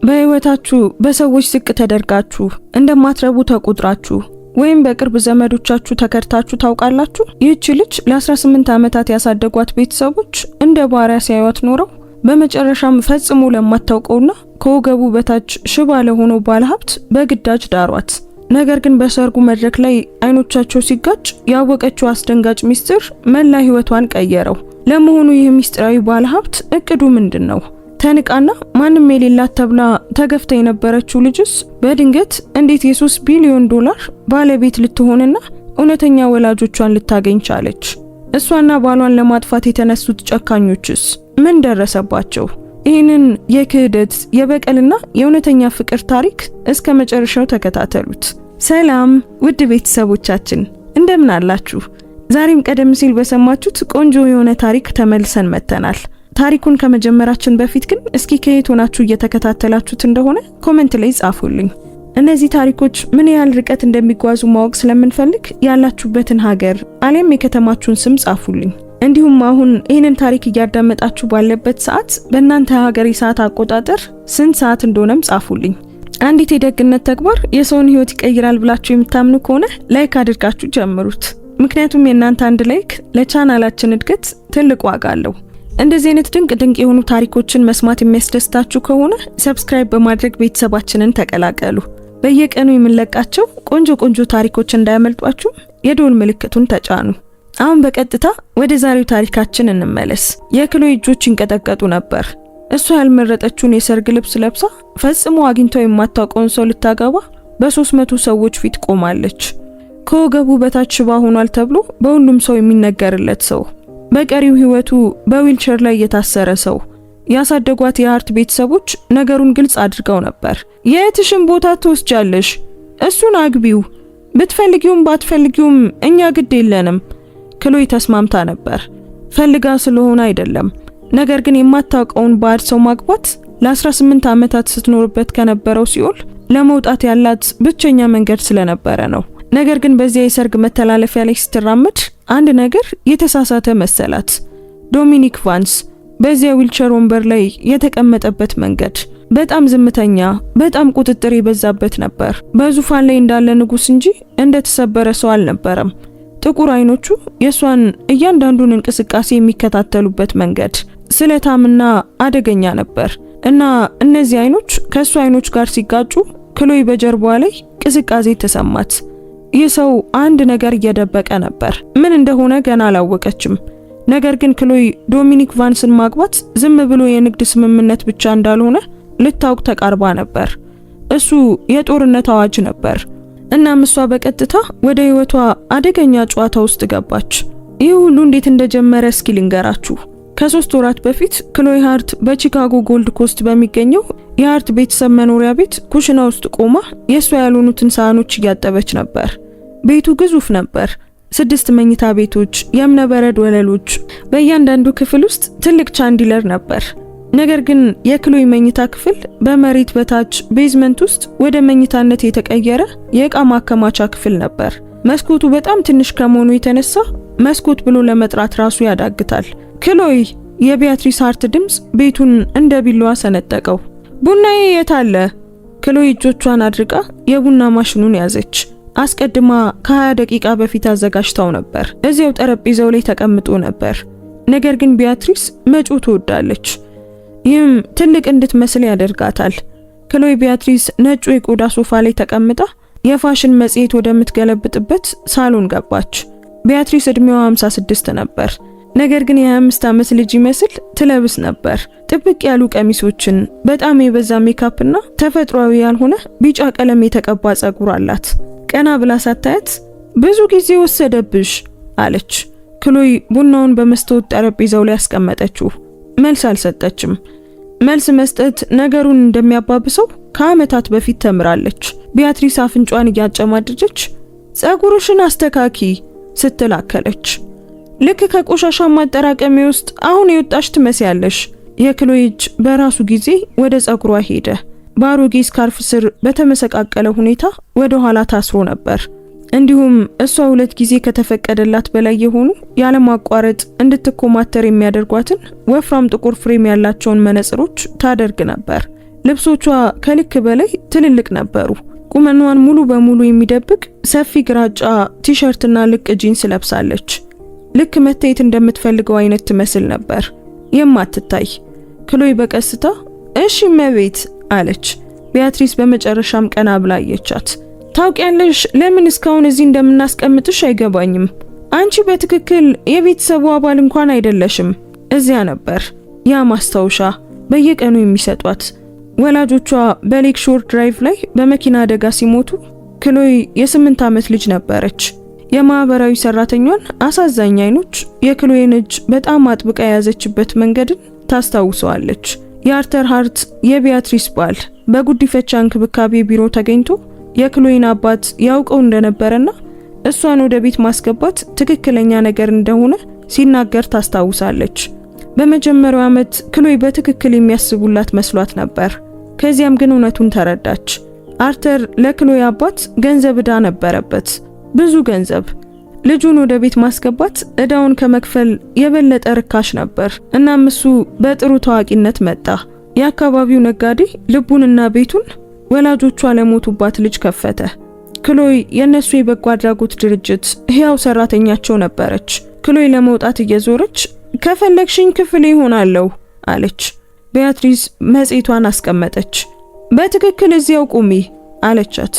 በህይወታችሁ በሰዎች ዝቅ ተደርጋችሁ እንደማትረቡ ተቆጥራችሁ ወይም በቅርብ ዘመዶቻችሁ ተከርታችሁ ታውቃላችሁ? ይህች ልጅ ለ18 ዓመታት ያሳደጓት ቤተሰቦች እንደ ባሪያ ሲያዩት ኖረው በመጨረሻም ፈጽሞ ለማታውቀውና ከወገቡ በታች ሽባ ለሆነው ባለሀብት በግዳጅ ዳሯት። ነገር ግን በሰርጉ መድረክ ላይ አይኖቻቸው ሲጋጭ ያወቀችው አስደንጋጭ ሚስጥር መላ ህይወቷን ቀየረው። ለመሆኑ ይህ ሚስጥራዊ ባለሀብት እቅዱ ምንድነው? ተንቃና ማንም የሌላት ተብላ ተገፍታ የነበረችው ልጅስ በድንገት እንዴት የ3 ቢሊዮን ዶላር ባለቤት ልትሆንና እውነተኛ ወላጆቿን ልታገኝ ቻለች? እሷና ባሏን ለማጥፋት የተነሱት ጨካኞችስ ምን ደረሰባቸው? ይህንን የክህደት የበቀልና የእውነተኛ ፍቅር ታሪክ እስከ መጨረሻው ተከታተሉት። ሰላም ውድ ቤተሰቦቻችን እንደምን አላችሁ? ዛሬም ቀደም ሲል በሰማችሁት ቆንጆ የሆነ ታሪክ ተመልሰን መጥተናል። ታሪኩን ከመጀመራችን በፊት ግን እስኪ ከየት ሆናችሁ እየተከታተላችሁት እንደሆነ ኮሜንት ላይ ጻፉልኝ። እነዚህ ታሪኮች ምን ያህል ርቀት እንደሚጓዙ ማወቅ ስለምንፈልግ ያላችሁበትን ሀገር አሊያም የከተማችሁን ስም ጻፉልኝ። እንዲሁም አሁን ይህንን ታሪክ እያዳመጣችሁ ባለበት ሰዓት በእናንተ ሀገር የሰዓት አቆጣጠር ስንት ሰዓት እንደሆነም ጻፉልኝ። አንዲት የደግነት ተግባር የሰውን ህይወት ይቀይራል ብላችሁ የምታምኑ ከሆነ ላይክ አድርጋችሁ ጀምሩት። ምክንያቱም የእናንተ አንድ ላይክ ለቻናላችን እድገት ትልቅ ዋጋ አለው። እንደዚህ አይነት ድንቅ የሆኑ ታሪኮችን መስማት የሚያስደስታችሁ ከሆነ ሰብስክራይብ በማድረግ ቤተሰባችንን ተቀላቀሉ። በየቀኑ የምንለቃቸው ቆንጆ ታሪኮች እንዳያመልጧችሁ የደወል ምልክቱን ተጫኑ። አሁን በቀጥታ ወደ ዛሬው ታሪካችን እንመለስ። የክሎይ እጆች ይንቀጠቀጡ ነበር። እሷ ያልመረጠችውን የሰርግ ልብስ ለብሳ ፈጽሞ አግኝታው የማታውቀውን ሰው ልታገባ በ300 ሰዎች ፊት ቆማለች። ከወገቡ በታች ሽባ ሆኗል ተብሎ በሁሉም ሰው የሚነገርለት ሰው፣ በቀሪው ህይወቱ በዊልቸር ላይ የታሰረ ሰው። ያሳደጓት የአርት ቤተሰቦች ነገሩን ግልጽ አድርገው ነበር። የእህትሽን ቦታ ትወስጃለሽ፣ እሱን አግቢው፣ ብትፈልጊውም ባትፈልጊውም እኛ ግድ የለንም። ክሎይ ተስማምታ ነበር። ፈልጋ ስለሆነ አይደለም። ነገር ግን የማታውቀውን ባድ ሰው ማግባት ለ18 ዓመታት ስትኖርበት ከነበረው ሲኦል ለመውጣት ያላት ብቸኛ መንገድ ስለነበረ ነው። ነገር ግን በዚያ የሰርግ መተላለፊያ ላይ ስትራመድ አንድ ነገር የተሳሳተ መሰላት። ዶሚኒክ ቫንስ በዚያ ዊልቸር ወንበር ላይ የተቀመጠበት መንገድ በጣም ዝምተኛ፣ በጣም ቁጥጥር የበዛበት ነበር። በዙፋን ላይ እንዳለ ንጉስ እንጂ እንደተሰበረ ሰው አልነበረም። ጥቁር አይኖቹ የሷን እያንዳንዱን እንቅስቃሴ የሚከታተሉበት መንገድ ስለታምና አደገኛ ነበር እና እነዚህ አይኖች ከሷ አይኖች ጋር ሲጋጩ ክሎይ በጀርባዋ ላይ ቅዝቃዜ ተሰማት። ይህ ሰው አንድ ነገር እየደበቀ ነበር። ምን እንደሆነ ገና አላወቀችም። ነገር ግን ክሎይ ዶሚኒክ ቫንስን ማግባት ዝም ብሎ የንግድ ስምምነት ብቻ እንዳልሆነ ልታውቅ ተቃርባ ነበር። እሱ የጦርነት አዋጅ ነበር። እናም እሷ በቀጥታ ወደ ህይወቷ አደገኛ ጨዋታ ውስጥ ገባች። ይህ ሁሉ እንዴት እንደጀመረ እስኪ ልንገራችሁ። ከ3 ወራት በፊት ክሎይ ሃርት በቺካጎ ጎልድ ኮስት በሚገኘው የሃርት ቤተሰብ መኖሪያ ቤት ኩሽና ውስጥ ቆማ የሷ ያልሆኑትን ሳህኖች እያጠበች ነበር። ቤቱ ግዙፍ ነበር። 6 መኝታ ቤቶች፣ የእብነበረድ ወለሎች፣ በእያንዳንዱ ክፍል ውስጥ ትልቅ ቻንዲለር ነበር። ነገር ግን የክሎይ መኝታ ክፍል በመሬት በታች ቤዝመንት ውስጥ ወደ መኝታነት የተቀየረ የእቃ ማከማቻ ክፍል ነበር። መስኮቱ በጣም ትንሽ ከመሆኑ የተነሳ መስኮት ብሎ ለመጥራት ራሱ ያዳግታል። ክሎይ! የቢያትሪስ ሃርት ድምጽ ቤቱን እንደ ቢላዋ ሰነጠቀው። ቡናዬ የት አለ? ክሎይ እጆቿን አድርቃ የቡና ማሽኑን ያዘች። አስቀድማ ከ20 ደቂቃ በፊት አዘጋጅታው ነበር። እዚያው ጠረጴዛው ላይ ተቀምጦ ነበር። ነገር ግን ቢያትሪስ መጮህ ትወዳለች። ይህም ትልቅ እንድትመስል ያደርጋታል። ክሎይ ቢያትሪስ ነጩ የቆዳ ሶፋ ላይ ተቀምጣ የፋሽን መጽሔት ወደምትገለብጥበት ሳሎን ገባች። ቢያትሪስ እድሜዋ 56 ነበር። ነገር ግን የ25 ዓመት ልጅ ይመስል ትለብስ ነበር። ጥብቅ ያሉ ቀሚሶችን፣ በጣም የበዛ ሜካፕና ተፈጥሯዊ ያልሆነ ቢጫ ቀለም የተቀባ ጸጉር አላት። ቀና ብላ ሳታያት ብዙ ጊዜ ወሰደብሽ አለች። ክሎይ ቡናውን በመስታወት ጠረጴዛው ላይ አስቀመጠችው። መልስ አልሰጠችም። መልስ መስጠት ነገሩን እንደሚያባብሰው ከዓመታት በፊት ተምራለች። ቢያትሪስ አፍንጫዋን እያጨማደደች ጸጉርሽን አስተካኪ ስትል አከለች። ልክ ከቆሻሻ ማጠራቀሚያ ውስጥ አሁን የወጣሽ ትመስያለሽ። የክሎይ እጅ በራሱ ጊዜ ወደ ጸጉሯ ሄደ። በአሮጌ ስካርፍ ስር በተመሰቃቀለ ሁኔታ ወደ ኋላ ታስሮ ነበር። እንዲሁም እሷ 2 ጊዜ ከተፈቀደላት በላይ የሆኑ ያለማቋረጥ እንድትኮማተር የሚያደርጓትን ወፍራም ጥቁር ፍሬም ያላቸውን መነጽሮች ታደርግ ነበር። ልብሶቿ ከልክ በላይ ትልልቅ ነበሩ። ቁመኗን ሙሉ በሙሉ የሚደብቅ ሰፊ ግራጫ ቲሸርትና ልቅ ጂንስ ለብሳለች። ልክ መታየት እንደምትፈልገው አይነት ትመስል ነበር፣ የማትታይ። ክሎይ በቀስታ እሺ እመቤት አለች። ቢያትሪስ በመጨረሻም ቀና ብላ አየቻት። ታውቂያለሽ ለምን እስካሁን እዚህ እንደምናስቀምጥሽ አይገባኝም። አንቺ በትክክል የቤተሰቡ አባል እንኳን አይደለሽም። እዚያ ነበር ያ ማስታወሻ በየቀኑ የሚሰጧት። ወላጆቿ በሌክ ሾር ድራይቭ ላይ በመኪና አደጋ ሲሞቱ ክሎይ የ8 ዓመት ልጅ ነበረች። የማህበራዊ ሰራተኛዋን አሳዛኝ አይኖች፣ የክሎይን እጅ በጣም አጥብቃ የያዘችበት መንገድን ታስታውሰዋለች። የአርተር ሃርት የቢያትሪስ ባል በጉዲፈቻ እንክብካቤ ቢሮ ተገኝቶ የክሎይን አባት ያውቀው እንደነበረና እሷን ወደ ቤት ማስገባት ትክክለኛ ነገር እንደሆነ ሲናገር ታስታውሳለች። በመጀመሪያው ዓመት ክሎይ በትክክል የሚያስቡላት መስሏት ነበር። ከዚያም ግን እውነቱን ተረዳች። አርተር ለክሎይ አባት ገንዘብ ዕዳ ነበረበት፣ ብዙ ገንዘብ። ልጁን ወደ ቤት ማስገባት ዕዳውን ከመክፈል የበለጠ ርካሽ ነበር። እናም እሱ በጥሩ ታዋቂነት መጣ። የአካባቢው ነጋዴ ልቡንና ቤቱን ወላጆቿ ለሞቱባት ልጅ ከፈተ። ክሎይ የነሱ የበጎ አድራጎት ድርጅት ሕያው ሰራተኛቸው ነበረች። ክሎይ ለመውጣት እየዞረች ከፈለግሽኝ ክፍል ይሆናለሁ አለች። ቢያትሪስ መጽሔቷን አስቀመጠች። በትክክል እዚያው ቁሚ አለቻት።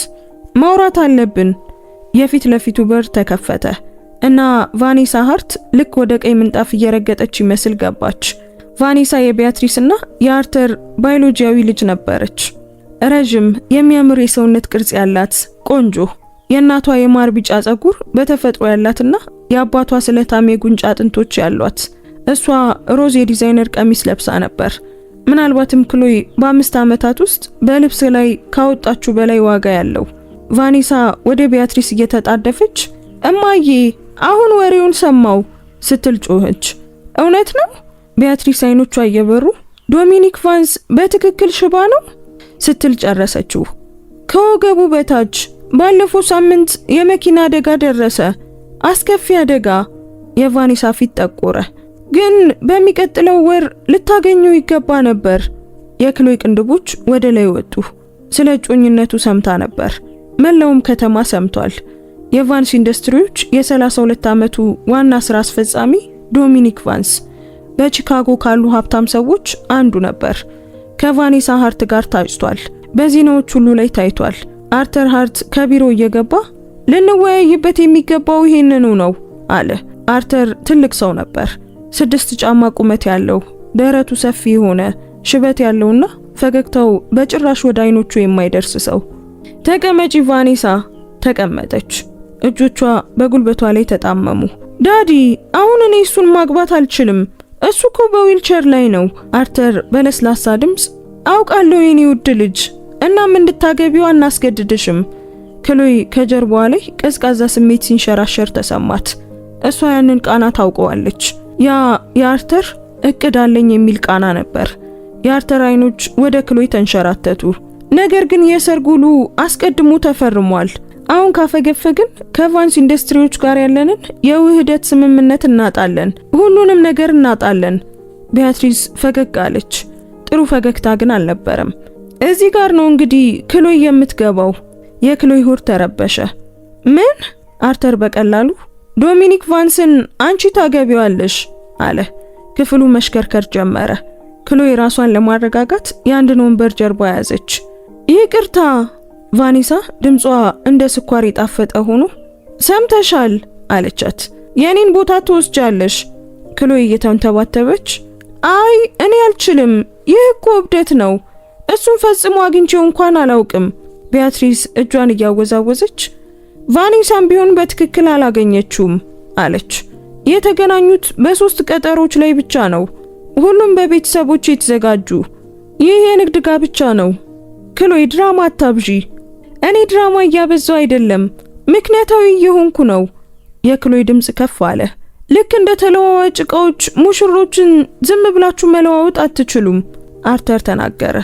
ማውራት አለብን። የፊት ለፊቱ በር ተከፈተ እና ቫኔሳ ሃርት ልክ ወደ ቀይ ምንጣፍ እየረገጠች ይመስል ገባች። ቫኔሳ የቢያትሪስና የአርተር ባዮሎጂያዊ ልጅ ነበረች። ረጅም የሚያምር የሰውነት ቅርጽ ያላት ቆንጆ፣ የእናቷ የማር ቢጫ ጸጉር በተፈጥሮ ያላትና የአባቷ ስለታም የጉንጭ አጥንቶች ያሏት። እሷ ሮዝ የዲዛይነር ቀሚስ ለብሳ ነበር። ምናልባትም ክሎይ በ5 ዓመታት ውስጥ በልብስ ላይ ካወጣችሁ በላይ ዋጋ ያለው። ቫኔሳ ወደ ቢያትሪስ እየተጣደፈች እማዬ አሁን ወሬውን ሰማው ስትል ጮኸች። እውነት ነው? ቢያትሪስ አይኖቿ እየበሩ ዶሚኒክ ቫንስ በትክክል ሽባ ነው ስትል ጨረሰችው። ከወገቡ በታች ባለፈው ሳምንት የመኪና አደጋ ደረሰ። አስከፊ አደጋ። የቫኔሳ ፊት ጠቆረ። ግን በሚቀጥለው ወር ልታገኘው ይገባ ነበር። የክሎይ ቅንድቦች ወደ ላይ ወጡ። ስለ እጮኝነቱ ሰምታ ነበር። መላውም ከተማ ሰምቷል። የቫንስ ኢንዱስትሪዎች የ32 ዓመቱ ዋና ስራ አስፈጻሚ ዶሚኒክ ቫንስ በቺካጎ ካሉ ሀብታም ሰዎች አንዱ ነበር። ከቫኔሳ ሃርት ጋር ታጭቷል። በዜናዎች ሁሉ ላይ ታይቷል። አርተር ሃርት ከቢሮ እየገባ ልንወያይበት የሚገባው ይሄንኑ ነው አለ። አርተር ትልቅ ሰው ነበር። 6 ጫማ ቁመት ያለው፣ ደረቱ ሰፊ የሆነ ሽበት ያለውና ፈገግታው በጭራሽ ወደ አይኖቹ የማይደርስ ሰው። ተቀመጪ ቫኔሳ። ተቀመጠች። እጆቿ በጉልበቷ ላይ ተጣመሙ። ዳዲ፣ አሁን እኔ እሱን ማግባት አልችልም። እሱ እኮ በዊልቸር ላይ ነው። አርተር በለስላሳ ድምፅ አውቃለሁ የኔ ውድ ልጅ፣ እናም እንድታገቢው አናስገድድሽም። ክሎይ ከጀርባዋ ላይ ቀዝቃዛ ስሜት ሲንሸራሸር ተሰማት። እሷ ያንን ቃና ታውቀዋለች። ያ የአርተር እቅድ አለኝ የሚል ቃና ነበር። የአርተር አይኖች ወደ ክሎይ ተንሸራተቱ። ነገር ግን የሰርጉ ውሉ አስቀድሞ ተፈርሟል። አሁን ካፈገፈግን ከቫንስ ኢንዱስትሪዎች ጋር ያለንን የውህደት ስምምነት እናጣለን። ሁሉንም ነገር እናጣለን። ቢያትሪስ ፈገግ አለች። ጥሩ ፈገግታ ግን አልነበረም። እዚህ ጋር ነው እንግዲህ ክሎይ የምትገባው። የክሎይ ሆድ ተረበሸ። ምን? አርተር በቀላሉ ዶሚኒክ ቫንስን አንቺ ታገቢዋለሽ አለ። ክፍሉ መሽከርከር ጀመረ። ክሎይ ራሷን ለማረጋጋት የአንድን ወንበር ጀርባ ያዘች። ይቅርታ ቫኔሳ ድምጿ እንደ ስኳር የጣፈጠ ሆኖ ሰምተሻል አለቻት። የኔን ቦታ ትወስጃለሽ። ክሎይ እየተንተባተበች አይ እኔ አልችልም፣ ይህ እኮ እብደት ነው። እሱን ፈጽሞ አግኝቼው እንኳን አላውቅም። ቢያትሪስ እጇን እያወዛወዘች ቫኔሳም ቢሆን በትክክል አላገኘችውም አለች። የተገናኙት በ3 ቀጠሮች ላይ ብቻ ነው። ሁሉም በቤተሰቦች የተዘጋጁ። ይህ የንግድ ጋብቻ ነው። ክሎይ ድራማ አታብዢ። እኔ ድራማ እያበዛው አይደለም፣ ምክንያታዊ እየሆንኩ ነው። የክሎይ ድምጽ ከፍ አለ። ልክ እንደ ተለዋዋጭ ዕቃዎች ሙሽሮችን ዝም ብላችሁ መለዋወጥ አትችሉም፣ አርተር ተናገረ።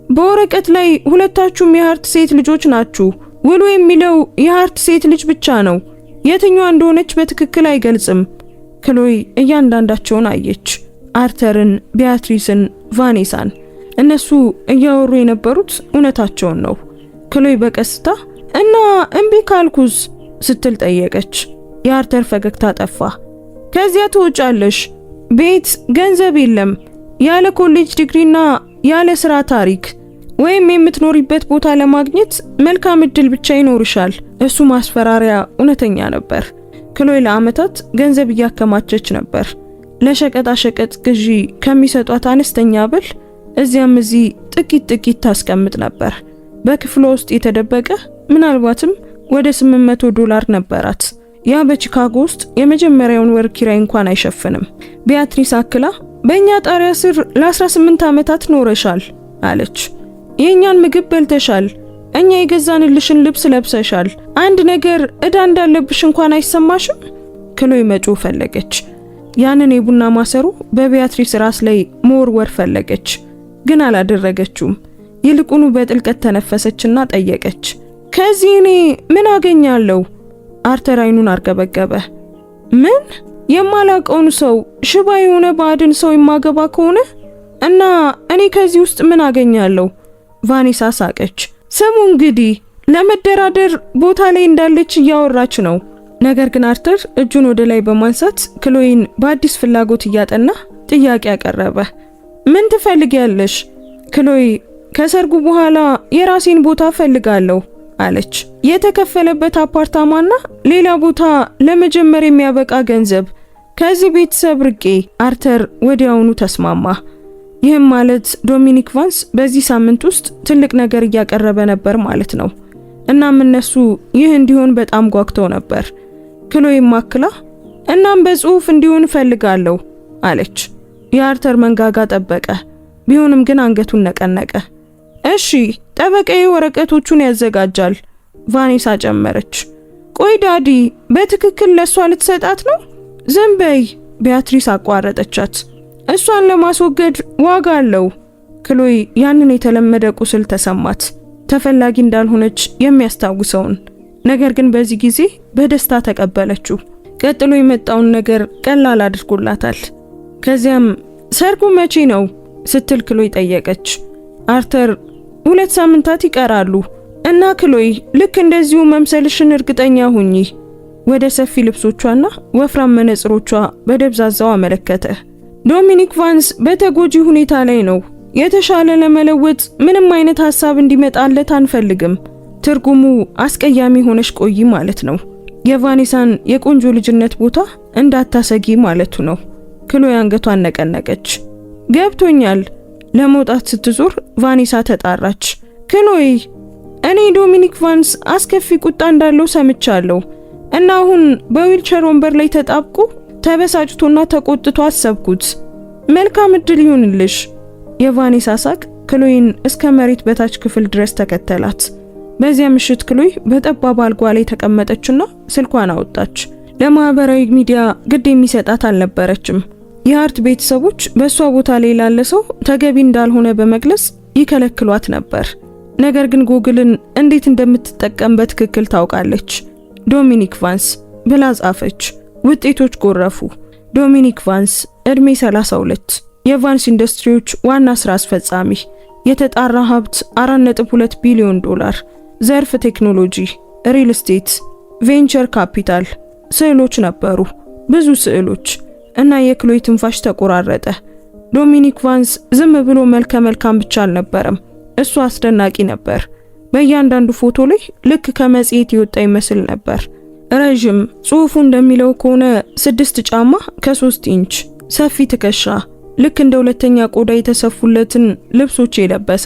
በወረቀት ላይ ሁለታችሁም የሃርት ሴት ልጆች ናችሁ። ውሉ የሚለው የሃርት ሴት ልጅ ብቻ ነው። የትኛዋ እንደሆነች በትክክል አይገልጽም። ክሎይ እያንዳንዳቸውን አየች። አርተርን፣ ቢያትሪስን፣ ቫኔሳን። እነሱ እያወሩ የነበሩት እውነታቸውን ነው። ክሎይ በቀስታ እና እምቢ ካልኩስ ስትል ጠየቀች። የአርተር ፈገግታ ጠፋ። ከዚያ ትወጫለሽ። ቤት፣ ገንዘብ የለም፣ ያለ ኮሌጅ ዲግሪና ያለ ስራ ታሪክ ወይም የምትኖሪበት ቦታ ለማግኘት መልካም እድል ብቻ ይኖርሻል። እሱ ማስፈራሪያ እውነተኛ ነበር። ክሎይ ለዓመታት ገንዘብ እያከማቸች ነበር። ለሸቀጣ ሸቀጥ ግዢ ከሚሰጧት አነስተኛ ብል እዚያም እዚህ ጥቂት ታስቀምጥ ነበር። በክፍሏ ውስጥ የተደበቀ ምናልባትም ወደ $800 ነበራት። ያ በቺካጎ ውስጥ የመጀመሪያውን ወር ኪራይ እንኳን አይሸፍንም። ቢያትሪስ አክላ በእኛ ጣሪያ ስር ለ18 ዓመታት ኖረሻል አለች። የእኛን ምግብ በልተሻል፣ እኛ የገዛንልሽን ልብስ ለብሰሻል። አንድ ነገር እዳ እንዳለብሽ እንኳን አይሰማሽም? ክሎይ መጮህ ፈለገች። ያንን የቡና ማሰሮ በቢያትሪስ ራስ ላይ መወርወር ፈለገች፣ ግን አላደረገችውም። ይልቁኑ በጥልቀት ተነፈሰችና ጠየቀች፣ ከዚህ እኔ ምን አገኛለሁ? አርተር አይኑን አርገበገበ። ምን? የማላቀውን ሰው፣ ሽባ የሆነ ባዕድን ሰው የማገባ ከሆነ እና እኔ ከዚህ ውስጥ ምን አገኛለሁ? ቫኔሳ ሳቀች። ስሙ እንግዲህ ለመደራደር ቦታ ላይ እንዳለች እያወራች ነው። ነገር ግን አርተር እጁን ወደ ላይ በማንሳት ክሎይን በአዲስ ፍላጎት እያጠና ጥያቄ ያቀረበ። ምን ትፈልጊያለሽ? ክሎይ ከሰርጉ በኋላ የራሴን ቦታ ፈልጋለሁ አለች። የተከፈለበት አፓርታማና ሌላ ቦታ ለመጀመር የሚያበቃ ገንዘብ፣ ከዚህ ቤተሰብ ርቄ። አርተር ወዲያውኑ ተስማማ። ይህም ማለት ዶሚኒክ ቫንስ በዚህ ሳምንት ውስጥ ትልቅ ነገር እያቀረበ ነበር ማለት ነው። እናም እነሱ ይህ እንዲሆን በጣም ጓጉተው ነበር። ክሎይ ማክላ እናም በጽሁፍ እንዲሆን ፈልጋለሁ አለች። የአርተር መንጋጋ ጠበቀ፣ ቢሆንም ግን አንገቱን ነቀነቀ። እሺ ጠበቃዬ ወረቀቶቹን ያዘጋጃል፣ ቫኔሳ ጨመረች። ቆይ ዳዲ በትክክል ለሷ ልትሰጣት ነው? ዝም በይ፣ ቢያትሪስ አቋረጠቻት። እሷን ለማስወገድ ዋጋ አለው። ክሎይ ያንን የተለመደ ቁስል ተሰማት፣ ተፈላጊ እንዳልሆነች የሚያስታውሰውን። ነገር ግን በዚህ ጊዜ በደስታ ተቀበለችው። ቀጥሎ የመጣውን ነገር ቀላል አድርጎላታል። ከዚያም ሰርጉ መቼ ነው ስትል ክሎይ ጠየቀች። አርተር 2 ሳምንታት ይቀራሉ እና ክሎይ ልክ እንደዚሁ መምሰልሽን እርግጠኛ ሁኚ። ወደ ሰፊ ልብሶቿና ወፍራም መነጽሮቿ በደብዛዛው አመለከተ። ዶሚኒክ ቫንስ በተጎጂ ሁኔታ ላይ ነው። የተሻለ ለመለወጥ ምንም አይነት ሐሳብ እንዲመጣለት አንፈልግም። ትርጉሙ አስቀያሚ ሆነሽ ቆይ ማለት ነው። የቫኔሳን የቆንጆ ልጅነት ቦታ እንዳታሰጊ ማለቱ ነው። ክሎይ አንገቷን ነቀነቀች። ገብቶኛል። ለመውጣት ስትዞር ቫኔሳ ተጣራች። ክሎይ እኔ ዶሚኒክ ቫንስ አስከፊ ቁጣ እንዳለው ሰምቻለሁ እና አሁን በዊልቸር ወንበር ላይ ተጣብቆ ተበሳጭቶና ተቆጥቶ አሰብኩት። መልካም እድል ይሁንልሽ። የቫኔሳ ሳቅ ክሎይን እስከ መሬት በታች ክፍል ድረስ ተከተላት። በዚያ ምሽት ክሎይ በጠባብ አልጋ ላይ ተቀመጠችና ስልኳን አወጣች። ለማህበራዊ ሚዲያ ግድ የሚሰጣት አልነበረችም። የአርት ቤተሰቦች በእሷ ቦታ ላይ ላለ ሰው ተገቢ እንዳልሆነ በመግለጽ ይከለክሏት ነበር። ነገር ግን ጉግልን እንዴት እንደምትጠቀም በትክክል ታውቃለች። ዶሚኒክ ቫንስ ብላ ጻፈች። ውጤቶች ጎረፉ። ዶሚኒክ ቫንስ እድሜ 32፣ የቫንስ ኢንዱስትሪዎች ዋና ስራ አስፈጻሚ፣ የተጣራ ሀብት $4.2 ቢሊዮን፣ ዘርፍ ቴክኖሎጂ፣ ሪል ስቴት፣ ቬንቸር ካፒታል። ስዕሎች ነበሩ፣ ብዙ ስዕሎች፣ እና የክሎይ ትንፋሽ ተቆራረጠ። ዶሚኒክ ቫንስ ዝም ብሎ መልከ መልካም ብቻ አልነበረም፣ እሱ አስደናቂ ነበር። በእያንዳንዱ ፎቶ ላይ ልክ ከመጽሔት የወጣ ይመስል ነበር። ረዥም፣ ጽሑፉ እንደሚለው ከሆነ 6 ጫማ ከ3 ኢንች፣ ሰፊ ትከሻ፣ ልክ እንደ ሁለተኛ ቆዳ የተሰፉለትን ልብሶች የለበሰ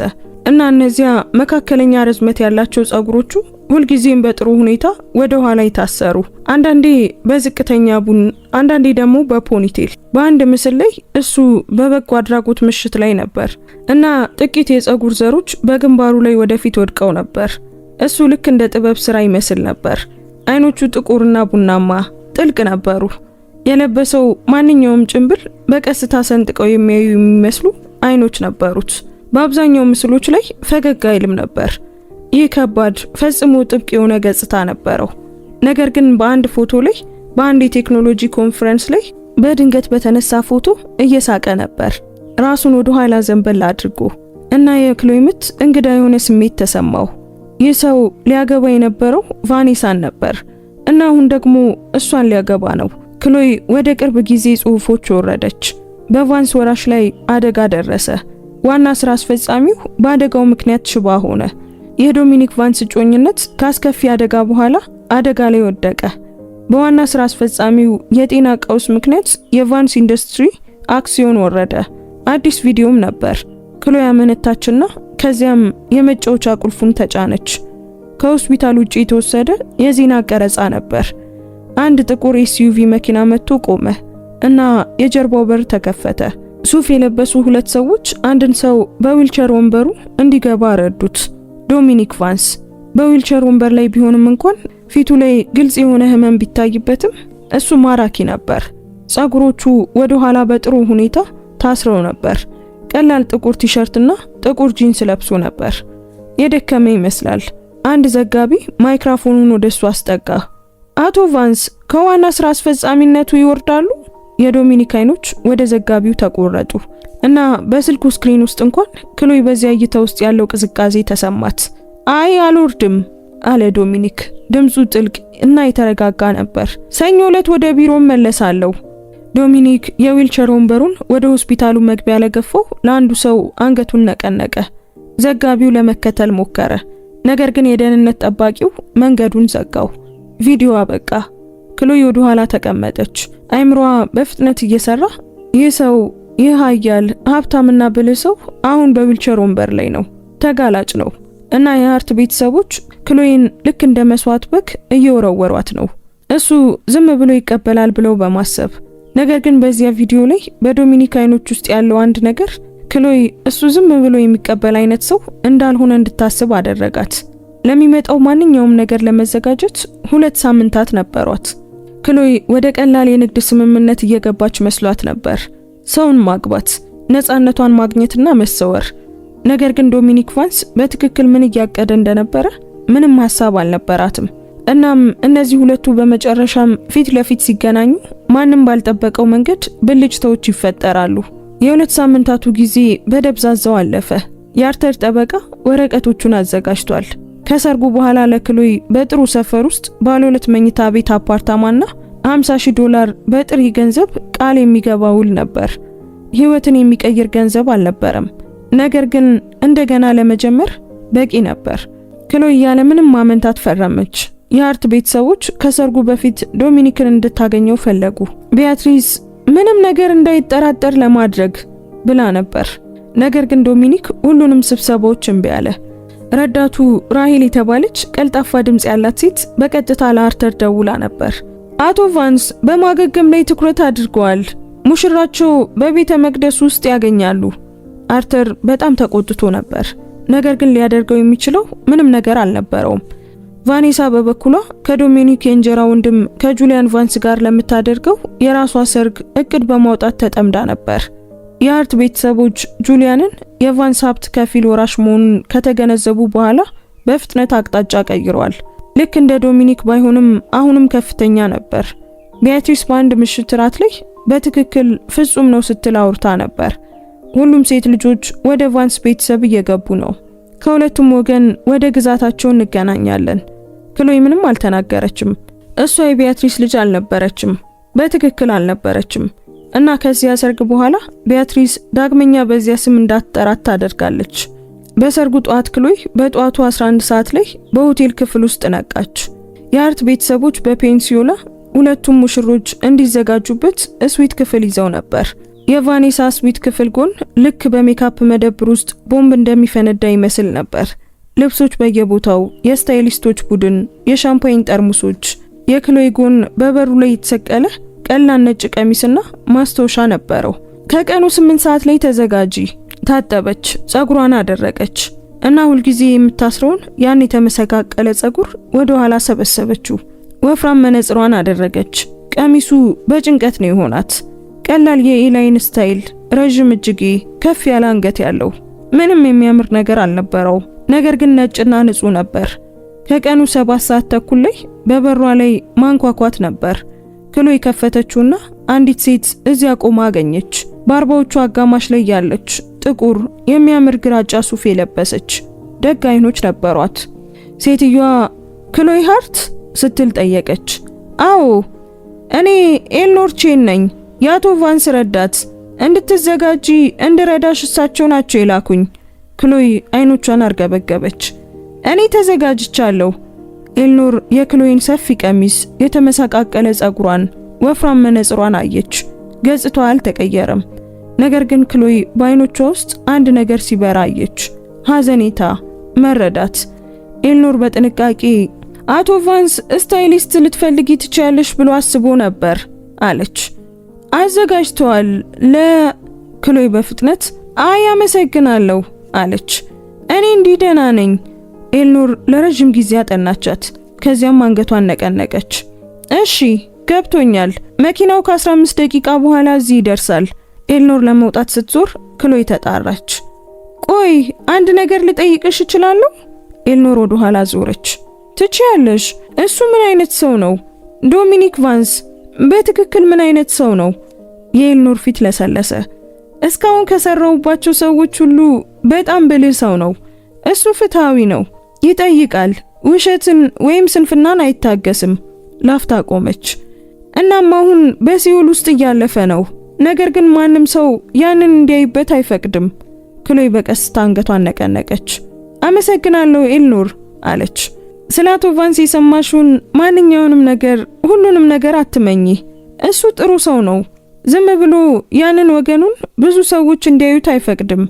እና እነዚያ መካከለኛ ርዝመት ያላቸው ጸጉሮቹ ሁልጊዜም በጥሩ ሁኔታ ወደ ኋላ የታሰሩ፣ አንዳንዴ በዝቅተኛ ቡን፣ አንዳንዴ ደግሞ በፖኒቴል። በአንድ ምስል ላይ እሱ በበጎ አድራጎት ምሽት ላይ ነበር እና ጥቂት የጸጉር ዘሮች በግንባሩ ላይ ወደፊት ወድቀው ነበር። እሱ ልክ እንደ ጥበብ ስራ ይመስል ነበር። አይኖቹ ጥቁርና ቡናማ ጥልቅ ነበሩ። የለበሰው ማንኛውም ጭንብል በቀስታ ሰንጥቀው የሚያዩ የሚመስሉ አይኖች ነበሩት። በአብዛኛው ምስሎች ላይ ፈገግ አይልም ነበር። ይህ ከባድ፣ ፈጽሞ ጥብቅ የሆነ ገጽታ ነበረው። ነገር ግን በአንድ ፎቶ ላይ በአንድ የቴክኖሎጂ ኮንፈረንስ ላይ በድንገት በተነሳ ፎቶ እየሳቀ ነበር፣ ራሱን ወደ ኋላ ዘንበል አድርጎ። እና የክሎይ ምት እንግዳ የሆነ ስሜት ተሰማው። ይህ ሰው ሊያገባ የነበረው ቫኔሳን ነበር እና አሁን ደግሞ እሷን ሊያገባ ነው። ክሎይ ወደ ቅርብ ጊዜ ጽሑፎች ወረደች። በቫንስ ወራሽ ላይ አደጋ ደረሰ። ዋና ስራ አስፈጻሚው በአደጋው ምክንያት ሽባ ሆነ። የዶሚኒክ ቫንስ እጮኝነት ካስከፊ አደጋ በኋላ አደጋ ላይ ወደቀ። በዋና ስራ አስፈጻሚው የጤና ቀውስ ምክንያት የቫንስ ኢንዱስትሪ አክሲዮን ወረደ። አዲስ ቪዲዮም ነበር። ክሎይ አመነታችና ከዚያም የመጫወቻ ቁልፉን ተጫነች። ከሆስፒታል ውጪ የተወሰደ የዜና ቀረጻ ነበር። አንድ ጥቁር ኤስዩቪ መኪና መጥቶ ቆመ እና የጀርባው በር ተከፈተ። ሱፍ የለበሱ ሁለት ሰዎች አንድን ሰው በዊልቸር ወንበሩ እንዲገባ ረዱት። ዶሚኒክ ቫንስ በዊልቸር ወንበር ላይ ቢሆንም እንኳን ፊቱ ላይ ግልጽ የሆነ ህመም ቢታይበትም እሱ ማራኪ ነበር። ጸጉሮቹ ወደ ኋላ በጥሩ ሁኔታ ታስረው ነበር። ቀላል ጥቁር ቲሸርትና ጥቁር ጂንስ ለብሶ ነበር። የደከመ ይመስላል። አንድ ዘጋቢ ማይክሮፎኑን ወደሱ አስጠጋ። አቶ ቫንስ ከዋና ስራ አስፈጻሚነቱ ይወርዳሉ? የዶሚኒክ አይኖች ወደ ዘጋቢው ተቆረጡ እና በስልኩ ስክሪን ውስጥ እንኳን ክሎይ በዚያ እይታ ውስጥ ያለው ቅዝቃዜ ተሰማት። አይ አልወርድም አለ ዶሚኒክ። ድምፁ ጥልቅ እና የተረጋጋ ነበር። ሰኞ ዕለት ወደ ቢሮ መለሳለሁ። ዶሚኒክ የዊልቸር ወንበሩን ወደ ሆስፒታሉ መግቢያ ለገፈው ለአንዱ ሰው አንገቱን ነቀነቀ። ዘጋቢው ለመከተል ሞከረ፣ ነገር ግን የደህንነት ጠባቂው መንገዱን ዘጋው። ቪዲዮ አበቃ። ክሎይ ወደ ኋላ ተቀመጠች። አይምሮዋ በፍጥነት እየሰራ ይህ ኃያል ሀብታምና ብልህ ሰው አሁን በዊልቸር ወንበር ላይ ነው፣ ተጋላጭ ነው እና የሃርት ቤተሰቦች ክሎይን ልክ እንደ መስዋዕት በግ እየወረወሯት ነው። እሱ ዝም ብሎ ይቀበላል ብለው በማሰብ ነገር ግን በዚያ ቪዲዮ ላይ በዶሚኒክ አይኖች ውስጥ ያለው አንድ ነገር ክሎይ እሱ ዝም ብሎ የሚቀበል አይነት ሰው እንዳልሆነ እንድታስብ አደረጋት። ለሚመጣው ማንኛውም ነገር ለመዘጋጀት 2 ሳምንታት ነበሯት። ክሎይ ወደ ቀላል የንግድ ስምምነት እየገባች መስሏት ነበር። ሰውን ማግባት፣ ነፃነቷን ማግኘትና መሰወር። ነገር ግን ዶሚኒክ ቫንስ በትክክል ምን እያቀደ እንደነበረ ምንም ሐሳብ አልነበራትም። እናም እነዚህ ሁለቱ በመጨረሻም ፊት ለፊት ሲገናኙ ማንም ባልጠበቀው መንገድ ብልጭታዎች ይፈጠራሉ። የ2 ሳምንታቱ ጊዜ በደብዛዛው አለፈ። የአርተር ጠበቃ ወረቀቶቹን አዘጋጅቷል። ከሰርጉ በኋላ ለክሎይ በጥሩ ሰፈር ውስጥ ባለ 2 መኝታ ቤት አፓርታማና $50,000 በጥሬ ገንዘብ ቃል የሚገባ ውል ነበር። ህይወትን የሚቀይር ገንዘብ አልነበረም፣ ነገር ግን እንደገና ለመጀመር በቂ ነበር። ክሎይ ያለ ምንም ማመንታት ፈረመች። የሃርት ቤተሰቦች ከሰርጉ በፊት ዶሚኒክን እንድታገኘው ፈለጉ። ቢያትሪስ ምንም ነገር እንዳይጠራጠር ለማድረግ ብላ ነበር። ነገር ግን ዶሚኒክ ሁሉንም ስብሰባዎች እምቢ አለ። ረዳቱ ራሄል የተባለች ቀልጣፋ ድምጽ ያላት ሴት በቀጥታ ለአርተር ደውላ ነበር። አቶ ቫንስ በማገገም ላይ ትኩረት አድርገዋል። ሙሽራቸው በቤተ መቅደስ ውስጥ ያገኛሉ። አርተር በጣም ተቆጥቶ ነበር፣ ነገር ግን ሊያደርገው የሚችለው ምንም ነገር አልነበረውም። ቫኔሳ በበኩሏ ከዶሚኒክ የእንጀራ ወንድም ከጁሊያን ቫንስ ጋር ለምታደርገው የራሷ ሰርግ እቅድ በማውጣት ተጠምዳ ነበር። የሃርት ቤተሰቦች ጁሊያንን የቫንስ ሀብት ከፊል ወራሽ መሆኑን ከተገነዘቡ በኋላ በፍጥነት አቅጣጫ ቀይረዋል። ልክ እንደ ዶሚኒክ ባይሆንም አሁንም ከፍተኛ ነበር። ቢያትሪስ በአንድ ምሽት ራት ላይ በትክክል ፍጹም ነው ስትል አውርታ ነበር። ሁሉም ሴት ልጆች ወደ ቫንስ ቤተሰብ እየገቡ ነው። ከሁለቱም ወገን ወደ ግዛታቸው እንገናኛለን። ክሎይ ምንም አልተናገረችም። እሷ የቢያትሪስ ልጅ አልነበረችም፣ በትክክል አልነበረችም። እና ከዚያ ሰርግ በኋላ ቢያትሪስ ዳግመኛ በዚያ ስም እንዳትጠራት ታደርጋለች። በሰርጉ ጧት ክሎይ በጧቱ 11 ሰዓት ላይ በሆቴል ክፍል ውስጥ ነቃች። የሃርት ቤተሰቦች በፔንሲዮላ ሁለቱም ሙሽሮች እንዲዘጋጁበት ስዊት ክፍል ይዘው ነበር። የቫኔሳ ስዊት ክፍል ጎን ልክ በሜካፕ መደብር ውስጥ ቦምብ እንደሚፈነዳ ይመስል ነበር። ልብሶች በየቦታው፣ የስታይሊስቶች ቡድን፣ የሻምፓኝ ጠርሙሶች። የክሎይ ጎን በበሩ ላይ የተሰቀለ ቀላል ነጭ ቀሚስና ማስታወሻ ነበረው። ከቀኑ 8 ሰዓት ላይ ተዘጋጂ። ታጠበች፣ ጸጉሯን አደረቀች እና ሁልጊዜ የምታስረውን ያን የተመሰቃቀለ ጸጉር ወደ ኋላ ሰበሰበችው። ወፍራም መነጽሯን አደረገች። ቀሚሱ በጭንቀት ነው የሆናት። ቀላል የኤላይን ስታይል፣ ረጅም እጅጌ፣ ከፍ ያለ አንገት ያለው ምንም የሚያምር ነገር አልነበረው። ነገር ግን ነጭና ንጹህ ነበር። ከቀኑ 7 ሰዓት ተኩል ላይ በበሯ ላይ ማንኳኳት ነበር። ክሎይ ከፈተችውና አንዲት ሴት እዚያ ቆማ አገኘች። በአርባዎቹ አጋማሽ ላይ ያለች ጥቁር የሚያምር ግራጫ ሱፍ የለበሰች ደግ አይኖች ነበሯት። ሴትዮዋ ክሎይ ሃርት ስትል ጠየቀች። አዎ እኔ ኤልኖር ቼን ነኝ፣ የአቶ ቫንስ ረዳት። እንድትዘጋጂ እንድረዳሽ እሳቸው ናቸው የላኩኝ። ክሎይ አይኖቿን አርገበገበች። እኔ ተዘጋጅቻለሁ። ኤልኖር የክሎይን ሰፊ ቀሚስ፣ የተመሳቃቀለ ጸጉሯን፣ ወፍራም መነጽሯን አየች። ገጽታዋ አልተቀየረም። ነገር ግን ክሎይ በአይኖቿ ውስጥ አንድ ነገር ሲበራ አየች። ሐዘኔታ፣ መረዳት። ኤልኖር በጥንቃቄ አቶ ቫንስ ስታይሊስት ልትፈልጊ ትችያለሽ ብሎ አስቦ ነበር አለች። አዘጋጅተዋል ክሎይ በፍጥነት አይ አመሰግናለሁ አለች። እኔ እንዲህ ደህና ነኝ። ኤልኖር ለረጅም ጊዜ አጠናቻት። ከዚያም አንገቷን ነቀነቀች። እሺ ገብቶኛል። መኪናው ከ15 ደቂቃ በኋላ እዚህ ይደርሳል። ኤልኖር ለመውጣት ስትዞር ክሎይ ተጣራች። ቆይ አንድ ነገር ልጠይቅሽ እችላለሁ? ኤልኖር ወደ ኋላ ዞረች። ትችያለሽ። እሱ ምን አይነት ሰው ነው? ዶሚኒክ ቫንስ በትክክል ምን አይነት ሰው ነው? የኤልኖር ፊት ለሰለሰ። እስካሁን ከሰራውባቸው ሰዎች ሁሉ በጣም ብልህ ሰው ነው። እሱ ፍትሃዊ ነው፣ ይጠይቃል፣ ውሸትን ወይም ስንፍናን አይታገስም። ላፍታ ቆመች። እናም አሁን በሲኦል ውስጥ እያለፈ ነው። ነገር ግን ማንም ሰው ያንን እንዲያይበት አይፈቅድም። ክሎይ በቀስታ አንገቷን ነቀነቀች። አመሰግናለሁ ኤልኖር አለች። ስለ አቶ ቫንስ የሰማሽውን ማንኛውንም ነገር፣ ሁሉንም ነገር አትመኚ። እሱ ጥሩ ሰው ነው። ዝም ብሎ ያንን ወገኑን ብዙ ሰዎች እንዲያዩት አይፈቅድም።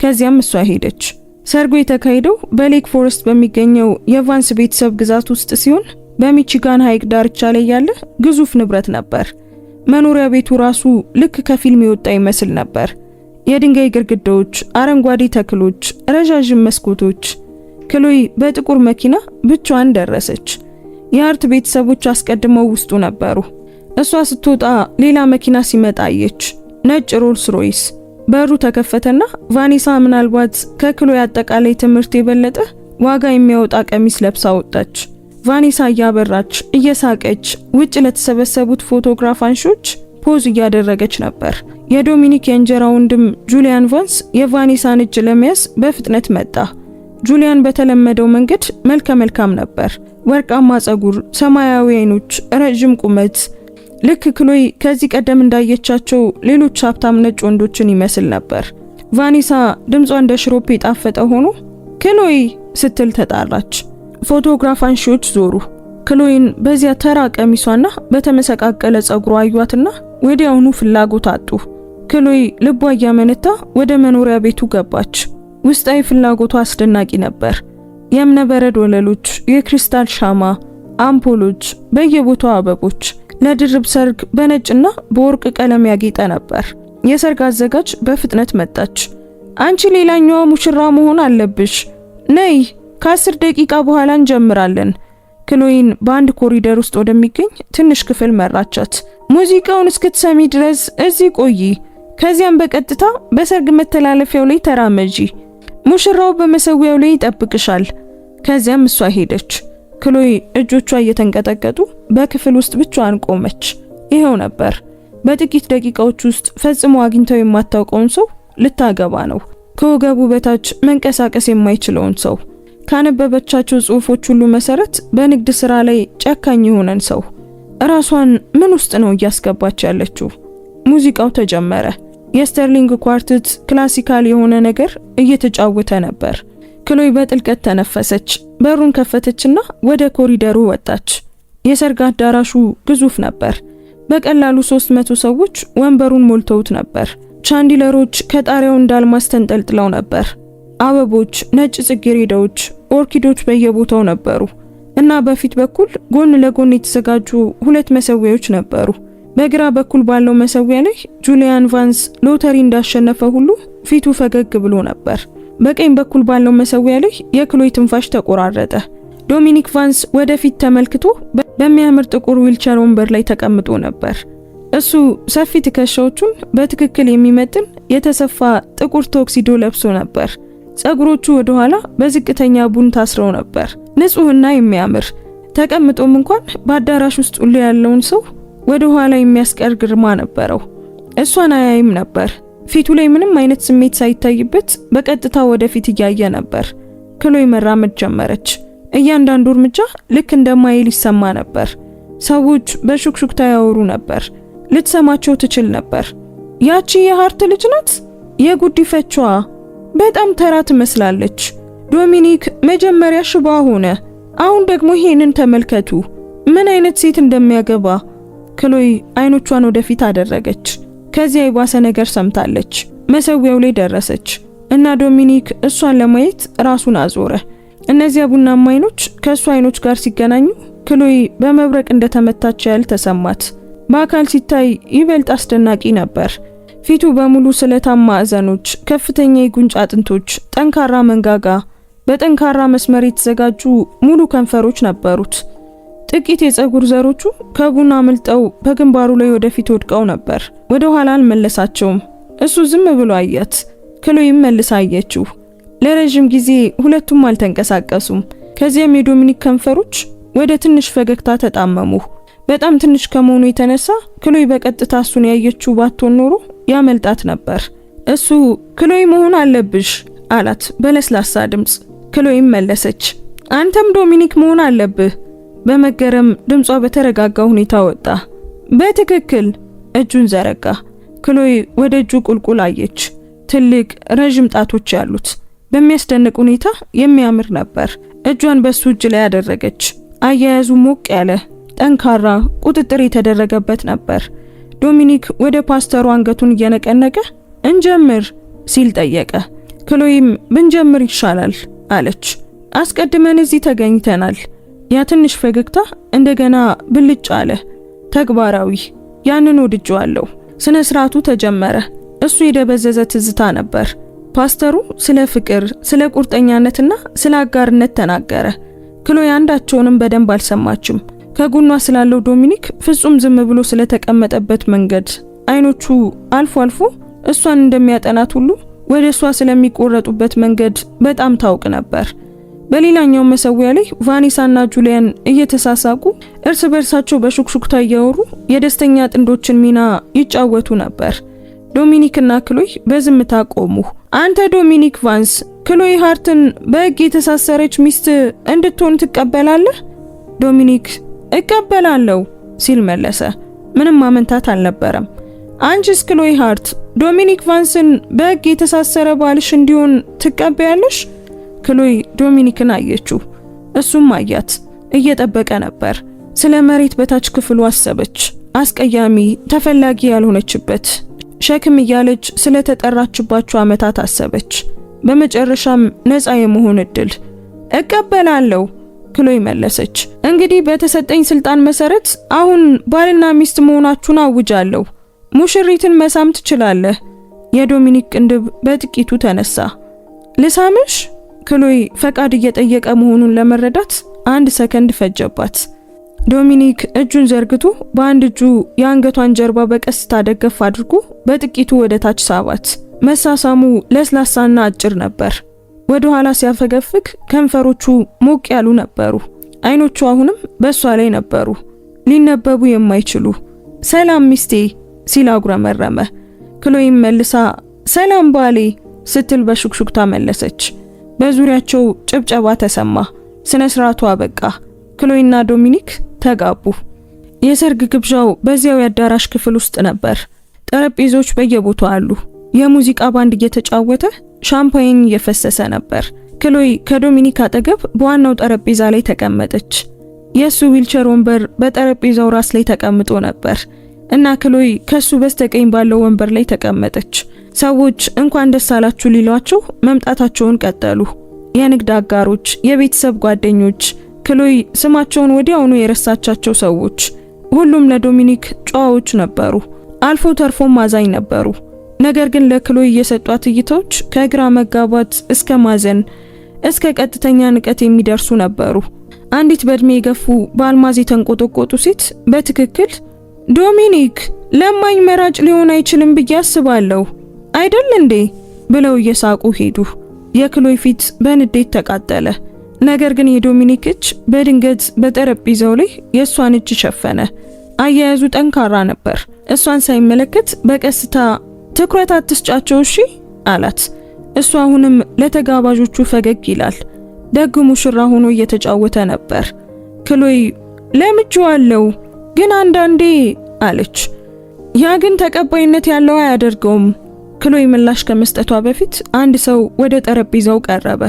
ከዚያም እሷ ሄደች። ሰርጉ የተካሄደው በሌክ ፎረስት በሚገኘው የቫንስ ቤተሰብ ግዛት ውስጥ ሲሆን በሚቺጋን ሐይቅ ዳርቻ ላይ ያለ ግዙፍ ንብረት ነበር። መኖሪያ ቤቱ ራሱ ልክ ከፊልም የወጣ ይመስል ነበር። የድንጋይ ግድግዳዎች፣ አረንጓዴ ተክሎች፣ ረዣዥም መስኮቶች። ክሎይ በጥቁር መኪና ብቻዋን ደረሰች። የሃርት ቤተሰቦች አስቀድመው ውስጡ ነበሩ። እሷ ስትወጣ ሌላ መኪና ሲመጣ አየች። ነጭ ሮልስ ሮይስ። በሩ ተከፈተና ቫኔሳ ምናልባት ከክሎይ አጠቃላይ ትምህርት የበለጠ ዋጋ የሚያወጣ ቀሚስ ለብሳ ወጣች። ቫኔሳ እያበራች እየሳቀች ውጭ ለተሰበሰቡት ፎቶግራፍ አንሺዎች ፖዝ እያደረገች ነበር። የዶሚኒክ የእንጀራ ወንድም ጁሊያን ቫንስ የቫኔሳን እጅ ለመያዝ በፍጥነት መጣ። ጁሊያን በተለመደው መንገድ መልከ መልካም ነበር። ወርቃማ ጸጉር፣ ሰማያዊ አይኖች፣ ረጅም ቁመት። ልክ ክሎይ ከዚህ ቀደም እንዳየቻቸው ሌሎች ሀብታም ነጭ ወንዶችን ይመስል ነበር። ቫኔሳ ድምጿ እንደ ሽሮፕ የጣፈጠ ሆኖ ክሎይ ስትል ተጣራች። ፎቶግራፍ አንሺዎች ዞሩ። ክሎይን በዚያ ተራ ቀሚሷና በተመሰቃቀለ ጸጉሯ አዩአትና ወዲያውኑ ፍላጎት አጡ። ክሎይ ልቧ እያመነታ ወደ መኖሪያ ቤቱ ገባች። ውስጣዊ ፍላጎቷ አስደናቂ ነበር። የእብነበረድ ወለሎች፣ የክሪስታል ሻማ፣ አምፖሎች፣ በየቦታው አበቦች። ለድርብ ሰርግ በነጭና በወርቅ ቀለም ያጌጠ ነበር። የሰርግ አዘጋጅ በፍጥነት መጣች። አንቺ ሌላኛዋ ሙሽራ መሆን አለብሽ። ነይ፣ ከ10 ደቂቃ በኋላ እንጀምራለን። ክሎይን በአንድ ኮሪደር ውስጥ ወደሚገኝ ትንሽ ክፍል መራቻት። ሙዚቃውን እስክትሰሚ ድረስ እዚህ ቆይ፣ ከዚያም በቀጥታ በሰርግ መተላለፊያው ላይ ተራመጂ። ሙሽራው በመሰዊያው ላይ ይጠብቅሻል። ከዚያም እሷ ሄደች። ክሎይ እጆቿ እየተንቀጠቀጡ በክፍል ውስጥ ብቻዋን ቆመች። ይሄው ነበር። በጥቂት ደቂቃዎች ውስጥ ፈጽሞ አግኝተው የማታውቀውን ሰው ልታገባ ነው። ከወገቡ በታች መንቀሳቀስ የማይችለውን ሰው፣ ካነበበቻቸው ጽሑፎች ሁሉ መሰረት በንግድ ስራ ላይ ጨካኝ የሆነን ሰው። ራሷን ምን ውስጥ ነው እያስገባች ያለችው? ሙዚቃው ተጀመረ። የስተርሊንግ ኳርቴት ክላሲካል የሆነ ነገር እየተጫወተ ነበር። ክሎይ በጥልቀት ተነፈሰች። በሩን ከፈተችና ወደ ኮሪደሩ ወጣች። የሰርግ አዳራሹ ግዙፍ ነበር። በቀላሉ 300 ሰዎች ወንበሩን ሞልተውት ነበር። ቻንዲለሮች ከጣሪያው እንዳልማስ ተንጠልጥለው ነበር። አበቦች፣ ነጭ ጽጌረዳዎች፣ ኦርኪዶች በየቦታው ነበሩ እና በፊት በኩል ጎን ለጎን የተዘጋጁ 2 መሰዊያዎች ነበሩ። በግራ በኩል ባለው መሰዊያ ላይ ጁሊያን ቫንስ ሎተሪ እንዳሸነፈ ሁሉ ፊቱ ፈገግ ብሎ ነበር። በቀኝ በኩል ባለው መሰዊያ ላይ የክሎይ ትንፋሽ ተቆራረጠ። ዶሚኒክ ቫንስ ወደፊት ተመልክቶ በሚያምር ጥቁር ዊልቸር ወንበር ላይ ተቀምጦ ነበር። እሱ ሰፊ ትከሻዎቹን በትክክል የሚመጥን የተሰፋ ጥቁር ቶክሲዶ ለብሶ ነበር። ጸጉሮቹ ወደ ኋላ በዝቅተኛ ቡን ታስረው ነበር። ንጹህና የሚያምር ተቀምጦም እንኳን በአዳራሽ ውስጥ ሁሉ ያለውን ሰው ወደ ኋላ የሚያስቀር ግርማ ነበረው። እሷን አያይም ነበር። ፊቱ ላይ ምንም አይነት ስሜት ሳይታይበት በቀጥታ ወደፊት እያየ ነበር። ክሎይ መራመድ ጀመረች። እያንዳንዱ እርምጃ ልክ እንደ ማይል ይሰማ ነበር። ሰዎች በሹክሹክታ ያወሩ ነበር። ልትሰማቸው ትችል ነበር። ያቺ የሃርት ልጅ ናት? የጉዲፈቻዋ በጣም ተራ ትመስላለች። ዶሚኒክ መጀመሪያ ሽባ ሆነ፣ አሁን ደግሞ ይሄንን ተመልከቱ፣ ምን አይነት ሴት እንደሚያገባ። ክሎይ አይኖቿን ወደፊት አደረገች። ከዚያ የባሰ ነገር ሰምታለች። መሰዊያው ላይ ደረሰች እና ዶሚኒክ እሷን ለማየት ራሱን አዞረ። እነዚያ ቡናማ አይኖች ከእሱ አይኖች ጋር ሲገናኙ ክሎይ በመብረቅ እንደተመታች ያህል ተሰማት። በአካል ሲታይ ይበልጥ አስደናቂ ነበር። ፊቱ በሙሉ ስለታማ ማዕዘኖች፣ ከፍተኛ የጉንጭ አጥንቶች፣ ጠንካራ መንጋጋ፣ በጠንካራ መስመር የተዘጋጁ ሙሉ ከንፈሮች ነበሩት። ጥቂት የፀጉር ዘሮቹ ከቡና አምልጠው በግንባሩ ላይ ወደፊት ወድቀው ነበር። ወደ ኋላ አልመለሳቸውም። እሱ ዝም ብሎ አያት። ክሎይም መልሳ አየችው። ለረጅም ጊዜ ሁለቱም አልተንቀሳቀሱም። ከዚያም የዶሚኒክ ከንፈሮች ወደ ትንሽ ፈገግታ ተጣመሙ። በጣም ትንሽ ከመሆኑ የተነሳ ክሎይ በቀጥታ እሱን ያየችው ባትሆን ኖሮ ያመልጣት ነበር። እሱ ክሎይ መሆን አለብሽ አላት በለስላሳ ድምጽ። ክሎይም መለሰች፣ አንተም ዶሚኒክ መሆን አለብህ። በመገረም ድምጿ በተረጋጋ ሁኔታ ወጣ። በትክክል። እጁን ዘረጋ። ክሎይ ወደ እጁ ቁልቁል አየች። ትልቅ ረጅም ጣቶች ያሉት በሚያስደንቅ ሁኔታ የሚያምር ነበር። እጇን በሱ እጅ ላይ ያደረገች። አያያዙ ሞቅ ያለ፣ ጠንካራ፣ ቁጥጥር የተደረገበት ነበር። ዶሚኒክ ወደ ፓስተሩ አንገቱን እየነቀነቀ እንጀምር ሲል ጠየቀ። ክሎይም ብንጀምር ይሻላል አለች። አስቀድመን እዚህ ተገኝተናል። ያ ትንሽ ፈገግታ እንደገና ብልጭ አለ። ተግባራዊ። ያንን ወድጄዋለሁ። ስነ ስርዓቱ ተጀመረ። እሱ የደበዘዘ ትዝታ ነበር። ፓስተሩ ስለ ፍቅር፣ ስለ ቁርጠኛነትና ስለ አጋርነት ተናገረ። ክሎይ አንዳቸውንም በደንብ አልሰማችም። ከጎኗ ስላለው ዶሚኒክ ፍጹም ዝም ብሎ ስለተቀመጠበት መንገድ፣ አይኖቹ አልፎ አልፎ እሷን እንደሚያጠናት ሁሉ ወደ እሷ ስለሚቆረጡበት መንገድ በጣም ታውቅ ነበር። በሌላኛው መሰዊያ ላይ ቫኒሳና ጁሊያን እየተሳሳቁ እርስ በርሳቸው በሹክሹክታ እያወሩ የደስተኛ ጥንዶችን ሚና ይጫወቱ ነበር። ዶሚኒክና ክሎይ በዝምታ ቆሙ። አንተ ዶሚኒክ ቫንስ ክሎይ ሃርትን በሕግ የተሳሰረች ሚስት እንድትሆን ትቀበላለህ? ዶሚኒክ እቀበላለሁ ሲል መለሰ። ምንም ማመንታት አልነበረም። አንቺስ ክሎይ ሃርት ዶሚኒክ ቫንስን በሕግ የተሳሰረ ባልሽ እንዲሆን ትቀበያለሽ? ክሎይ ዶሚኒክን አየችው። እሱም አያት። እየጠበቀ ነበር። ስለ መሬት በታች ክፍሉ አሰበች። አስቀያሚ፣ ተፈላጊ ያልሆነችበት ሸክም እያለች ስለተጠራችባቸው ዓመታት አሰበች። በመጨረሻም ነፃ የመሆን እድል። እቀበላለሁ ክሎይ መለሰች። እንግዲህ በተሰጠኝ ስልጣን መሰረት አሁን ባልና ሚስት መሆናችሁን አውጃለሁ። ሙሽሪትን መሳም ትችላለህ። የዶሚኒክ ቅንድብ በጥቂቱ ተነሳ። ልሳምሽ? ክሎይ ፈቃድ እየጠየቀ መሆኑን ለመረዳት 1 ሰከንድ ፈጀባት። ዶሚኒክ እጁን ዘርግቶ በአንድ እጁ የአንገቷን ጀርባ በቀስታ ደገፍ አድርጎ በጥቂቱ ወደ ታች ሳባት። መሳሳሙ ለስላሳና አጭር ነበር። ወደ ኋላ ሲያፈገፍግ ከንፈሮቹ ሞቅ ያሉ ነበሩ። አይኖቹ አሁንም በሷ ላይ ነበሩ፣ ሊነበቡ የማይችሉ። ሰላም ሚስቴ ሲል አጉረመረመ። ክሎይም መልሳ ሰላም ባሌ ስትል በሹክሹክታ መለሰች። በዙሪያቸው ጭብጨባ ተሰማ። ስነ ስርዓቱ አበቃ። ክሎይና ዶሚኒክ ተጋቡ። የሰርግ ግብዣው በዚያው የአዳራሽ ክፍል ውስጥ ነበር። ጠረጴዛዎች በየቦታው አሉ። የሙዚቃ ባንድ እየተጫወተ ሻምፓኝ እየፈሰሰ ነበር። ክሎይ ከዶሚኒክ አጠገብ በዋናው ጠረጴዛ ላይ ተቀመጠች። የሱ ዊልቸር ወንበር በጠረጴዛው ራስ ላይ ተቀምጦ ነበር እና ክሎይ ከሱ በስተቀኝ ባለው ወንበር ላይ ተቀመጠች። ሰዎች እንኳን ደስ አላችሁ ሊሏቸው መምጣታቸውን ቀጠሉ። የንግድ አጋሮች፣ የቤተሰብ ጓደኞች፣ ክሎይ ስማቸውን ወዲያውኑ የረሳቻቸው ሰዎች፣ ሁሉም ለዶሚኒክ ጨዋዎች ነበሩ። አልፎ ተርፎም አዛኝ ነበሩ። ነገር ግን ለክሎይ የሰጧት እይታዎች ከግራ መጋባት እስከ ማዘን እስከ ቀጥተኛ ንቀት የሚደርሱ ነበሩ። አንዲት በእድሜ የገፉ በአልማዝ የተንቆጠቆጡ ሴት በትክክል ዶሚኒክ ለማኝ መራጭ ሊሆን አይችልም ብዬ አስባለሁ አይደል እንዴ ብለው እየሳቁ ሄዱ። የክሎይ ፊት በንዴት ተቃጠለ። ነገር ግን የዶሚኒክ እጅ በድንገት በጠረጴዛው ላይ የሷን እጅ ሸፈነ። አያያዙ ጠንካራ ነበር። እሷን ሳይመለከት በቀስታ ትኩረት አትስጫቸው እሺ አላት። እሱ አሁንም ለተጋባዦቹ ፈገግ ይላል። ደግ ሙሽራ ሆኖ እየተጫወተ ነበር። ክሎይ ለምጄዋለሁ ግን አንዳንዴ አለች። ያ ግን ተቀባይነት ያለው አያደርገውም። ክሎይ ምላሽ ከመስጠቷ በፊት አንድ ሰው ወደ ጠረጴዛው ቀረበ።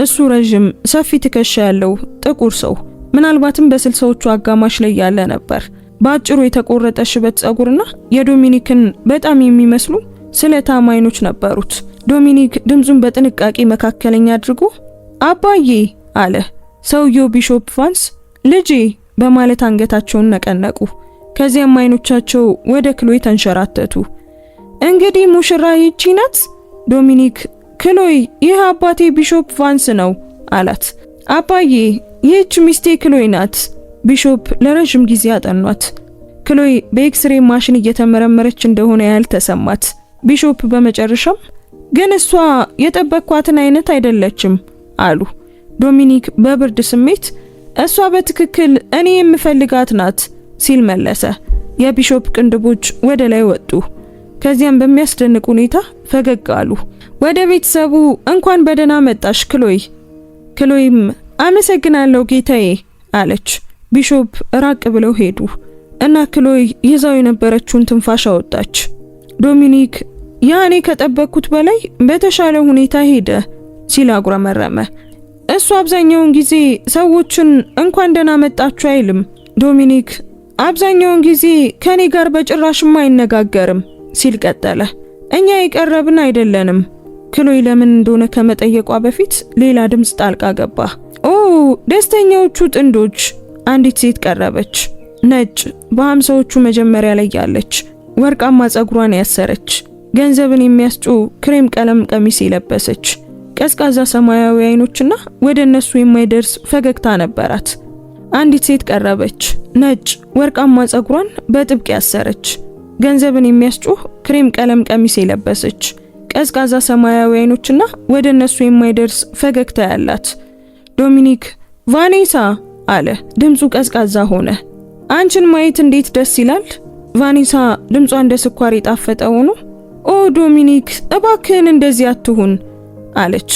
እሱ ረጅም ሰፊ ትከሻ ያለው ጥቁር ሰው ምናልባትም በ60ዎቹ አጋማሽ ላይ ያለ ነበር። በአጭሩ የተቆረጠ ሽበት ጸጉርና የዶሚኒክን በጣም የሚመስሉ ስለታም አይኖች ነበሩት። ዶሚኒክ ድምፁን በጥንቃቄ መካከለኛ አድርጎ አባዬ አለ። ሰውየው ቢሾፕ ቫንስ ልጄ በማለት አንገታቸውን ነቀነቁ። ከዚያም አይኖቻቸው ወደ ክሎይ ተንሸራተቱ። እንግዲህ ሙሽራ ይቺ ናት? ዶሚኒክ ክሎይ ይህ አባቴ ቢሾፕ ቫንስ ነው አላት። አባዬ ይህች ሚስቴ ክሎይ ናት። ቢሾፕ ለረጅም ጊዜ አጠኗት። ክሎይ በኤክስሬ ማሽን እየተመረመረች እንደሆነ ያህል ተሰማት። ቢሾፕ በመጨረሻም ግን እሷ የጠበቅኳትን አይነት አይደለችም አሉ። ዶሚኒክ በብርድ ስሜት እሷ በትክክል እኔ የምፈልጋት ናት ሲል መለሰ። የቢሾፕ ቅንድቦች ወደ ላይ ወጡ። ከዚያም በሚያስደንቅ ሁኔታ ፈገግ አሉ። ወደ ቤተሰቡ እንኳን በደህና መጣሽ ክሎይ። ክሎይም አመሰግናለሁ ጌታዬ አለች። ቢሾፕ ራቅ ብለው ሄዱ እና ክሎይ ይዛው የነበረችውን ትንፋሽ አወጣች። ዶሚኒክ ያኔ ከጠበቅኩት በላይ በተሻለ ሁኔታ ሄደ ሲል አጉረመረመ። እሱ አብዛኛውን ጊዜ ሰዎችን እንኳን ደህና መጣችሁ አይልም። ዶሚኒክ አብዛኛውን ጊዜ ከኔ ጋር በጭራሽም አይነጋገርም ሲል ቀጠለ። እኛ የቀረብን አይደለንም። ክሎይ ለምን እንደሆነ ከመጠየቋ በፊት ሌላ ድምጽ ጣልቃ ገባ። ኦ ደስተኛዎቹ ጥንዶች። አንዲት ሴት ቀረበች። ነጭ በ50ዎቹ መጀመሪያ ላይ ያለች ወርቃማ ጸጉሯን ያሰረች ገንዘብን የሚያስጩ ክሬም ቀለም ቀሚስ የለበሰች ቀዝቃዛ ሰማያዊ አይኖችና ወደ እነሱ የማይደርስ ፈገግታ ነበራት። አንዲት ሴት ቀረበች። ነጭ ወርቃማ ጸጉሯን በጥብቅ ያሰረች ገንዘብን የሚያስጩህ ክሬም ቀለም ቀሚስ የለበሰች ቀዝቃዛ ሰማያዊ አይኖችና ወደ እነሱ የማይደርስ ፈገግታ ያላት። ዶሚኒክ ቫኔሳ አለ። ድምፁ ቀዝቃዛ ሆነ። አንቺን ማየት እንዴት ደስ ይላል። ቫኔሳ ድምጿ እንደ ስኳር የጣፈጠ ሆኖ ኦ ዶሚኒክ እባክህን እንደዚህ አትሁን አለች።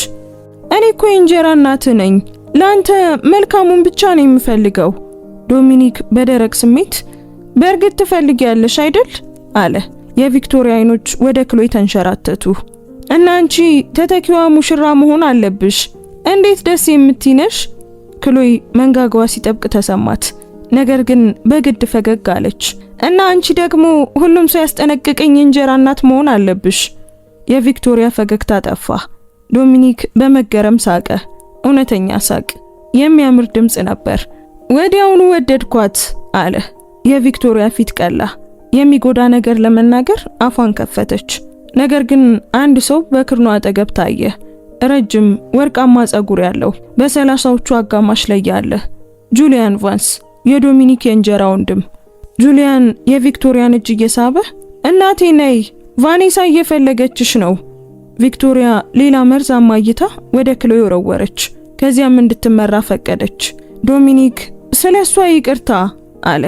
እኔ እኮ የእንጀራ እናትህ ነኝ። ለአንተ መልካሙን ብቻ ነው የምፈልገው። ዶሚኒክ በደረቅ ስሜት በእርግጥ ትፈልጊያለሽ አይደል አለ። የቪክቶሪያ አይኖች ወደ ክሎይ ተንሸራተቱ። እና አንቺ ተተኪዋ ሙሽራ መሆን አለብሽ። እንዴት ደስ የምትይነሽ። ክሎይ መንጋጋዋ ሲጠብቅ ተሰማት። ነገር ግን በግድ ፈገግ አለች። እና አንቺ ደግሞ ሁሉም ሰው ያስጠነቅቀኝ የእንጀራ እናት መሆን አለብሽ። የቪክቶሪያ ፈገግታ ጠፋ። ዶሚኒክ በመገረም ሳቀ። እውነተኛ ሳቅ፣ የሚያምር ድምጽ ነበር። ወዲያውኑ ወደድኳት አለ። የቪክቶሪያ ፊት ቀላ። የሚጎዳ ነገር ለመናገር አፏን ከፈተች። ነገር ግን አንድ ሰው በክርኗ አጠገብ ታየ። ረጅም ወርቃማ ጸጉር ያለው በ30ዎቹ አጋማሽ ላይ ያለ ጁሊያን ቫንስ፣ የዶሚኒክ የእንጀራ ወንድም። ጁሊያን የቪክቶሪያን እጅ እየሳበ እናቴ ነይ፣ ቫኔሳ እየፈለገችሽ ነው። ቪክቶሪያ ሌላ መርዛማ እይታ ወደ ክሎይ ወረወረች። ከዚያም እንድትመራ ፈቀደች። ዶሚኒክ ስለሷ ይቅርታ አለ።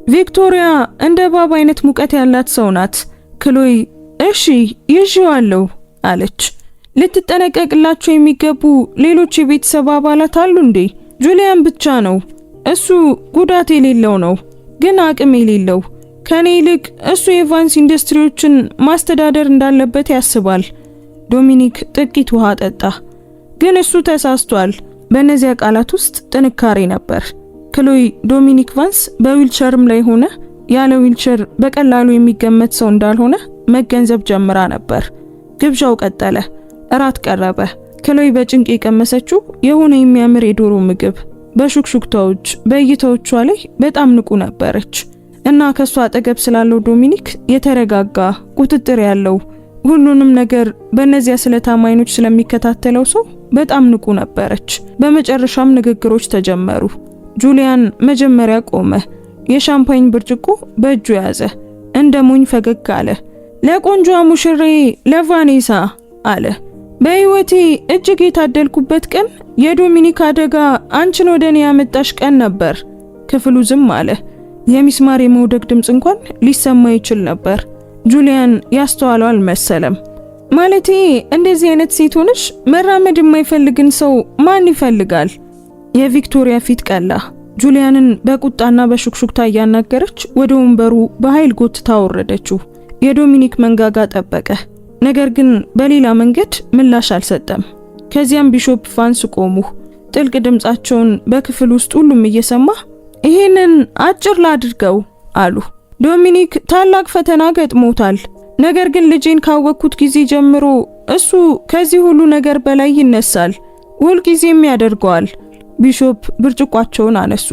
ቪክቶሪያ እንደ ባብ አይነት ሙቀት ያላት ሰው ናት። ክሎይ እሺ ይዤዋለሁ አለች። ልትጠነቀቅላቸው የሚገቡ ሌሎች የቤተሰብ አባላት አሉ እንዴ? ጁሊያን ብቻ ነው። እሱ ጉዳት የሌለው ነው፣ ግን አቅም የሌለው። ከኔ ይልቅ እሱ የቫንስ ኢንዱስትሪዎችን ማስተዳደር እንዳለበት ያስባል። ዶሚኒክ ጥቂት ውሃ ጠጣ። ግን እሱ ተሳስቷል። በእነዚያ ቃላት ውስጥ ጥንካሬ ነበር። ክሎይ ዶሚኒክ ቫንስ በዊልቸርም ላይ ሆነ ያለ ዊልቸር በቀላሉ የሚገመት ሰው እንዳልሆነ መገንዘብ ጀምራ ነበር። ግብዣው ቀጠለ። እራት ቀረበ። ክሎይ በጭንቅ የቀመሰችው የሆነ የሚያምር የዶሮ ምግብ በሹክሹክታዎች በእይታዎቿ ላይ በጣም ንቁ ነበረች እና ከሷ አጠገብ ስላለው ዶሚኒክ የተረጋጋ ቁጥጥር ያለው ሁሉንም ነገር በእነዚያ ስለታም አይኖች ስለሚከታተለው ሰው በጣም ንቁ ነበረች። በመጨረሻም ንግግሮች ተጀመሩ። ጁሊያን መጀመሪያ ቆመ። የሻምፓኝ ብርጭቆ በእጁ ያዘ። እንደ ሞኝ ፈገግ አለ። ለቆንጆ ሙሽሬ ለቫኔሳ አለ። በህይወቴ እጅግ የታደልኩበት ቀን የዶሚኒክ አደጋ አንቺን ወደኔ ያመጣሽ ቀን ነበር። ክፍሉ ዝም አለ። የሚስማር የመውደቅ ድምጽ እንኳን ሊሰማ ይችል ነበር። ጁሊያን ያስተዋለው አልመሰለም። ማለቴ እንደዚህ አይነት ሴት ሆነሽ መራመድ የማይፈልግን ሰው ማን ይፈልጋል? የቪክቶሪያ ፊት ቀላ። ጁሊያንን በቁጣና በሹክሹክታ እያናገረች ወደ ወንበሩ በኃይል ጎትታ ወረደችው። የዶሚኒክ መንጋጋ ጠበቀ፣ ነገር ግን በሌላ መንገድ ምላሽ አልሰጠም። ከዚያም ቢሾፕ ቫንስ ቆሙ። ጥልቅ ድምጻቸውን በክፍል ውስጥ ሁሉም እየሰማ ይሄንን አጭር ላድርገው አሉ። ዶሚኒክ ታላቅ ፈተና ገጥሞታል። ነገር ግን ልጄን ካወቅኩት ጊዜ ጀምሮ እሱ ከዚህ ሁሉ ነገር በላይ ይነሳል፣ ሁልጊዜም ያደርገዋል። ቢሾፕ ብርጭቋቸውን አነሱ።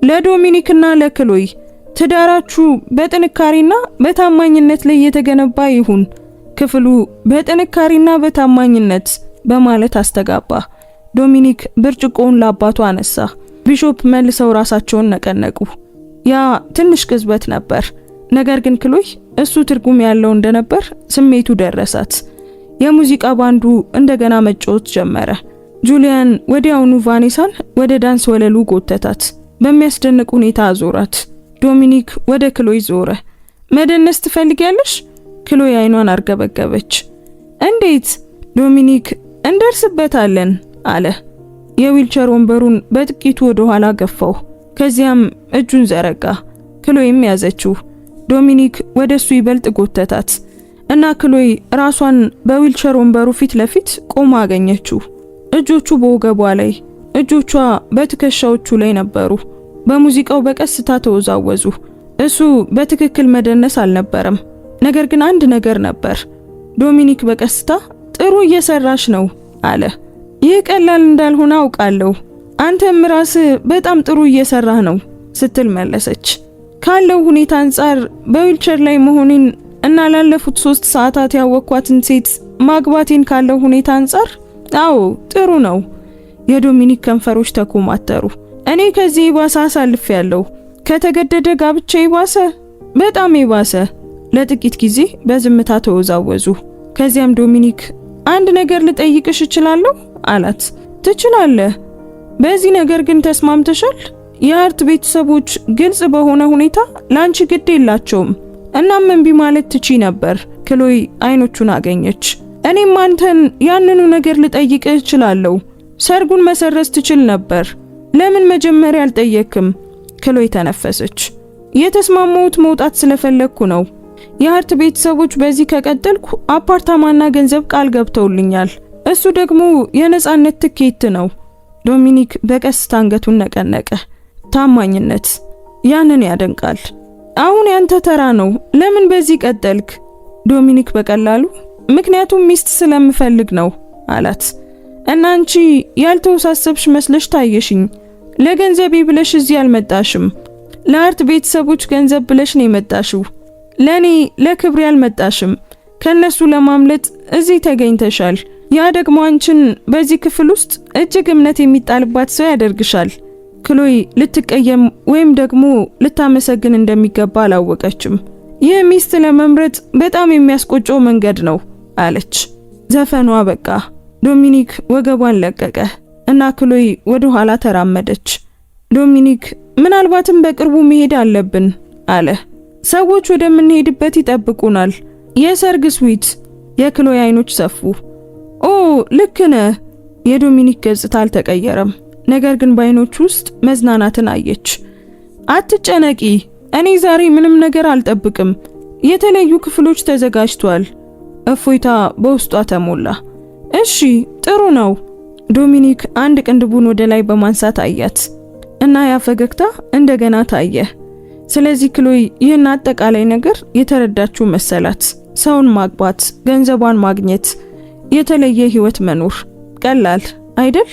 ለዶሚኒክና ለክሎይ ትዳራችሁ በጥንካሬና በታማኝነት ላይ የተገነባ ይሁን። ክፍሉ በጥንካሬና በታማኝነት በማለት አስተጋባ። ዶሚኒክ ብርጭቆውን ለአባቱ አነሳ። ቢሾፕ መልሰው ራሳቸውን ነቀነቁ። ያ ትንሽ ቅጽበት ነበር፣ ነገር ግን ክሎይ እሱ ትርጉም ያለው እንደነበር ስሜቱ ደረሳት። የሙዚቃ ባንዱ እንደገና መጫወት ጀመረ። ጁሊያን ወዲያውኑ ቫኔሳን ወደ ዳንስ ወለሉ ጎተታት። በሚያስደንቅ ሁኔታ አዞራት። ዶሚኒክ ወደ ክሎይ ዞረ። መደነስ ትፈልጊያለሽ? ክሎይ አይኗን አርገበገበች። እንዴት? ዶሚኒክ እንደርስበታለን አለ። የዊልቸር ወንበሩን በጥቂቱ ወደ ኋላ ገፋው። ከዚያም እጁን ዘረጋ። ክሎይም ያዘችው። ዶሚኒክ ወደሱ ይበልጥ ጎተታት እና ክሎይ ራሷን በዊልቸር ወንበሩ ፊት ለፊት ቆማ አገኘችው። እጆቹ በወገቧ ላይ፣ እጆቿ በትከሻዎቹ ላይ ነበሩ። በሙዚቃው በቀስታ ተወዛወዙ። እሱ በትክክል መደነስ አልነበረም፣ ነገር ግን አንድ ነገር ነበር። ዶሚኒክ በቀስታ ጥሩ እየሰራሽ ነው አለ። ይህ ቀላል እንዳልሆነ አውቃለሁ፣ አንተም ራስህ በጣም ጥሩ እየሰራህ ነው ስትል መለሰች። ካለው ሁኔታ አንጻር በዊልቸር ላይ መሆኔን እና ላለፉት 3 ሰዓታት ያወቅኳትን ሴት ማግባቴን ካለው ሁኔታ አንጻር አዎ ጥሩ ነው። የዶሚኒክ ከንፈሮች ተኮማተሩ። እኔ ከዚህ ባሰ አሳልፌያለሁ። ከተገደደ ጋብቻ ይባሰ፣ በጣም ይባሰ። ለጥቂት ጊዜ በዝምታ ተወዛወዙ። ከዚያም ዶሚኒክ አንድ ነገር ልጠይቅሽ እችላለሁ አላት። ትችላለህ። በዚህ ነገር ግን ተስማምተሻል? የአርት ቤተሰቦች ግልጽ በሆነ ሁኔታ ላንቺ ግድ የላቸውም። እናም እምቢ ማለት ትቺ ነበር። ክሎይ አይኖቹን አገኘች። እኔም አንተን ያንኑ ነገር ልጠይቅህ እችላለሁ። ሰርጉን መሰረዝ ትችል ነበር። ለምን መጀመሪያ አልጠየቅም? ክሎይ ተነፈሰች። የተስማማሁት መውጣት ስለፈለግኩ ነው። የአርት ቤተሰቦች በዚህ ከቀጠልኩ አፓርታማና ገንዘብ ቃል ገብተውልኛል። እሱ ደግሞ የነጻነት ትኬት ነው። ዶሚኒክ በቀስታ አንገቱን ነቀነቀ። ታማኝነት ያንን ያደንቃል። አሁን ያንተ ተራ ነው። ለምን በዚህ ቀጠልክ? ዶሚኒክ በቀላሉ ምክንያቱም ሚስት ስለምፈልግ ነው አላት። እና አንቺ ያልተወሳሰብሽ መስለሽ ታየሽኝ። ለገንዘቤ ብለሽ እዚህ አልመጣሽም። ለአርት ቤተሰቦች ገንዘብ ብለሽ ነው የመጣሽው። ለኔ ለክብሬ አልመጣሽም። ከነሱ ለማምለጥ እዚህ ተገኝተሻል። ያ ደግሞ አንቺን በዚህ ክፍል ውስጥ እጅግ እምነት የሚጣልባት ሰው ያደርግሻል። ክሎይ ልትቀየም ወይም ደግሞ ልታመሰግን እንደሚገባ አላወቀችም። ይህ ሚስት ለመምረጥ በጣም የሚያስቆጨው መንገድ ነው አለች። ዘፈኗ በቃ። ዶሚኒክ ወገቧን ለቀቀ እና ክሎይ ወደ ኋላ ተራመደች። ዶሚኒክ ምናልባትም በቅርቡ መሄድ አለብን አለ። ሰዎች ወደምንሄድበት ይጠብቁናል። የሰርግ ስዊት። የክሎይ አይኖች ሰፉ። ኦ ልክ ነህ። የዶሚኒክ ገጽታ አልተቀየረም፣ ነገር ግን በአይኖቹ ውስጥ መዝናናትን አየች። አትጨነቂ፣ እኔ ዛሬ ምንም ነገር አልጠብቅም። የተለዩ ክፍሎች ተዘጋጅቷል። እፎይታ በውስጧ ተሞላ። እሺ ጥሩ ነው። ዶሚኒክ አንድ ቅንድቡን ወደ ላይ በማንሳት አያት እና ያ ፈገግታ እንደገና ታየ። ስለዚህ ክሎይ ይህን አጠቃላይ ነገር የተረዳችው መሰላት። ሰውን ማግባት፣ ገንዘቧን ማግኘት፣ የተለየ ህይወት መኖር ቀላል አይደል?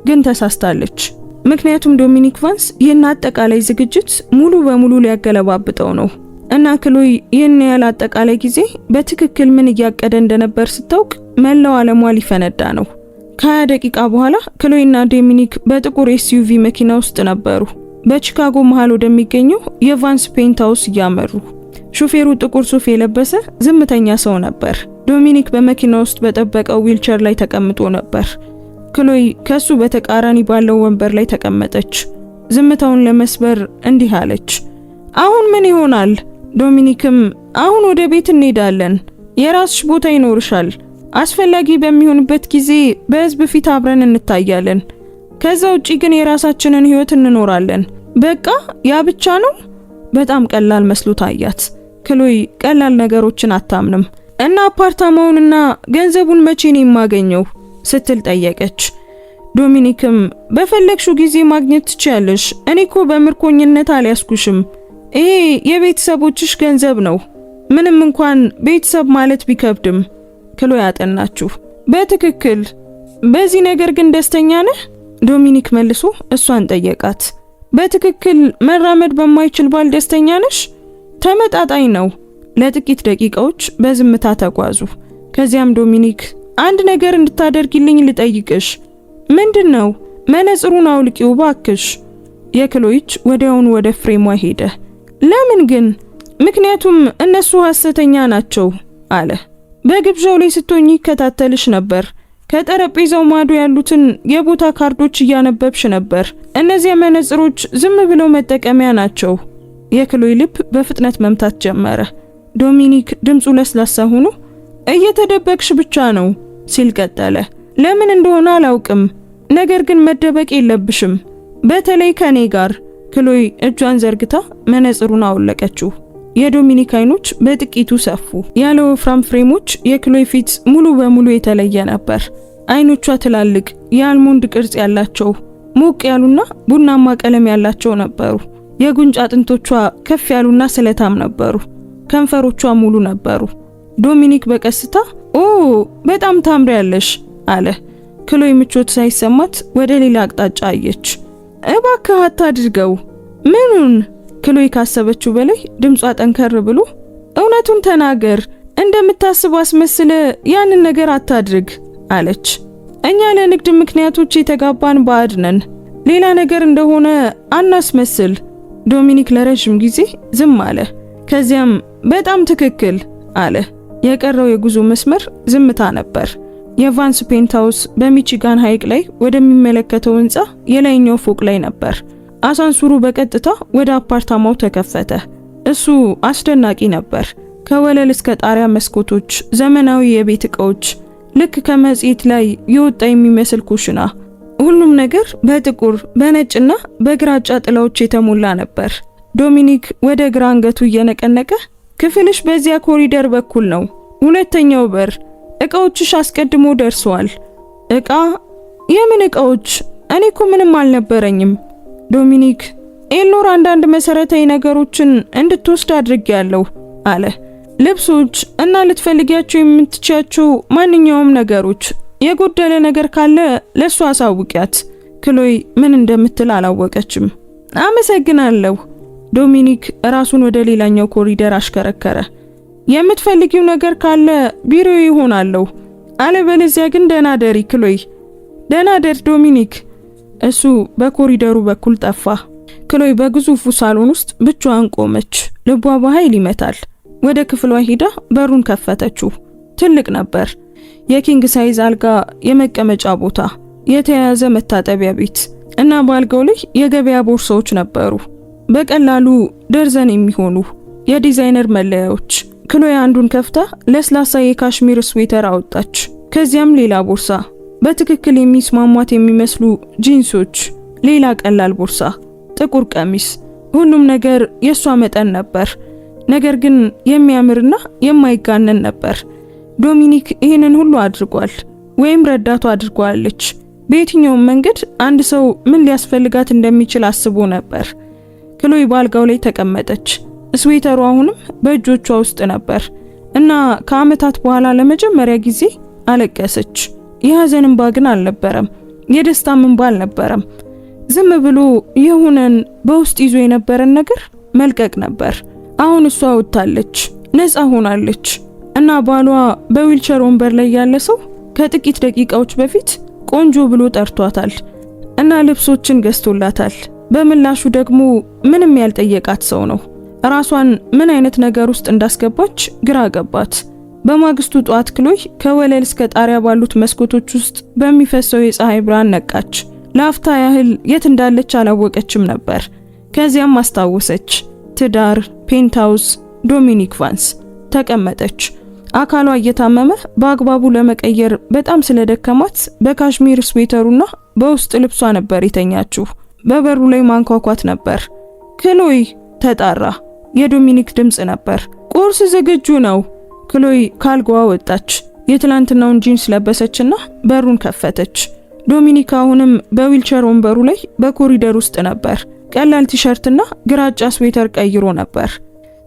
ግን ተሳስታለች። ምክንያቱም ዶሚኒክ ቫንስ ይህን አጠቃላይ ዝግጅት ሙሉ በሙሉ ሊያገለባብጠው ነው እና ክሎይ ይህን ያለ አጠቃላይ ጊዜ በትክክል ምን እያቀደ እንደነበር ስታውቅ መላው ዓለሟ ሊፈነዳ ነው። ከ20 ደቂቃ በኋላ ክሎይና ዶሚኒክ በጥቁር ኤስዩቪ መኪና ውስጥ ነበሩ። በቺካጎ መሃል ወደሚገኘው የቫንስ ፔንታውስ እያመሩ። ሹፌሩ ጥቁር ሱፍ የለበሰ ዝምተኛ ሰው ነበር። ዶሚኒክ በመኪና ውስጥ በጠበቀው ዊልቸር ላይ ተቀምጦ ነበር። ክሎይ ከሱ በተቃራኒ ባለው ወንበር ላይ ተቀመጠች። ዝምታውን ለመስበር እንዲህ አለች፣ አሁን ምን ይሆናል? ዶሚኒክም አሁን ወደ ቤት እንሄዳለን። የራስሽ ቦታ ይኖርሻል። አስፈላጊ በሚሆንበት ጊዜ በህዝብ ፊት አብረን እንታያለን። ከዛ ውጪ ግን የራሳችንን ህይወት እንኖራለን። በቃ ያ ብቻ ነው። በጣም ቀላል መስሎ ታያት። ክሎይ ቀላል ነገሮችን አታምንም። እና አፓርታማውንና ገንዘቡን መቼ ነው የማገኘው ስትል ጠየቀች። ዶሚኒክም በፈለግሽው ጊዜ ማግኘት ትችያለሽ። እኔኮ በምርኮኝነት አልያዝኩሽም። ይሄ የቤተሰቦችሽ ገንዘብ ነው። ምንም እንኳን ቤተሰብ ማለት ቢከብድም። ክሎይ አጠናችሁ። በትክክል በዚህ ነገር ግን ደስተኛ ነህ? ዶሚኒክ መልሶ እሷን ጠየቃት። በትክክል መራመድ በማይችል ባል ደስተኛ ነሽ? ተመጣጣኝ ነው። ለጥቂት ደቂቃዎች በዝምታ ተጓዙ። ከዚያም ዶሚኒክ አንድ ነገር እንድታደርጊልኝ ልጠይቅሽ። ምንድነው? መነጽሩን አውልቂው ባክሽ። የክሎይ እጅ ወዲያውኑ ወደ ፍሬሟ ሄደ። ለምን ግን? ምክንያቱም እነሱ ሐሰተኛ ናቸው አለ። በግብዣው ላይ ስትሆኚ ይከታተልሽ ነበር። ከጠረጴዛው ማዶ ያሉትን የቦታ ካርዶች እያነበብሽ ነበር። እነዚህ መነጽሮች ዝም ብለው መጠቀሚያ ናቸው። የክሎይ ልብ በፍጥነት መምታት ጀመረ። ዶሚኒክ ድምፁ ለስላሳ ሆኖ እየተደበቅሽ ብቻ ነው ሲል ቀጠለ። ለምን እንደሆነ አላውቅም፣ ነገር ግን መደበቅ የለብሽም፣ በተለይ ከኔ ጋር። ክሎይ እጇን ዘርግታ መነጽሩን አወለቀችው። የዶሚኒክ አይኖች በጥቂቱ ሰፉ። ያለ ወፍራም ፍሬሞች የክሎይ ፊት ሙሉ በሙሉ የተለየ ነበር። አይኖቿ ትላልቅ የአልሞንድ ቅርጽ ያላቸው ሞቅ ያሉና ቡናማ ቀለም ያላቸው ነበሩ። የጉንጭ አጥንቶቿ ከፍ ያሉና ስለታም ነበሩ። ከንፈሮቿ ሙሉ ነበሩ። ዶሚኒክ በቀስታ ኦ በጣም ታምሪያለሽ አለ። ክሎይ ምቾት ሳይሰማት ወደ ሌላ አቅጣጫ አየች። እባክህ አታድርገው። ምኑን? ክሎይ ካሰበችው በላይ ድምጿ ጠንከር ብሎ እውነቱን ተናገር፣ እንደምታስብ አስመስለ ያንን ነገር አታድርግ አለች። እኛ ለንግድ ምክንያቶች የተጋባን ባዕድ ነን። ሌላ ነገር እንደሆነ አናስመስል። ዶሚኒክ ለረጅም ጊዜ ዝም አለ። ከዚያም በጣም ትክክል አለ። የቀረው የጉዞ መስመር ዝምታ ነበር። የቫንስ ፔንታውስ በሚቺጋን ሐይቅ ላይ ወደሚመለከተው ህንጻ የላይኛው ፎቅ ላይ ነበር። አሳንሱሩ በቀጥታ ወደ አፓርታማው ተከፈተ። እሱ አስደናቂ ነበር። ከወለል እስከ ጣሪያ መስኮቶች፣ ዘመናዊ የቤት ዕቃዎች፣ ልክ ከመጽሔት ላይ የወጣ የሚመስል ኩሽና፣ ሁሉም ነገር በጥቁር በነጭና በግራጫ ጥላዎች የተሞላ ነበር። ዶሚኒክ ወደ ግራ አንገቱ እየነቀነቀ ክፍልሽ በዚያ ኮሪደር በኩል ነው፣ ሁለተኛው በር። ዕቃዎችሽ አስቀድሞ ደርሰዋል። ዕቃ? የምን ዕቃዎች? እኔ እኮ ምንም አልነበረኝም። ዶሚኒክ ኤሎር አንዳንድ መሰረታዊ ነገሮችን እንድትወስድ አድርጌያለሁ አለ። ልብሶች እና ልትፈልጊያቸው የምትችያቸው ማንኛውም ነገሮች። የጎደለ ነገር ካለ ለሷ አሳውቂያት። ክሎይ ምን እንደምትል አላወቀችም። አመሰግናለሁ። ዶሚኒክ ራሱን ወደ ሌላኛው ኮሪደር አሽከረከረ። የምትፈልጊው ነገር ካለ ቢሮ ይሆናለሁ፣ አለበለዚያ ግን ደህና ደሪ ክሎይ። ደህና ደር ዶሚኒክ። እሱ በኮሪደሩ በኩል ጠፋ። ክሎይ በግዙፉ ሳሎን ውስጥ ብቻዋን ቆመች። ልቧ በኃይል ይመታል። ወደ ክፍሏ ሄዳ በሩን ከፈተችው። ትልቅ ነበር። የኪንግ ሳይዝ አልጋ፣ የመቀመጫ ቦታ፣ የተያያዘ መታጠቢያ ቤት እና በአልጋው ላይ የገበያ ቦርሳዎች ነበሩ። በቀላሉ ደርዘን የሚሆኑ የዲዛይነር መለያዎች። ክሎይ አንዱን ከፍታ ለስላሳ የካሽሚር ስዌተር አወጣች። ከዚያም ሌላ ቦርሳ፣ በትክክል የሚስማሟት የሚመስሉ ጂንሶች፣ ሌላ ቀላል ቦርሳ፣ ጥቁር ቀሚስ። ሁሉም ነገር የሷ መጠን ነበር፣ ነገር ግን የሚያምርና የማይጋነን ነበር። ዶሚኒክ ይህንን ሁሉ አድርጓል፣ ወይም ረዳቱ አድርጓለች። በየትኛውም መንገድ አንድ ሰው ምን ሊያስፈልጋት እንደሚችል አስቦ ነበር። ክሎይ ባልጋው ላይ ተቀመጠች። ስዌተሩ አሁንም በእጆቿ ውስጥ ነበር እና ከዓመታት በኋላ ለመጀመሪያ ጊዜ አለቀሰች። የሐዘን እንባ ግን አልነበረም፣ የደስታም እንባ አልነበረም። ዝም ብሎ የሆነን በውስጥ ይዞ የነበረን ነገር መልቀቅ ነበር። አሁን እሷ ወጥታለች፣ ነፃ ሆናለች እና ባሏ በዊልቸር ወንበር ላይ ያለ ሰው ከጥቂት ደቂቃዎች በፊት ቆንጆ ብሎ ጠርቷታል እና ልብሶችን ገዝቶላታል። በምላሹ ደግሞ ምንም ያልጠየቃት ሰው ነው። ራሷን ምን አይነት ነገር ውስጥ እንዳስገባች ግራ ገባት። በማግስቱ ጧት ክሎይ ከወለል እስከ ጣሪያ ባሉት መስኮቶች ውስጥ በሚፈሰው የፀሐይ ብርሃን ነቃች። ለአፍታ ያህል የት እንዳለች አላወቀችም ነበር። ከዚያም አስታወሰች። ትዳር፣ ፔንታውስ፣ ዶሚኒክ ቫንስ። ተቀመጠች። አካሏ እየታመመ በአግባቡ ለመቀየር በጣም ስለደከማት በካሽሚር ስዌተሩና በውስጥ ልብሷ ነበር የተኛችው። በበሩ ላይ ማንኳኳት ነበር። ክሎይ ተጣራ። የዶሚኒክ ድምጽ ነበር። ቁርስ ዝግጁ ነው። ክሎይ ካልጋዋ ወጣች። የትላንትናውን ጂንስ ለበሰችና በሩን ከፈተች። ዶሚኒክ አሁንም በዊልቸር ወንበሩ ላይ በኮሪደር ውስጥ ነበር። ቀላል ቲሸርትና ግራጫ ስዌተር ቀይሮ ነበር።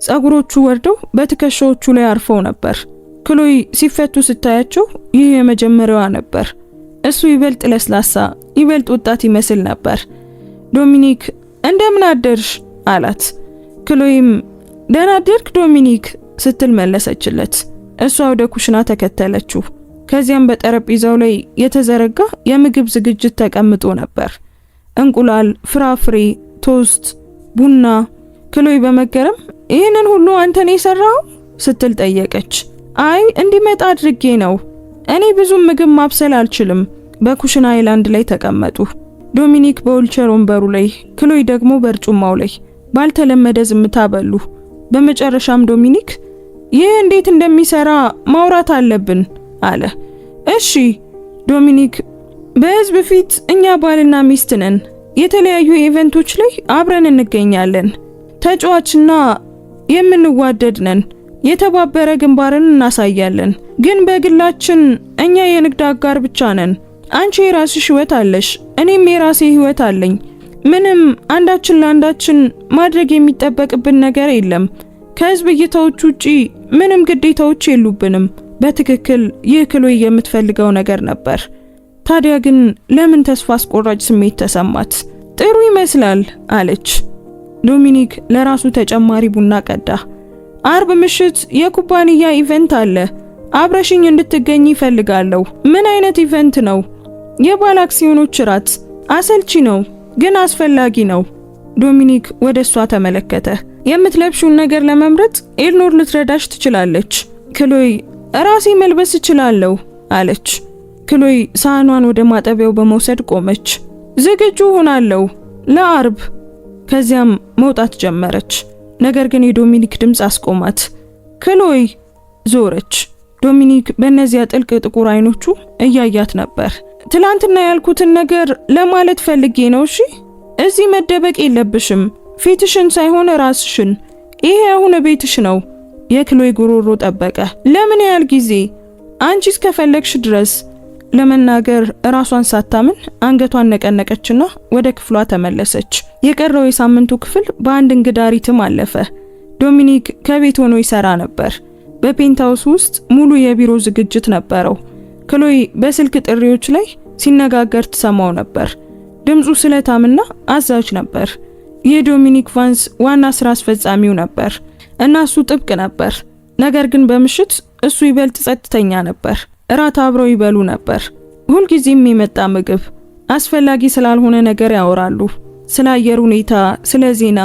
ጸጉሮቹ ወርደው በትከሻዎቹ ላይ አርፈው ነበር። ክሎይ ሲፈቱ ስታያቸው ይህ የመጀመሪያዋ ነበር። እሱ ይበልጥ ለስላሳ፣ ይበልጥ ወጣት ይመስል ነበር። ዶሚኒክ እንደምን አደርሽ አላት። ክሎይም ደህና አደርክ ዶሚኒክ ስትል መለሰችለት። እሷ ወደ ኩሽና ተከተለችው። ከዚያም በጠረጴዛው ላይ የተዘረጋ የምግብ ዝግጅት ተቀምጦ ነበር። እንቁላል፣ ፍራፍሬ፣ ቶስት፣ ቡና። ክሎይ በመገረም ይህንን ሁሉ አንተ ነህ የሰራው ስትል ጠየቀች። አይ እንዲመጣ አድርጌ ነው። እኔ ብዙም ምግብ ማብሰል አልችልም። በኩሽና አይላንድ ላይ ተቀመጡ። ዶሚኒክ በዊልቸር ወንበሩ ላይ፣ ክሎይ ደግሞ በርጩማው ላይ ባልተለመደ ዝምታ በሉ። በመጨረሻም ዶሚኒክ ይህ እንዴት እንደሚሰራ ማውራት አለብን አለ። እሺ ዶሚኒክ፣ በህዝብ ፊት እኛ ባልና ሚስት ነን። የተለያዩ ኢቨንቶች ላይ አብረን እንገኛለን። ተጫዋችና የምንዋደድ ነን። የተባበረ ግንባርን እናሳያለን። ግን በግላችን እኛ የንግድ አጋር ብቻ ነን። አንቺ የራስሽ ህይወት አለሽ፣ እኔም የራሴ ህይወት አለኝ። ምንም አንዳችን ለአንዳችን ማድረግ የሚጠበቅብን ነገር የለም። ከህዝብ እይታዎች ውጪ ምንም ግዴታዎች የሉብንም። በትክክል ይህ ክሎይ የምትፈልገው ነገር ነበር። ታዲያ ግን ለምን ተስፋ አስቆራጭ ስሜት ተሰማት? ጥሩ ይመስላል አለች። ዶሚኒክ ለራሱ ተጨማሪ ቡና ቀዳ። አርብ ምሽት የኩባንያ ኢቨንት አለ። አብረሽኝ እንድትገኝ ይፈልጋለሁ። ምን አይነት ኢቨንት ነው? የባለ አክሲዮኖች ራት። አሰልቺ ነው ግን አስፈላጊ ነው። ዶሚኒክ ወደሷ ተመለከተ። የምትለብሽውን ነገር ለመምረጥ ኤልኖር ልትረዳሽ ትችላለች። ክሎይ ራሴ መልበስ እችላለሁ አለች። ክሎይ ሳህኗን ወደ ማጠቢያው በመውሰድ ቆመች። ዝግጁ ሆናለሁ ለአርብ። ከዚያም መውጣት ጀመረች። ነገር ግን የዶሚኒክ ድምጽ አስቆማት። ክሎይ ዞረች። ዶሚኒክ በእነዚያ ጥልቅ ጥቁር አይኖቹ እያያት ነበር። ትላንትና ያልኩትን ነገር ለማለት ፈልጌ ነው። እሺ እዚህ መደበቅ የለብሽም። ፊትሽን ሳይሆን ራስሽን። ይሄ አሁን ቤትሽ ነው። የክሎይ ጉሮሮ ጠበቀ። ለምን ያህል ጊዜ? አንቺ እስከፈለግሽ ድረስ። ለመናገር ራሷን ሳታምን አንገቷን ነቀነቀችና ወደ ክፍሏ ተመለሰች። የቀረው የሳምንቱ ክፍል በአንድ እንግዳ ሪትም አለፈ። ዶሚኒክ ከቤት ሆኖ ይሰራ ነበር። በፔንታውስ ውስጥ ሙሉ የቢሮ ዝግጅት ነበረው። ክሎይ በስልክ ጥሪዎች ላይ ሲነጋገር ትሰማው ነበር። ድምፁ ስለታምና አዛዥ ነበር። የዶሚኒክ ቫንስ ዋና ስራ አስፈጻሚው ነበር እና እሱ ጥብቅ ነበር። ነገር ግን በምሽት እሱ ይበልጥ ጸጥተኛ ነበር። እራት አብረው ይበሉ ነበር። ሁልጊዜም የመጣ ምግብ። አስፈላጊ ስላልሆነ ነገር ያወራሉ። ስለ አየር ሁኔታ፣ ስለ ዜና፣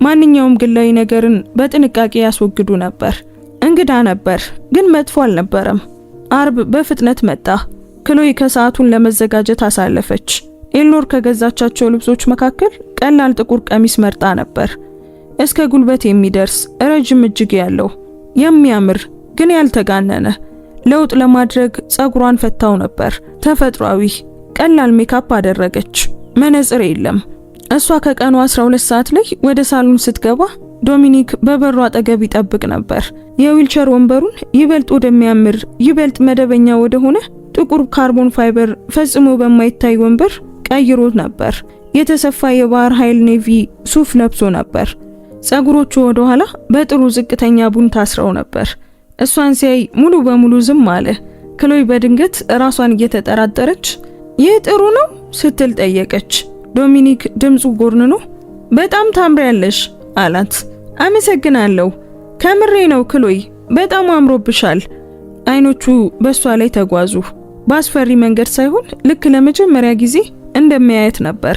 ማንኛውም ግላዊ ነገርን በጥንቃቄ ያስወግዱ ነበር። እንግዳ ነበር ግን መጥፎ አልነበረም። አርብ በፍጥነት መጣ። ክሎይ ከሰዓቱን ለመዘጋጀት አሳለፈች። ኤልኖር ከገዛቻቸው ልብሶች መካከል ቀላል ጥቁር ቀሚስ መርጣ ነበር። እስከ ጉልበት የሚደርስ ረጅም እጅጌ ያለው የሚያምር ግን ያልተጋነነ። ለውጥ ለማድረግ ጸጉሯን ፈታው ነበር። ተፈጥሯዊ ቀላል ሜካፕ አደረገች። መነጽር የለም። እሷ ከቀኑ 12 ሰዓት ላይ ወደ ሳሎን ስትገባ ዶሚኒክ በበሩ አጠገብ ይጠብቅ ነበር። የዊልቸር ወንበሩን ይበልጥ ወደሚያምር ይበልጥ መደበኛ ወደ ሆነ ጥቁር ካርቦን ፋይበር ፈጽሞ በማይታይ ወንበር ቀይሮት ነበር። የተሰፋ የባህር ኃይል ኔቪ ሱፍ ለብሶ ነበር። ጸጉሮቹ ወደ ኋላ በጥሩ ዝቅተኛ ቡን ታስረው ነበር። እሷን ሲያይ ሙሉ በሙሉ ዝም አለ። ክሎይ በድንገት ራሷን እየተጠራጠረች ይህ ጥሩ ነው ስትል ጠየቀች። ዶሚኒክ ድምፁ ጎርንኖ በጣም ታምሪያለሽ አላት። አመሰግናለሁ። ከምሬ ነው ክሎይ፣ በጣም አምሮብሻል። አይኖቹ በሷ ላይ ተጓዙ። በአስፈሪ መንገድ ሳይሆን ልክ ለመጀመሪያ ጊዜ እንደሚያየት ነበር።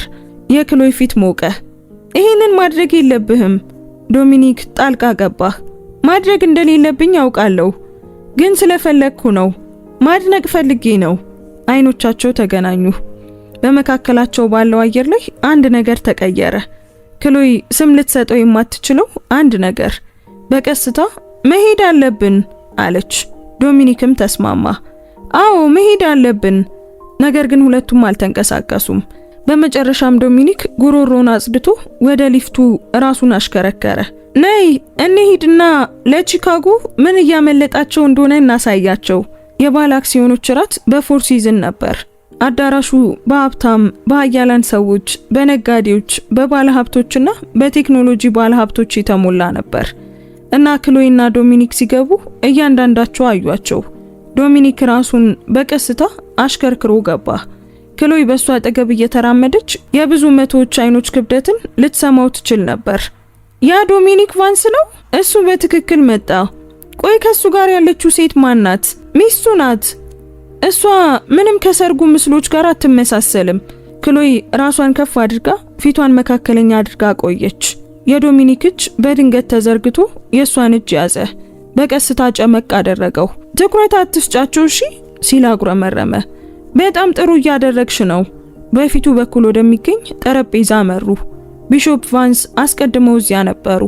የክሎይ ፊት ሞቀ። ይሄንን ማድረግ የለብህም። ዶሚኒክ ጣልቃ ገባ። ማድረግ እንደሌለብኝ ያውቃለሁ፣ ግን ስለፈለግኩ ነው። ማድነቅ ፈልጌ ነው። አይኖቻቸው ተገናኙ። በመካከላቸው ባለው አየር ላይ አንድ ነገር ተቀየረ። ክሎይ ስም ልትሰጠው የማትችለው አንድ ነገር። በቀስታ መሄድ አለብን አለች። ዶሚኒክም ተስማማ። አዎ መሄድ አለብን። ነገር ግን ሁለቱም አልተንቀሳቀሱም። በመጨረሻም ዶሚኒክ ጉሮሮን አጽድቶ ወደ ሊፍቱ ራሱን አሽከረከረ። ነይ እንሂድና ለቺካጎ ምን እያመለጣቸው እንደሆነ እናሳያቸው። የባለ አክሲዮኖች ራት በፎር ሲዝን ነበር። አዳራሹ በሀብታም በሀያላን ሰዎች፣ በነጋዴዎች፣ በባለ ሀብቶችና በቴክኖሎጂ ባለ ሀብቶች የተሞላ ነበር እና ክሎይና ዶሚኒክ ሲገቡ እያንዳንዳቸው አዩአቸው። ዶሚኒክ ራሱን በቀስታ አሽከርክሮ ገባ። ክሎይ በሷ አጠገብ እየተራመደች የብዙ መቶዎች አይኖች ክብደትን ልትሰማው ትችል ነበር። ያ ዶሚኒክ ቫንስ ነው? እሱ በትክክል መጣ። ቆይ ከሱ ጋር ያለችው ሴት ማን ናት? ሚስቱ ናት። እሷ ምንም ከሰርጉ ምስሎች ጋር አትመሳሰልም። ክሎይ ራሷን ከፍ አድርጋ ፊቷን መካከለኛ አድርጋ ቆየች። የዶሚኒክ እጅ በድንገት ተዘርግቶ የሷን እጅ ያዘ። በቀስታ ጨመቅ አደረገው። ትኩረት አትስጫቸው እሺ ሲል አጉረመረመ። በጣም ጥሩ እያደረግሽ ነው። በፊቱ በኩል ወደሚገኝ ጠረጴዛ መሩ። ቢሾፕ ቫንስ አስቀድመው እዚያ ነበሩ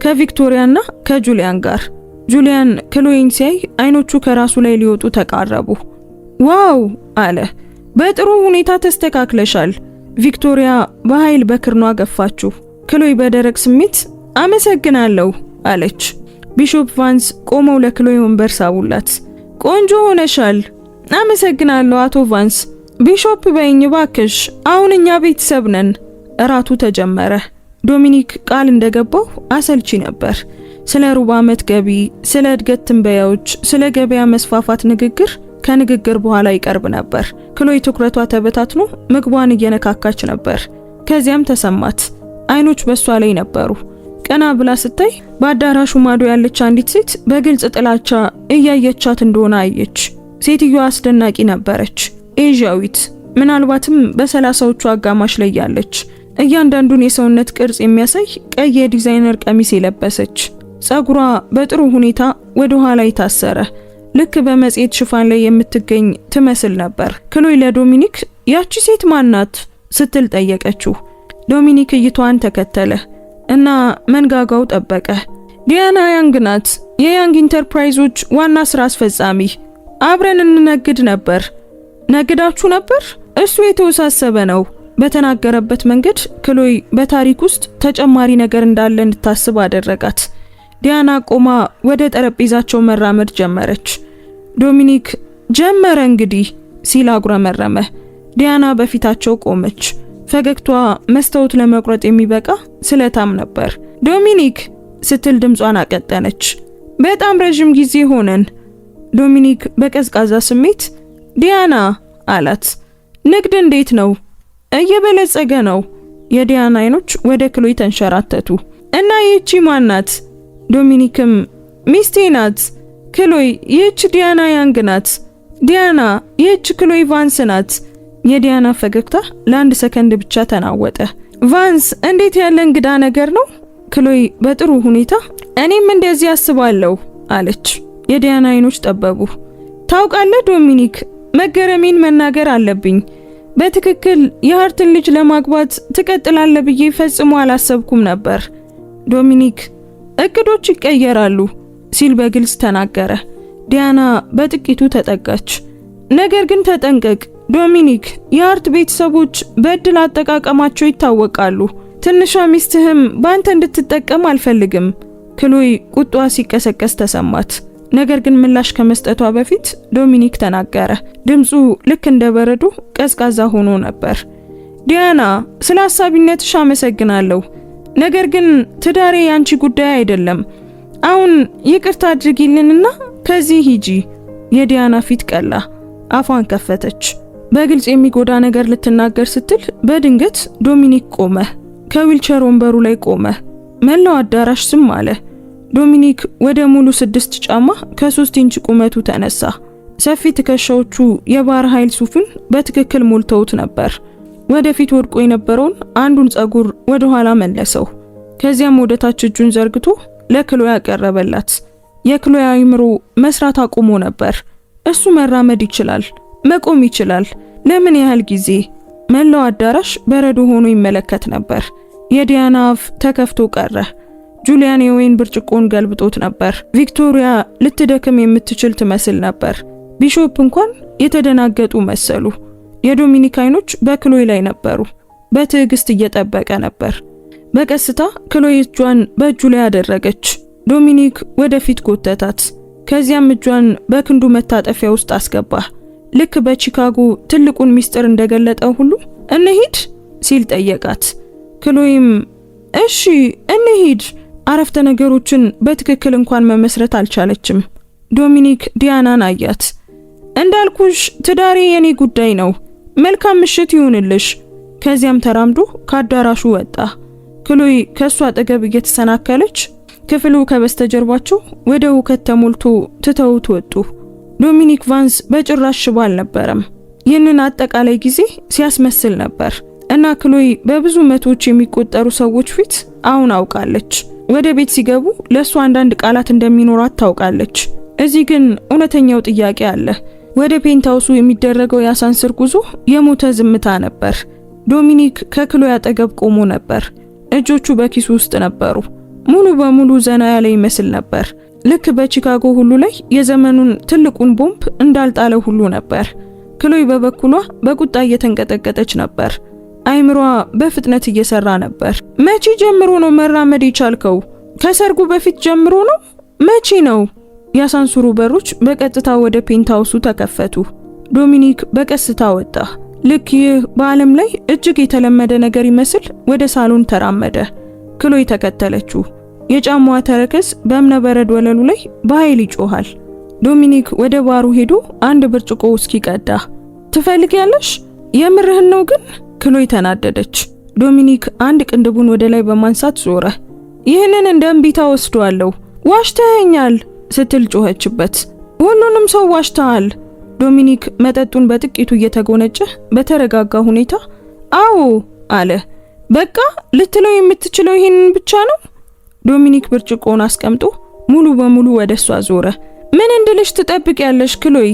ከቪክቶሪያና ከጁሊያን ጋር። ጁሊያን ክሎይን ሲያይ አይኖቹ ከራሱ ላይ ሊወጡ ተቃረቡ። ዋው አለ። በጥሩ ሁኔታ ተስተካክለሻል። ቪክቶሪያ በኃይል በክርኗ ገፋችሁ። ክሎይ በደረቅ ስሜት አመሰግናለሁ አለች። ቢሾፕ ቫንስ ቆመው ለክሎይ ወንበር ሳቡላት። ቆንጆ ሆነሻል። አመሰግናለሁ አቶ ቫንስ። ቢሾፕ በይኝ ባክሽ፣ አሁን እኛ ቤተሰብ ነን። እራቱ ተጀመረ። ዶሚኒክ ቃል እንደገባው አሰልቺ ነበር። ስለ ሩብ ዓመት ገቢ፣ ስለ እድገት ትንበያዎች፣ ስለ ገበያ መስፋፋት ንግግር ከንግግር በኋላ ይቀርብ ነበር። ክሎይ ትኩረቷ ተበታትኖ ምግቧን እየነካካች ነበር። ከዚያም ተሰማት። አይኖች በሷ ላይ ነበሩ። ቀና ብላ ስታይ በአዳራሹ ማዶ ያለች አንዲት ሴት በግልጽ ጥላቻ እያየቻት እንደሆነ አየች። ሴትዮዋ አስደናቂ ነበረች። ኤዥያዊት፣ ምናልባትም በ30ዎቹ አጋማሽ ላይ ያለች፣ እያንዳንዱን የሰውነት ቅርጽ የሚያሳይ ቀይ የዲዛይነር ቀሚስ የለበሰች፣ ጸጉሯ በጥሩ ሁኔታ ወደ ኋላ የታሰረ፣ ልክ በመጽሔት ሽፋን ላይ የምትገኝ ትመስል ነበር። ክሎይ ለዶሚኒክ ያቺ ሴት ማናት ስትል ጠየቀችው። ዶሚኒክ እይቷን ተከተለ እና መንጋጋው ጠበቀ። ዲያና ያንግ ናት፣ የያንግ ኢንተርፕራይዞች ዋና ስራ አስፈጻሚ። አብረን እንነግድ ነበር። ነግዳችሁ ነበር? እሱ የተወሳሰበ ነው። በተናገረበት መንገድ ክሎይ በታሪክ ውስጥ ተጨማሪ ነገር እንዳለ እንድታስብ አደረጋት። ዲያና ቆማ ወደ ጠረጴዛቸው መራመድ ጀመረች። ዶሚኒክ ጀመረ እንግዲህ ሲል አጉረመረመ። ዲያና በፊታቸው ቆመች። ፈገግቷ መስታወት ለመቁረጥ የሚበቃ ስለታም ነበር። ዶሚኒክ ስትል ድምጿን አቀጠነች። በጣም ረጅም ጊዜ ሆነን። ዶሚኒክ በቀዝቃዛ ስሜት ዲያና አላት። ንግድ እንዴት ነው? እየበለጸገ ነው። የዲያና አይኖች ወደ ክሎይ ተንሸራተቱ። እና ይህቺ ማን ናት? ዶሚኒክም ሚስቴ ናት። ክሎይ ይህች ዲያና ያንግ ናት። ዲያና ይህች ክሎይ ቫንስ ናት። የዲያና ፈገግታ ለአንድ ሰከንድ ብቻ ተናወጠ። ቫንስ እንዴት ያለ እንግዳ ነገር ነው። ክሎይ በጥሩ ሁኔታ እኔም እንደዚህ አስባለሁ አለች። የዲያና አይኖች ጠበቡ። ታውቃለህ ዶሚኒክ፣ መገረሜን መናገር አለብኝ። በትክክል የሃርትን ልጅ ለማግባት ትቀጥላለህ ብዬ ፈጽሞ አላሰብኩም ነበር። ዶሚኒክ እቅዶች ይቀየራሉ ሲል በግልጽ ተናገረ። ዲያና በጥቂቱ ተጠጋች። ነገር ግን ተጠንቀቅ ዶሚኒክ፣ የሃርት ቤተሰቦች በእድል አጠቃቀማቸው ይታወቃሉ። ትንሿ ሚስትህም በአንተ እንድትጠቀም አልፈልግም። ክሎይ ቁጧ ሲቀሰቀስ ተሰማት። ነገር ግን ምላሽ ከመስጠቷ በፊት ዶሚኒክ ተናገረ። ድምፁ ልክ እንደ በረዶ ቀዝቃዛ ሆኖ ነበር። ዲያና ስለ ሐሳቢነትሽ አመሰግናለሁ። ነገር ግን ትዳሬ ያንቺ ጉዳይ አይደለም። አሁን ይቅርታ አድርጊልንና ከዚህ ሂጂ። የዲያና ፊት ቀላ። አፏን ከፈተች። በግልጽ የሚጎዳ ነገር ልትናገር ስትል በድንገት ዶሚኒክ ቆመ። ከዊልቸር ወንበሩ ላይ ቆመ። መላው አዳራሽ ዝም አለ። ዶሚኒክ ወደ ሙሉ 6 ጫማ ከ3 ኢንች ቁመቱ ተነሳ። ሰፊ ትከሻዎቹ የባህር ኃይል ሱፍን በትክክል ሞልተውት ነበር። ወደፊት ወድቆ የነበረውን አንዱን ጸጉር ወደ ኋላ መለሰው። ከዚያም ወደ ታች እጁን ዘርግቶ ለክሎይ ያቀረበላት። የክሎይ አእምሮ መስራት አቁሞ ነበር። እሱ መራመድ ይችላል፣ መቆም ይችላል። ለምን ያህል ጊዜ? መላው አዳራሽ በረዶ ሆኖ ይመለከት ነበር። የዲያና አፍ ተከፍቶ ቀረ። ጁሊያን የወይን ብርጭቆን ገልብጦት ነበር። ቪክቶሪያ ልትደክም የምትችል ትመስል ነበር። ቢሾፕ እንኳን የተደናገጡ መሰሉ። የዶሚኒክ አይኖች በክሎይ ላይ ነበሩ። በትዕግስት እየጠበቀ ነበር። በቀስታ ክሎይ እጇን በእጁ ላይ አደረገች። ዶሚኒክ ወደፊት ጎተታት። ከዚያም እጇን በክንዱ መታጠፊያ ውስጥ አስገባ። ልክ በቺካጎ ትልቁን ሚስጥር እንደገለጠው ሁሉ እንሂድ ሲል ጠየቃት። ክሎይም እሺ እንሂድ አረፍተ ነገሮችን በትክክል እንኳን መመስረት አልቻለችም። ዶሚኒክ ዲያናን አያት። እንዳልኩሽ ትዳሬ የኔ ጉዳይ ነው። መልካም ምሽት ይሁንልሽ። ከዚያም ተራምዶ ከአዳራሹ ወጣ። ክሎይ ከሷ አጠገብ እየተሰናከለች ክፍሉ ከበስተጀርባቸው ወደ ሁከት ተሞልቶ ትተውት ወጡ። ዶሚኒክ ቫንስ በጭራሽ ሽባ አልነበረም። ይህንን አጠቃላይ ጊዜ ሲያስመስል ነበር እና ክሎይ በብዙ መቶዎች የሚቆጠሩ ሰዎች ፊት አሁን አውቃለች። ወደ ቤት ሲገቡ ለሱ አንዳንድ ቃላት እንደሚኖራት ታውቃለች። እዚህ ግን እውነተኛው ጥያቄ አለ። ወደ ፔንታውሱ የሚደረገው የአሳንስር ጉዞ የሞተ ዝምታ ነበር። ዶሚኒክ ከክሎይ አጠገብ ቆሞ ነበር። እጆቹ በኪሱ ውስጥ ነበሩ። ሙሉ በሙሉ ዘና ያለ ይመስል ነበር። ልክ በቺካጎ ሁሉ ላይ የዘመኑን ትልቁን ቦምብ እንዳልጣለ ሁሉ ነበር። ክሎይ በበኩሏ በቁጣ እየተንቀጠቀጠች ነበር። አይምሯ በፍጥነት እየሰራ ነበር። መቼ ጀምሮ ነው መራመድ የቻልከው? ከሰርጉ በፊት ጀምሮ ነው? መቼ ነው? የአሳንሱሩ በሮች በቀጥታ ወደ ፔንታውሱ ተከፈቱ። ዶሚኒክ በቀስታ ወጣ። ልክ ይህ በዓለም ላይ እጅግ የተለመደ ነገር ይመስል ወደ ሳሎን ተራመደ። ክሎይ ተከተለችው። የጫማዋ ተረከዝ በእብነበረድ ወለሉ ላይ በኃይል ይጮሃል። ዶሚኒክ ወደ ባሩ ሄዶ አንድ ብርጭቆ ውስኪ ቀዳ። ትፈልጊያለሽ? የምርህን ነው ግን? ክሎይ ተናደደች። ዶሚኒክ አንድ ቅንድቡን ወደ ላይ በማንሳት ዞረ። ይህንን እንደ እምቢታ ወስዷለሁ። ዋሽተኸኛል ስትል ጮኸችበት። ሁሉንም ሰው ዋሽተሃል። ዶሚኒክ መጠጡን በጥቂቱ እየተጎነጨ በተረጋጋ ሁኔታ አዎ አለ። በቃ ልትለው የምትችለው ይህንን ብቻ ነው? ዶሚኒክ ብርጭቆውን አስቀምጦ ሙሉ በሙሉ ወደሷ ዞረ። ምን እንድልሽ ትጠብቂያለሽ ክሎይ?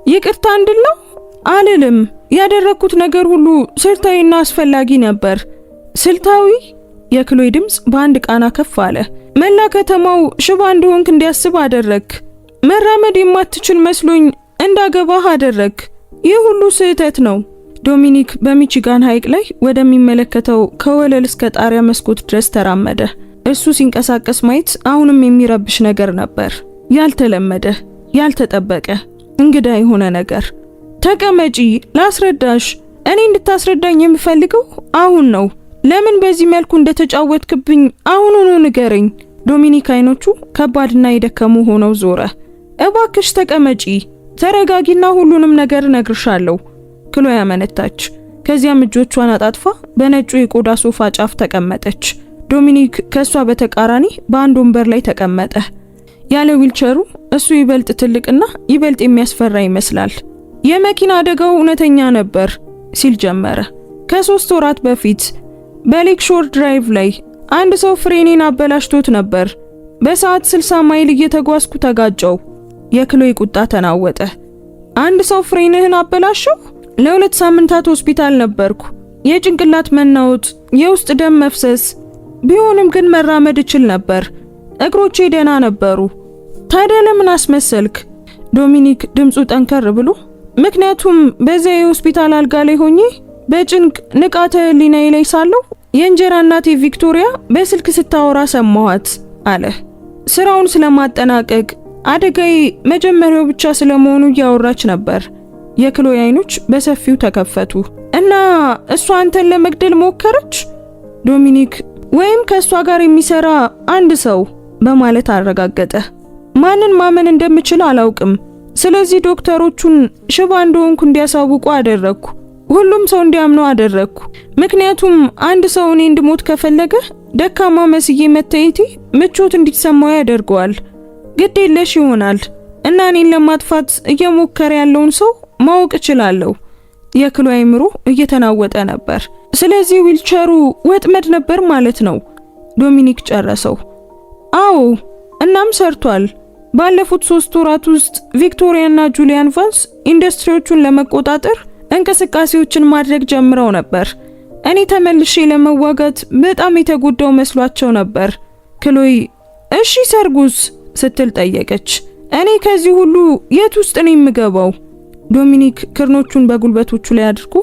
ይቅርታ እንድል ነው? አልልም። ያደረኩት ነገር ሁሉ ስልታዊና አስፈላጊ ነበር። ስልታዊ? የክሎይ ድምጽ በአንድ ቃና ከፍ አለ። መላ ከተማው ሽባ እንደሆንክ እንዲያስብ አደረክ። መራመድ የማትችል መስሎኝ እንዳገባህ አደረክ። ይህ ሁሉ ስህተት ነው። ዶሚኒክ በሚቺጋን ሐይቅ ላይ ወደሚመለከተው ከወለል እስከ ጣሪያ መስኮት ድረስ ተራመደ። እሱ ሲንቀሳቀስ ማየት አሁንም የሚረብሽ ነገር ነበር። ያልተለመደ፣ ያልተጠበቀ፣ እንግዳ የሆነ ነገር። ተቀመጪ፣ ላስረዳሽ። እኔ እንድታስረዳኝ የምፈልገው አሁን ነው። ለምን በዚህ መልኩ እንደተጫወትክብኝ አሁኑኑ ንገረኝ። ዶሚኒክ አይኖቹ ከባድና የደከሙ ሆነው ዞረ። እባክሽ ተቀመጪ፣ ተረጋጊና ሁሉንም ነገር እነግርሻለሁ። ክሎይ አመነታች። ከዚያም እጆቿን አጣጥፋ በነጩ የቆዳ ሶፋ ጫፍ ተቀመጠች። ዶሚኒክ ከሷ በተቃራኒ በአንድ ወንበር ላይ ተቀመጠ። ያለ ዊልቸሩ እሱ ይበልጥ ትልቅና ይበልጥ የሚያስፈራ ይመስላል። የመኪና አደጋው እውነተኛ ነበር ሲል ጀመረ። ከ3 ወራት በፊት በሌክ ሾር ድራይቭ ላይ አንድ ሰው ፍሬኔን አበላሽቶት ነበር። በሰዓት 60 ማይል እየተጓዝኩ ተጋጨው። የክሎይ ቁጣ ተናወጠ። አንድ ሰው ፍሬንህን አበላሸው? ለ2 ሳምንታት ሆስፒታል ነበርኩ። የጭንቅላት መናወጥ፣ የውስጥ ደም መፍሰስ። ቢሆንም ግን መራመድ እችል ነበር። እግሮቼ ደህና ነበሩ። ታዲያ ለምን አስመሰልክ? ዶሚኒክ ድምፁ ጠንከር ብሎ ምክንያቱም በዚያ የሆስፒታል አልጋ ላይ ሆኜ በጭንቅ ንቃተ ህሊናዬ ላይ ሳለሁ የእንጀራ እናቴ ቪክቶሪያ በስልክ ስታወራ ሰማኋት አለ። ስራውን ስለማጠናቀቅ አደጋዬ መጀመሪያው ብቻ ስለመሆኑ እያወራች ነበር። የክሎይ አይኖች በሰፊው ተከፈቱ። እና እሷ አንተን ለመግደል ሞከረች? ዶሚኒክ ወይም ከእሷ ጋር የሚሰራ አንድ ሰው በማለት አረጋገጠ። ማንን ማመን እንደምችል አላውቅም። ስለዚህ ዶክተሮቹን ሽባ እንደሆንኩ እንዲያሳውቁ አደረግኩ። ሁሉም ሰው እንዲያምነው አደረግኩ። ምክንያቱም አንድ ሰው እኔ እንድሞት ከፈለገ ደካማ መስዬ መታየቴ ምቾት እንዲሰማው ያደርገዋል። ግድ የለሽ ይሆናል እና እኔን ለማጥፋት እየሞከረ ያለውን ሰው ማወቅ እችላለሁ። የክሎይ አይምሮ እየተናወጠ ነበር። ስለዚህ ዊልቸሩ ወጥመድ ነበር ማለት ነው። ዶሚኒክ ጨረሰው። አዎ፣ እናም ሰርቷል። ባለፉት 3 ወራት ውስጥ ቪክቶሪያና ጁሊያን ቫንስ ኢንዱስትሪዎቹን ለመቆጣጠር እንቅስቃሴዎችን ማድረግ ጀምረው ነበር። እኔ ተመልሼ ለመዋጋት በጣም የተጎዳው መስሏቸው ነበር። ክሎይ እሺ ሰርጉስ ስትል ጠየቀች። እኔ ከዚህ ሁሉ የት ውስጥ ነው የምገባው? ዶሚኒክ ክርኖቹን በጉልበቶቹ ላይ አድርጎ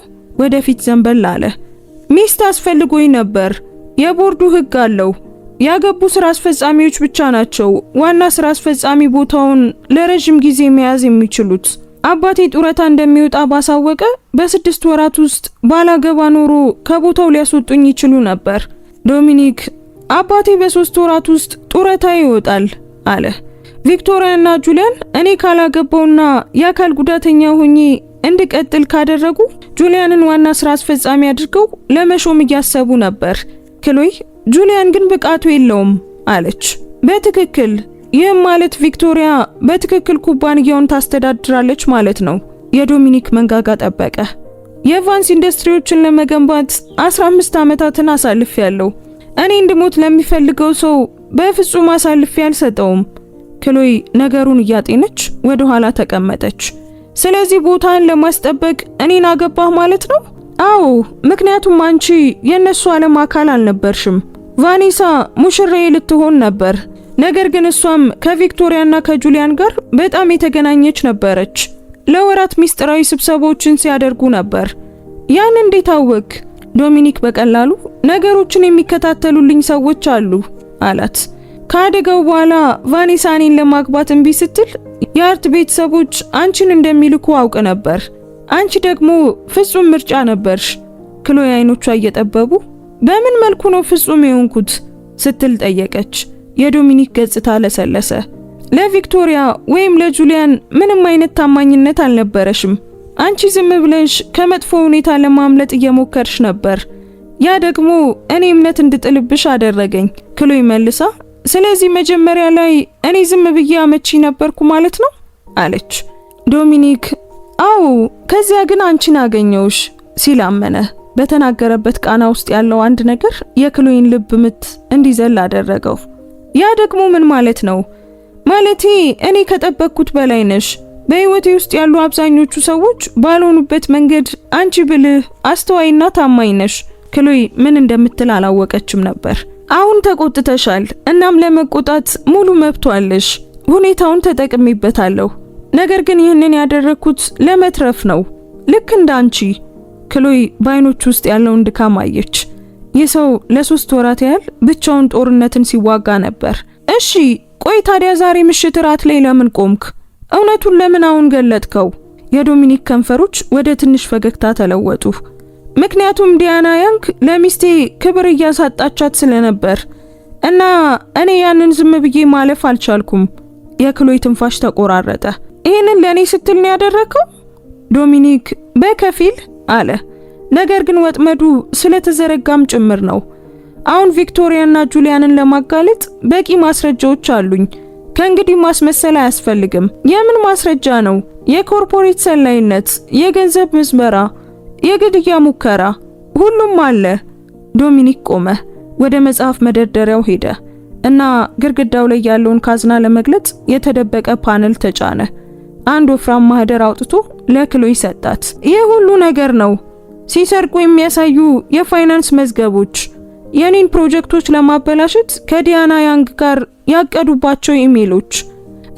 ወደፊት ዘንበል አለ። ሚስት አስፈልጎኝ ነበር። የቦርዱ ህግ አለው። ያገቡ ስራ አስፈጻሚዎች ብቻ ናቸው ዋና ስራ አስፈጻሚ ቦታውን ለረጅም ጊዜ መያዝ የሚችሉት። አባቴ ጡረታ እንደሚወጣ ባሳወቀ በ6 ወራት ውስጥ ባላገባ ኖሮ ከቦታው ሊያስወጡኝ ይችሉ ነበር። ዶሚኒክ አባቴ በ3 ወራት ውስጥ ጡረታ ይወጣል አለ። ቪክቶሪያና ጁሊያን እኔ ካላገባውና የአካል ጉዳተኛ ሆኜ እንድቀጥል ካደረጉ ጁሊያንን ዋና ስራ አስፈጻሚ አድርገው ለመሾም እያሰቡ ነበር። ክሎይ ጁሊያን ግን ብቃቱ የለውም አለች። በትክክል ይህም ማለት ቪክቶሪያ በትክክል ኩባንያውን ታስተዳድራለች ማለት ነው። የዶሚኒክ መንጋጋ ጠበቀ። የቫንስ ኢንዱስትሪዎችን ለመገንባት 15 ዓመታትን አሳልፌያለሁ። እኔ እንድሞት ለሚፈልገው ሰው በፍጹም አሳልፌ አልሰጠውም። ክሎይ ነገሩን እያጤነች ወደ ኋላ ተቀመጠች። ስለዚህ ቦታን ለማስጠበቅ እኔን አገባህ ማለት ነው? አዎ፣ ምክንያቱም አንቺ የነሱ ዓለም አካል አልነበርሽም። ቫኔሳ ሙሽራዬ ልትሆን ነበር። ነገር ግን እሷም ከቪክቶሪያና ከጁሊያን ጋር በጣም የተገናኘች ነበረች። ለወራት ሚስጥራዊ ስብሰባዎችን ሲያደርጉ ነበር። ያን እንዴት አወቅ? ዶሚኒክ በቀላሉ ነገሮችን የሚከታተሉልኝ ሰዎች አሉ አላት። ከአደጋው በኋላ ቫኔሳ እኔን ለማግባት እምቢ ስትል የአርት ቤተሰቦች አንቺን እንደሚልኩ አውቅ ነበር። አንቺ ደግሞ ፍጹም ምርጫ ነበርሽ። ክሎይ አይኖቿ እየጠበቡ በምን መልኩ ነው ፍጹም የሆንኩት ስትል ጠየቀች። የዶሚኒክ ገጽታ ለሰለሰ። ለቪክቶሪያ ወይም ለጁሊያን ምንም አይነት ታማኝነት አልነበረሽም። አንቺ ዝም ብለሽ ከመጥፎ ሁኔታ ለማምለጥ እየሞከርሽ ነበር። ያ ደግሞ እኔ እምነት እንድጥልብሽ አደረገኝ። ክሎይ መልሳ ስለዚህ መጀመሪያ ላይ እኔ ዝም ብዬ አመቺ ነበርኩ ማለት ነው አለች። ዶሚኒክ አዎ፣ ከዚያ ግን አንቺን አገኘውሽ ሲል አመነ። በተናገረበት ቃና ውስጥ ያለው አንድ ነገር የክሎይን ልብ ምት እንዲዘል አደረገው። ያ ደግሞ ምን ማለት ነው? ማለቴ እኔ ከጠበቅኩት በላይ ነሽ። በህይወቴ ውስጥ ያሉ አብዛኞቹ ሰዎች ባልሆኑበት መንገድ አንቺ ብልህ፣ አስተዋይና ታማኝ ነሽ። ክሎይ ምን እንደምትል አላወቀችም ነበር። አሁን ተቆጥተሻል። እናም ለመቆጣት ሙሉ መብት አለሽ። ሁኔታውን ተጠቅሜበታለሁ። ነገር ግን ይህንን ያደረኩት ለመትረፍ ነው፣ ልክ እንዳንቺ። ክሎይ በአይኖቹ ውስጥ ያለውን ድካም አየች። ይህ ሰው ለ3 ወራት ያህል ብቻውን ጦርነትን ሲዋጋ ነበር። እሺ ቆይ ታዲያ ዛሬ ምሽት ራት ላይ ለምን ቆምክ? እውነቱን ለምን አሁን ገለጥከው? የዶሚኒክ ከንፈሮች ወደ ትንሽ ፈገግታ ተለወጡ። ምክንያቱም ዲያና ያንግ ለሚስቴ ክብር እያሳጣቻት ስለነበር እና እኔ ያንን ዝም ብዬ ማለፍ አልቻልኩም። የክሎይ ትንፋሽ ተቆራረጠ። ይሄንን ለኔ ስትል ነው ያደረከው? ዶሚኒክ በከፊል አለ። ነገር ግን ወጥመዱ ስለተዘረጋም ጭምር ነው። አሁን ቪክቶሪያና ጁሊያንን ለማጋለጥ በቂ ማስረጃዎች አሉኝ። ከእንግዲህ ማስመሰል አያስፈልግም። የምን ማስረጃ ነው? የኮርፖሬት ሰላይነት፣ የገንዘብ ምዝበራ፣ የግድያ ሙከራ፣ ሁሉም አለ። ዶሚኒክ ቆመ። ወደ መጽሐፍ መደርደሪያው ሄደ እና ግድግዳው ላይ ያለውን ካዝና ለመግለጽ የተደበቀ ፓነል ተጫነ። አንድ ወፍራም ማህደር አውጥቶ ለክሎይ ሰጣት። ይህ ሁሉ ነገር ነው። ሲሰርቁ የሚያሳዩ የፋይናንስ መዝገቦች፣ የኔን ፕሮጀክቶች ለማበላሸት ከዲያና ያንግ ጋር ያቀዱባቸው ኢሜሎች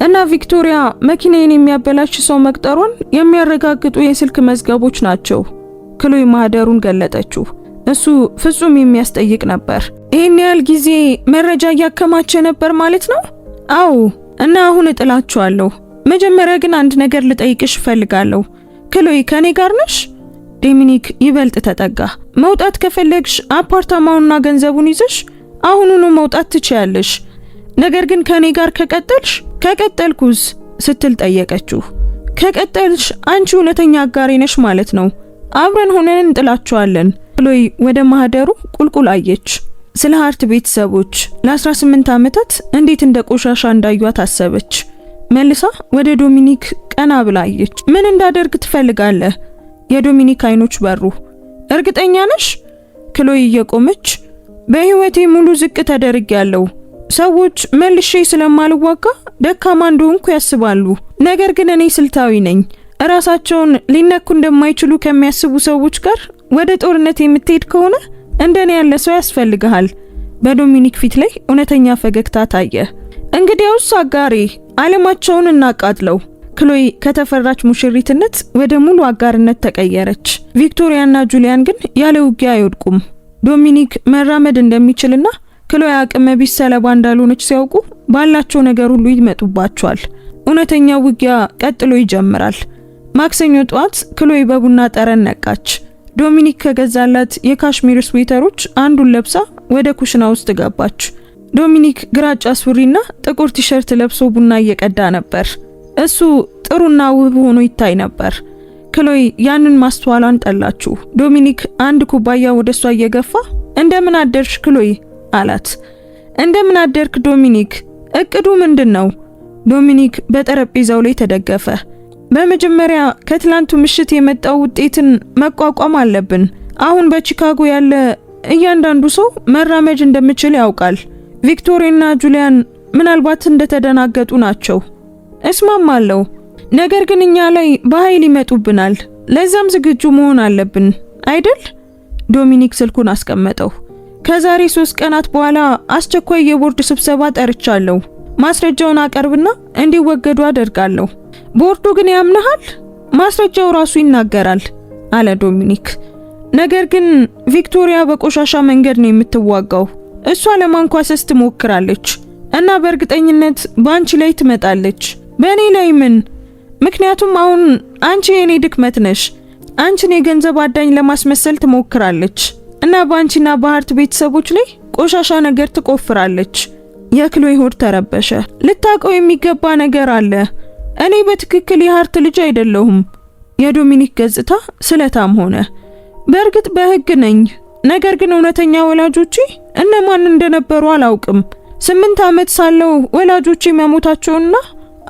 እና ቪክቶሪያ መኪናዬን የሚያበላሽ ሰው መቅጠሩን የሚያረጋግጡ የስልክ መዝገቦች ናቸው። ክሎይ ማህደሩን ገለጠችው። እሱ ፍጹም የሚያስጠይቅ ነበር። ይህን ያህል ጊዜ መረጃ እያከማቸ ነበር ማለት ነው? አዎ፣ እና አሁን እጥላችኋለሁ። መጀመሪያ ግን አንድ ነገር ልጠይቅሽ እፈልጋለሁ። ክሎይ ከኔ ጋር ነሽ? ዶሚኒክ ይበልጥ ተጠጋ። መውጣት ከፈለግሽ አፓርታማውንና ገንዘቡን ይዘሽ አሁኑኑ መውጣት ትችያለሽ። ነገር ግን ከኔ ጋር ከቀጠልኩስ ስትል ጠየቀችው። ከቀጠልሽ አንቺ እውነተኛ አጋሪ ነሽ ማለት ነው። አብረን ሆነን እንጥላቸዋለን። ክሎይ ወደ ማህደሩ ቁልቁል አየች። ስለ ሃርት ቤተሰቦች ለ18 ዓመታት እንዴት እንደ ቆሻሻ እንዳዩት አሰበች። መልሳ ወደ ዶሚኒክ ቀና ብላ አየች። ምን እንዳደርግ ትፈልጋለህ? የዶሚኒክ አይኖች በሩ። እርግጠኛ ነሽ? ክሎይ እየቆመች በህይወቴ ሙሉ ዝቅ ተደርጌያለሁ። ሰዎች መልሼ ስለማልዋጋ ደካማ እንደሆንኩ ያስባሉ። ነገር ግን እኔ ስልታዊ ነኝ። ራሳቸውን ሊነኩ እንደማይችሉ ከሚያስቡ ሰዎች ጋር ወደ ጦርነት የምትሄድ ከሆነ እንደኔ ያለ ሰው ያስፈልጋል። በዶሚኒክ ፊት ላይ እውነተኛ ፈገግታ ታየ። እንግዲያውስ አጋሬ ዓለማቸውን እናቃጥለው። ክሎይ ከተፈራች ሙሽሪትነት ወደ ሙሉ አጋርነት ተቀየረች። ቪክቶሪያና ጁሊያን ግን ያለ ውጊያ አይወድቁም። ዶሚኒክ መራመድ እንደሚችልና ክሎይ አቅመ ቢስ ሰለባ እንዳልሆነች ሲያውቁ ባላቸው ነገር ሁሉ ይመጡባቸዋል። እውነተኛው ውጊያ ቀጥሎ ይጀምራል። ማክሰኞ ጠዋት ክሎይ በቡና ጠረን ነቃች። ዶሚኒክ ከገዛላት የካሽሚር ስዌተሮች አንዱን ለብሳ ወደ ኩሽና ውስጥ ገባች። ዶሚኒክ ግራጫ ሱሪና ጥቁር ቲሸርት ለብሶ ቡና እየቀዳ ነበር። እሱ ጥሩና ውብ ሆኖ ይታይ ነበር። ክሎይ ያንን ማስተዋሏን ጠላችሁ። ዶሚኒክ አንድ ኩባያ ወደሷ እየገፋ እንደምን አደርሽ ክሎይ አላት። እንደምን አደርክ ዶሚኒክ፣ እቅዱ ምንድነው? ዶሚኒክ በጠረጴዛው ላይ ተደገፈ። በመጀመሪያ ከትላንቱ ምሽት የመጣው ውጤትን መቋቋም አለብን። አሁን በቺካጎ ያለ እያንዳንዱ ሰው መራመድ እንደምችል ያውቃል። ቪክቶሪያና ጁሊያን ምናልባት እንደተደናገጡ ናቸው። እስማማለሁ። ነገር ግን እኛ ላይ በኃይል ይመጡብናል። ለዛም ዝግጁ መሆን አለብን አይደል? ዶሚኒክ ስልኩን አስቀመጠው። ከዛሬ 3 ቀናት በኋላ አስቸኳይ የቦርድ ስብሰባ ጠርቻለሁ። ማስረጃውን አቀርብና እንዲወገዱ አደርጋለሁ። ቦርዱ ግን ያምናል? ማስረጃው ራሱ ይናገራል አለ ዶሚኒክ። ነገር ግን ቪክቶሪያ በቆሻሻ መንገድ ነው የምትዋጋው። እሷ ለማንኳሰስ ትሞክራለች እና በእርግጠኝነት ባንቺ ላይ ትመጣለች። በእኔ ላይ ምን? ምክንያቱም አሁን አንቺ የኔ ድክመት ነሽ። አንቺን የገንዘብ አዳኝ ለማስመሰል ትሞክራለች እና ባንቺና በሃርት ቤተሰቦች ላይ ቆሻሻ ነገር ትቆፍራለች። የክሎይ ሆድ ተረበሸ። ልታውቀው የሚገባ ነገር አለ። እኔ በትክክል የሃርት ልጅ አይደለሁም። የዶሚኒክ ገጽታ ስለታም ሆነ። በእርግጥ በህግ ነኝ፣ ነገር ግን እውነተኛ ወላጆቼ እነማን እንደነበሩ አላውቅም። 8 ዓመት ሳለው ወላጆቼ መሞታቸውና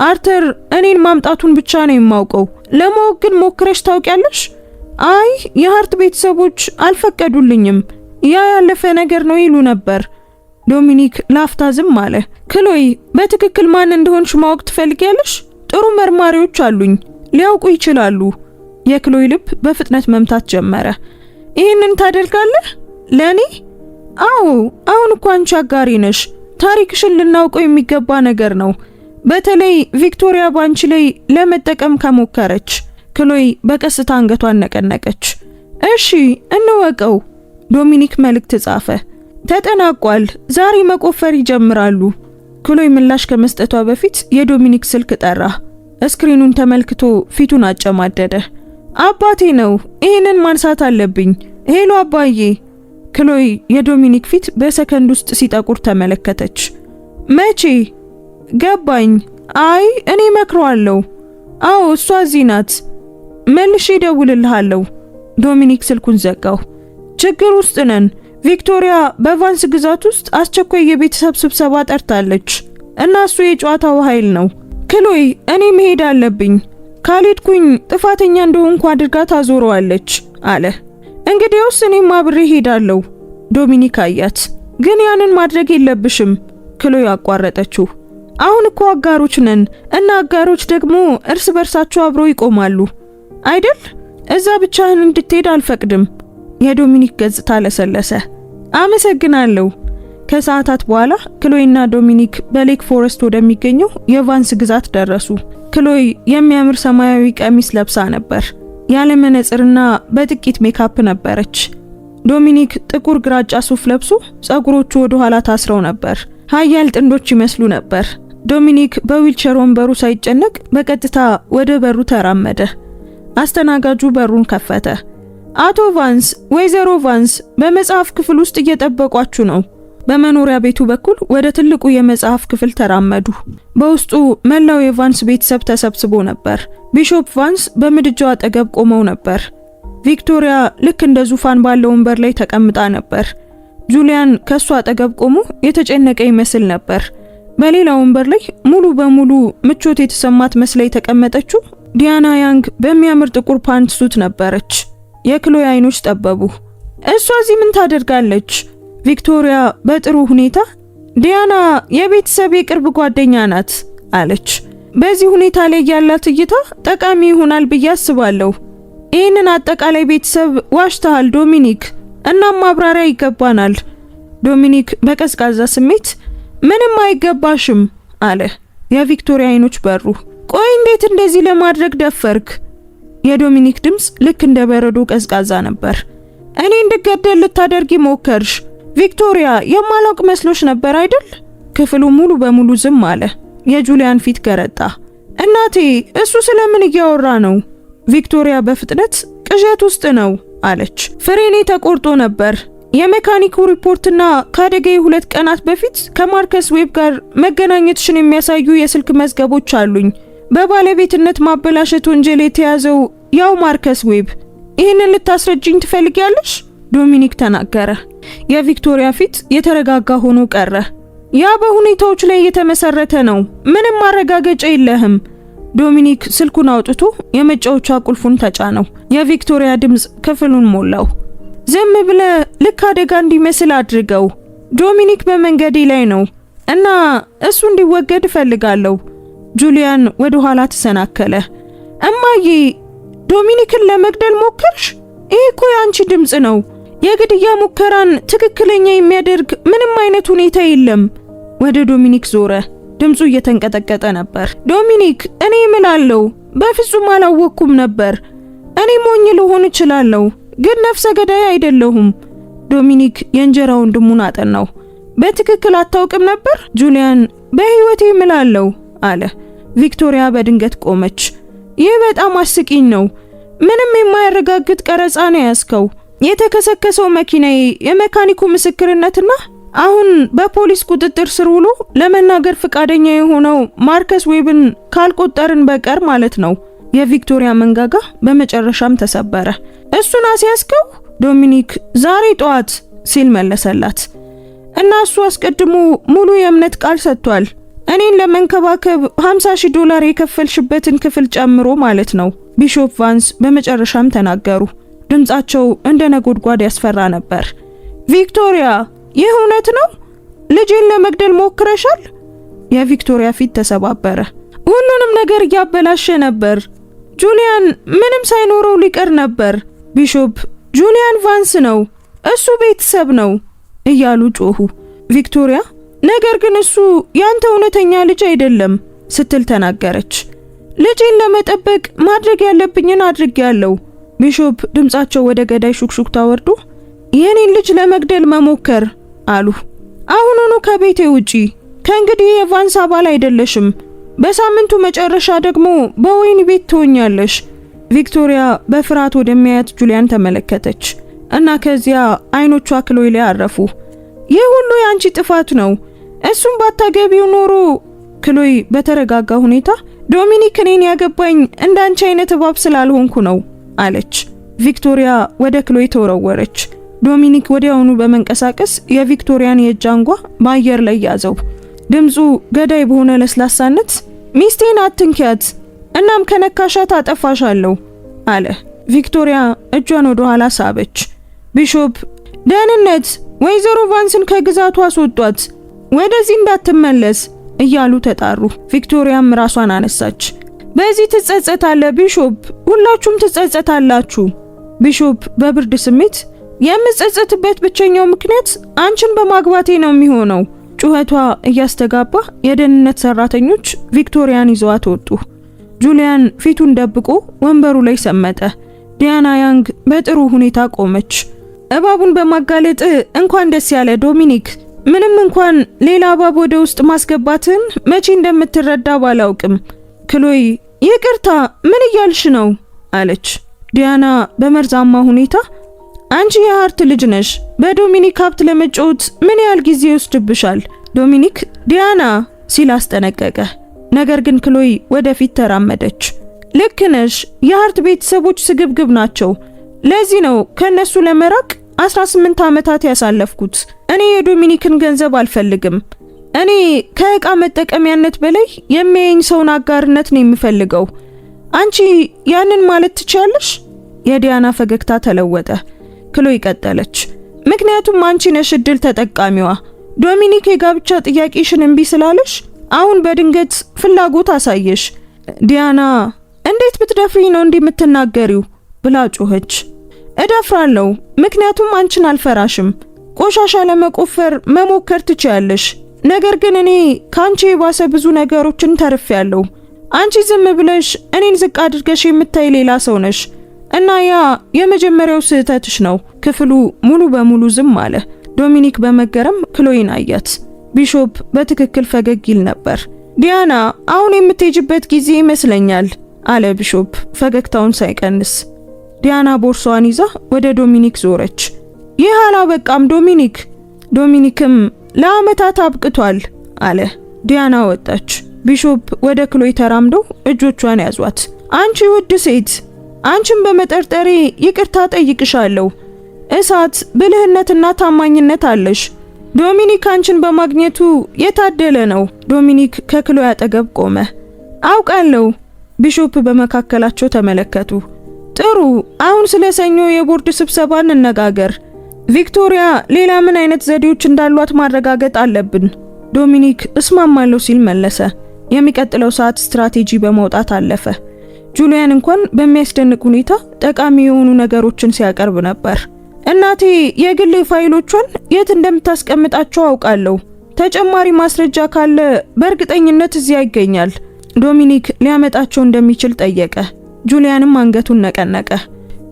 አርተር እኔን ማምጣቱን ብቻ ነው የማውቀው። ለማወቅ ግን ሞክረሽ ታውቂያለሽ? አይ የሃርት ቤተሰቦች አልፈቀዱልኝም፣ ያ ያለፈ ነገር ነው ይሉ ነበር። ዶሚኒክ ላፍታ ዝም አለ። ክሎይ በትክክል ማን እንደሆንሽ ማወቅ ትፈልጊያለሽ? ጥሩ መርማሪዎች አሉኝ፣ ሊያውቁ ይችላሉ። የክሎይ ልብ በፍጥነት መምታት ጀመረ። ይህንን ታደርጋለህ? ለኔ? አዎ፣ አሁን እኮ አንቺ አጋሪ ነሽ። ታሪክሽን ልናውቀው የሚገባ ነገር ነው። በተለይ ቪክቶሪያ ባንቺ ላይ ለመጠቀም ከሞከረች። ክሎይ በቀስታ አንገቷን ነቀነቀች። እሺ እንወቀው። ዶሚኒክ መልእክት ጻፈ። ተጠናቋል። ዛሬ መቆፈር ይጀምራሉ። ክሎይ ምላሽ ከመስጠቷ በፊት የዶሚኒክ ስልክ ጠራ። ስክሪኑን ተመልክቶ ፊቱን አጨማደደ። አባቴ ነው፣ ይህንን ማንሳት አለብኝ። ሄሎ አባዬ። ክሎይ የዶሚኒክ ፊት በሰከንድ ውስጥ ሲጠቁር ተመለከተች። መቼ? ገባኝ። አይ እኔ መክረዋለሁ። አዎ እሷ እዚህ ናት። መልሼ እደውልልሃለሁ። ዶሚኒክ ስልኩን ዘጋው። ችግር ውስጥ ነን። ቪክቶሪያ በቫንስ ግዛት ውስጥ አስቸኳይ የቤተሰብ ስብሰባ ጠርታለች እና እሱ የጨዋታው ኃይል ነው። ክሎይ እኔ መሄድ አለብኝ። ካልሄድኩኝ ጥፋተኛ እንደሆንኩ አድርጋ ታዞረዋለች አለ። እንግዲያውስ እኔም አብሬ ሄዳለሁ። ዶሚኒክ አያት። ግን ያንን ማድረግ የለብሽም። ክሎይ አቋረጠችው። አሁን እኮ አጋሮች ነን እና አጋሮች ደግሞ እርስ በርሳቸው አብረው ይቆማሉ አይደል? እዛ ብቻህን እንድትሄድ አልፈቅድም። የዶሚኒክ ገጽታ ለሰለሰ። አመሰግናለሁ። ከሰዓታት በኋላ ክሎይና ዶሚኒክ በሌክ ፎረስት ወደሚገኘው የቫንስ ግዛት ደረሱ። ክሎይ የሚያምር ሰማያዊ ቀሚስ ለብሳ ነበር። ያለ መነጽርና በጥቂት ሜካፕ ነበረች። ዶሚኒክ ጥቁር ግራጫ ሱፍ ለብሶ ጸጉሮቹ ወደ ኋላ ታስረው ነበር። ሀያል ጥንዶች ይመስሉ ነበር። ዶሚኒክ በዊልቸር ወንበሩ ሳይጨነቅ በቀጥታ ወደ በሩ ተራመደ። አስተናጋጁ በሩን ከፈተ። አቶ ቫንስ፣ ወይዘሮ ቫንስ በመጽሐፍ ክፍል ውስጥ እየጠበቋችሁ ነው። በመኖሪያ ቤቱ በኩል ወደ ትልቁ የመጽሐፍ ክፍል ተራመዱ። በውስጡ መላው የቫንስ ቤተሰብ ተሰብስቦ ነበር። ቢሾፕ ቫንስ በምድጃው አጠገብ ቆመው ነበር። ቪክቶሪያ ልክ እንደ ዙፋን ባለው ወንበር ላይ ተቀምጣ ነበር። ጁሊያን ከሷ አጠገብ ቆሞ የተጨነቀ ይመስል ነበር። በሌላ ወንበር ላይ ሙሉ በሙሉ ምቾት የተሰማት መስላ የተቀመጠችው ዲያና ያንግ በሚያምር ጥቁር ፓንት ሱት ነበረች። የክሎይ አይኖች ጠበቡ። እሷ እዚህ ምን ታደርጋለች? ቪክቶሪያ በጥሩ ሁኔታ ዲያና የቤተሰብ የቅርብ ጓደኛ ናት አለች። በዚህ ሁኔታ ላይ ያላት እይታ ጠቃሚ ይሆናል ብዬ አስባለሁ። ይህንን አጠቃላይ ቤተሰብ ዋሽተሃል ዶሚኒክ፣ እናም ማብራሪያ ይገባናል። ዶሚኒክ በቀዝቃዛ ስሜት ምንም አይገባሽም አለ። የቪክቶሪያ አይኖች በሩ። ቆይ እንዴት እንደዚህ ለማድረግ ደፈርክ? የዶሚኒክ ድምጽ ልክ እንደ በረዶ ቀዝቃዛ ነበር። እኔ እንድገደል ልታደርጊ ሞከርሽ ቪክቶሪያ። የማላውቅ መስሎሽ ነበር አይደል? ክፍሉ ሙሉ በሙሉ ዝም አለ። የጁሊያን ፊት ገረጣ። እናቴ እሱ ስለምን እያወራ ነው? ቪክቶሪያ በፍጥነት ቅዠት ውስጥ ነው አለች። ፍሬኔ ተቆርጦ ነበር። የሜካኒኩ ሪፖርትና ከአደጋዬ 2 ቀናት በፊት ከማርከስ ዌብ ጋር መገናኘትሽን የሚያሳዩ የስልክ መዝገቦች አሉኝ። በባለቤትነት ማበላሸት ወንጀል የተያዘው ያው ማርከስ ዌብ። ይህንን ልታስረጅኝ ትፈልጊያለሽ? ዶሚኒክ ተናገረ። የቪክቶሪያ ፊት የተረጋጋ ሆኖ ቀረ። ያ በሁኔታዎች ላይ የተመሰረተ ነው። ምንም ማረጋገጫ የለህም። ዶሚኒክ ስልኩን አውጥቶ የመጫወቻ ቁልፉን ተጫነው። የቪክቶሪያ ድምጽ ክፍሉን ሞላው። ዝም ብለ ልክ አደጋ እንዲመስል አድርገው። ዶሚኒክ በመንገዴ ላይ ነው እና እሱ እንዲወገድ እፈልጋለሁ። ጁሊያን ወደ ኋላ ተሰናከለ። እማዬ ዶሚኒክን ለመግደል ሞከርሽ? ይህ እኮ ያንቺ ድምጽ ነው። የግድያ ሙከራን ትክክለኛ የሚያደርግ ምንም አይነት ሁኔታ የለም። ወደ ዶሚኒክ ዞረ። ድምጹ እየተንቀጠቀጠ ነበር። ዶሚኒክ እኔ እምላለሁ በፍጹም አላወቅኩም ነበር። እኔ ሞኝ ልሆን እችላለሁ ግን ነፍሰ ገዳይ አይደለሁም። ዶሚኒክ የእንጀራ ወንድሙን አጠናው። በትክክል አታውቅም ነበር? ጁሊያን በህይወቴ እምላለሁ አለ። ቪክቶሪያ በድንገት ቆመች። ይህ በጣም አስቂኝ ነው። ምንም የማያረጋግጥ ቀረጻ ነው ያስከው። የተከሰከሰው መኪናዬ፣ የሜካኒኩ ምስክርነትና አሁን በፖሊስ ቁጥጥር ስር ውሎ ለመናገር ፍቃደኛ የሆነው ማርከስ ዌብን ካልቆጠርን በቀር ማለት ነው። የቪክቶሪያ መንጋጋ በመጨረሻም ተሰበረ። እሱን አስያዝከው? ዶሚኒክ ዛሬ ጠዋት ሲል መለሰላት። እና እሱ አስቀድሞ ሙሉ የእምነት ቃል ሰጥቷል። እኔን ለመንከባከብ $50,000 የከፈልሽበትን ክፍል ጨምሮ ማለት ነው። ቢሾፕ ቫንስ በመጨረሻም ተናገሩ። ድምጻቸው እንደ ነጎድጓድ ያስፈራ ነበር። ቪክቶሪያ ይህ እውነት ነው? ልጄን ለመግደል ሞክረሻል? የቪክቶሪያ ፊት ተሰባበረ። ሁሉንም ነገር እያበላሸ ነበር። ጁሊያን ምንም ሳይኖረው ሊቀር ነበር። ቢሾፕ ጁሊያን ቫንስ ነው፣ እሱ ቤተሰብ ነው እያሉ ጮሁ። ቪክቶሪያ ነገር ግን እሱ ያንተ እውነተኛ ልጅ አይደለም ስትል ተናገረች። ልጄን ለመጠበቅ ማድረግ ያለብኝን አድርጌያለሁ። ቢሾፕ ድምጻቸው ወደ ገዳይ ሹክሹክታ ወርዶ የኔን ልጅ ለመግደል መሞከር አሉ። አሁኑኑ ከቤቴ ውጪ። ከእንግዲህ የቫንስ አባል አይደለሽም። በሳምንቱ መጨረሻ ደግሞ በወይን ቤት ትሆኛለሽ። ቪክቶሪያ በፍርሃት ወደሚያያት ጁሊያን ተመለከተች እና ከዚያ አይኖቿ ክሎይ ላይ አረፉ። ይህ ሁሉ ያንቺ ጥፋት ነው። እሱም ባታገቢው ኖሮ። ክሎይ በተረጋጋ ሁኔታ ዶሚኒክ እኔን ያገባኝ እንዳንቺ አይነት እባብ ስላልሆንኩ ነው አለች። ቪክቶሪያ ወደ ክሎይ ተወረወረች። ዶሚኒክ ወዲያውኑ በመንቀሳቀስ የቪክቶሪያን የእጅ አንጓ በአየር ላይ ያዘው። ድምጹ ገዳይ በሆነ ለስላሳነት ሚስቴን አትንኪያት፣ እናም ከነካሻት አጠፋሻለሁ አለ። ቪክቶሪያ እጇን ወደ ኋላ ሳበች። ቢሾፕ ደህንነት፣ ወይዘሮ ቫንስን ከግዛቱ አስወጧት፣ ወደዚህ እንዳትመለስ እያሉ ተጣሩ። ቪክቶሪያም ራሷን አነሳች። በዚህ ትጸጸታለህ ቢሾፕ፣ ሁላችሁም ትጸጸታላችሁ። ቢሾፕ በብርድ ስሜት የምጸጸትበት ብቸኛው ምክንያት አንቺን በማግባቴ ነው የሚሆነው። ጩኸቷ እያስተጋባ የደህንነት ሰራተኞች ቪክቶሪያን ይዘዋት ወጡ። ጁሊያን ፊቱን ደብቆ ወንበሩ ላይ ሰመጠ። ዲያና ያንግ በጥሩ ሁኔታ ቆመች። እባቡን በማጋለጥ እንኳን ደስ ያለ ዶሚኒክ። ምንም እንኳን ሌላ እባብ ወደ ውስጥ ማስገባትን መቼ እንደምትረዳ ባላውቅም። ክሎይ ይቅርታ፣ ምን እያልሽ ነው አለች። ዲያና በመርዛማ ሁኔታ አንቺ የሃርት ልጅ ነሽ። በዶሚኒክ ሀብት ለመጫወት ምን ያህል ጊዜ ይወስድብሻል? ዶሚኒክ ዲያና ሲል አስጠነቀቀ። ነገር ግን ክሎይ ወደፊት ተራመደች። ልክ ነሽ፣ የሃርት ቤተሰቦች ስግብግብ ናቸው። ለዚህ ነው ከነሱ ለመራቅ 18 ዓመታት ያሳለፍኩት። እኔ የዶሚኒክን ገንዘብ አልፈልግም። እኔ ከእቃ መጠቀሚያነት በላይ የሚያየኝ ሰውን አጋርነት ነው የምፈልገው። አንቺ ያንን ማለት ትችያለሽ? የዲያና ፈገግታ ተለወጠ። ክሎይ ቀጠለች። ምክንያቱም አንቺ ነሽ እድል ተጠቃሚዋ። ዶሚኒክ የጋብቻ ጥያቄሽን እምቢ ስላለሽ አሁን በድንገት ፍላጎት አሳየሽ። ዲያና እንዴት ብትደፍሪ ነው እንዲህ የምትናገሪው ብላ ጮኸች። እደፍራለሁ፣ ምክንያቱም አንቺን አልፈራሽም። ቆሻሻ ለመቆፈር መሞከር ትችያለሽ። ነገር ግን እኔ ካንቺ የባሰ ብዙ ነገሮችን ተርፌያለሁ። አንቺ ዝም ብለሽ እኔን ዝቅ አድርገሽ የምታይ ሌላ ሰው ነሽ እና ያ የመጀመሪያው ስህተትሽ ነው። ክፍሉ ሙሉ በሙሉ ዝም አለ። ዶሚኒክ በመገረም ክሎይን አያት። ቢሾፕ በትክክል ፈገግ ይል ነበር። ዲያና አሁን የምትሄጅበት ጊዜ ይመስለኛል አለ ቢሾፕ ፈገግታውን ሳይቀንስ። ዲያና ቦርሳዋን ይዛ ወደ ዶሚኒክ ዞረች። ይህ አላበቃም ዶሚኒክ። ዶሚኒክም ለአመታት አብቅቷል አለ። ዲያና ወጣች። ቢሾፕ ወደ ክሎይ ተራምደው እጆቿን ያዟት። አንቺ ውድ ሴት፣ አንቺን በመጠርጠሬ ይቅርታ ጠይቅሻለሁ። እሳት፣ ብልህነትና ታማኝነት አለሽ። ዶሚኒክ አንቺን በማግኘቱ የታደለ ነው። ዶሚኒክ ከክሎይ አጠገብ ቆመ። አውቃለሁ። ቢሾፕ በመካከላቸው ተመለከቱ። ጥሩ፣ አሁን ስለ ሰኞ የቦርድ ስብሰባ እንነጋገር። ቪክቶሪያ ሌላ ምን አይነት ዘዴዎች እንዳሏት ማረጋገጥ አለብን። ዶሚኒክ እስማማለሁ ሲል መለሰ። የሚቀጥለው ሰዓት ስትራቴጂ በመውጣት አለፈ። ጁሊያን እንኳን በሚያስደንቅ ሁኔታ ጠቃሚ የሆኑ ነገሮችን ሲያቀርብ ነበር። እናቴ የግል ፋይሎቿን የት እንደምታስቀምጣቸው አውቃለሁ። ተጨማሪ ማስረጃ ካለ በእርግጠኝነት እዚያ ይገኛል። ዶሚኒክ ሊያመጣቸው እንደሚችል ጠየቀ። ጁሊያንም አንገቱን ነቀነቀ።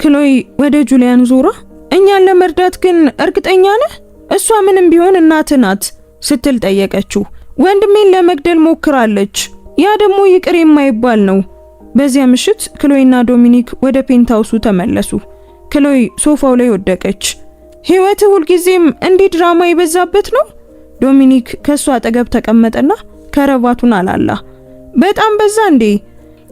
ክሎይ ወደ ጁሊያን ዞራ እኛን ለመርዳት ግን እርግጠኛ ነህ? እሷ ምንም ቢሆን እናትህ ናት ስትል ጠየቀችው። ወንድሜን ለመግደል ሞክራለች። ያ ደግሞ ይቅር የማይባል ነው። በዚያ ምሽት ክሎይና ዶሚኒክ ወደ ፔንታውሱ ተመለሱ። ክሎይ ሶፋው ላይ ወደቀች። ህይወትህ ሁልጊዜም እንዲህ ድራማ የበዛበት ነው? ዶሚኒክ ከሷ አጠገብ ተቀመጠና ከረባቱን አላላ። በጣም በዛ እንዴ?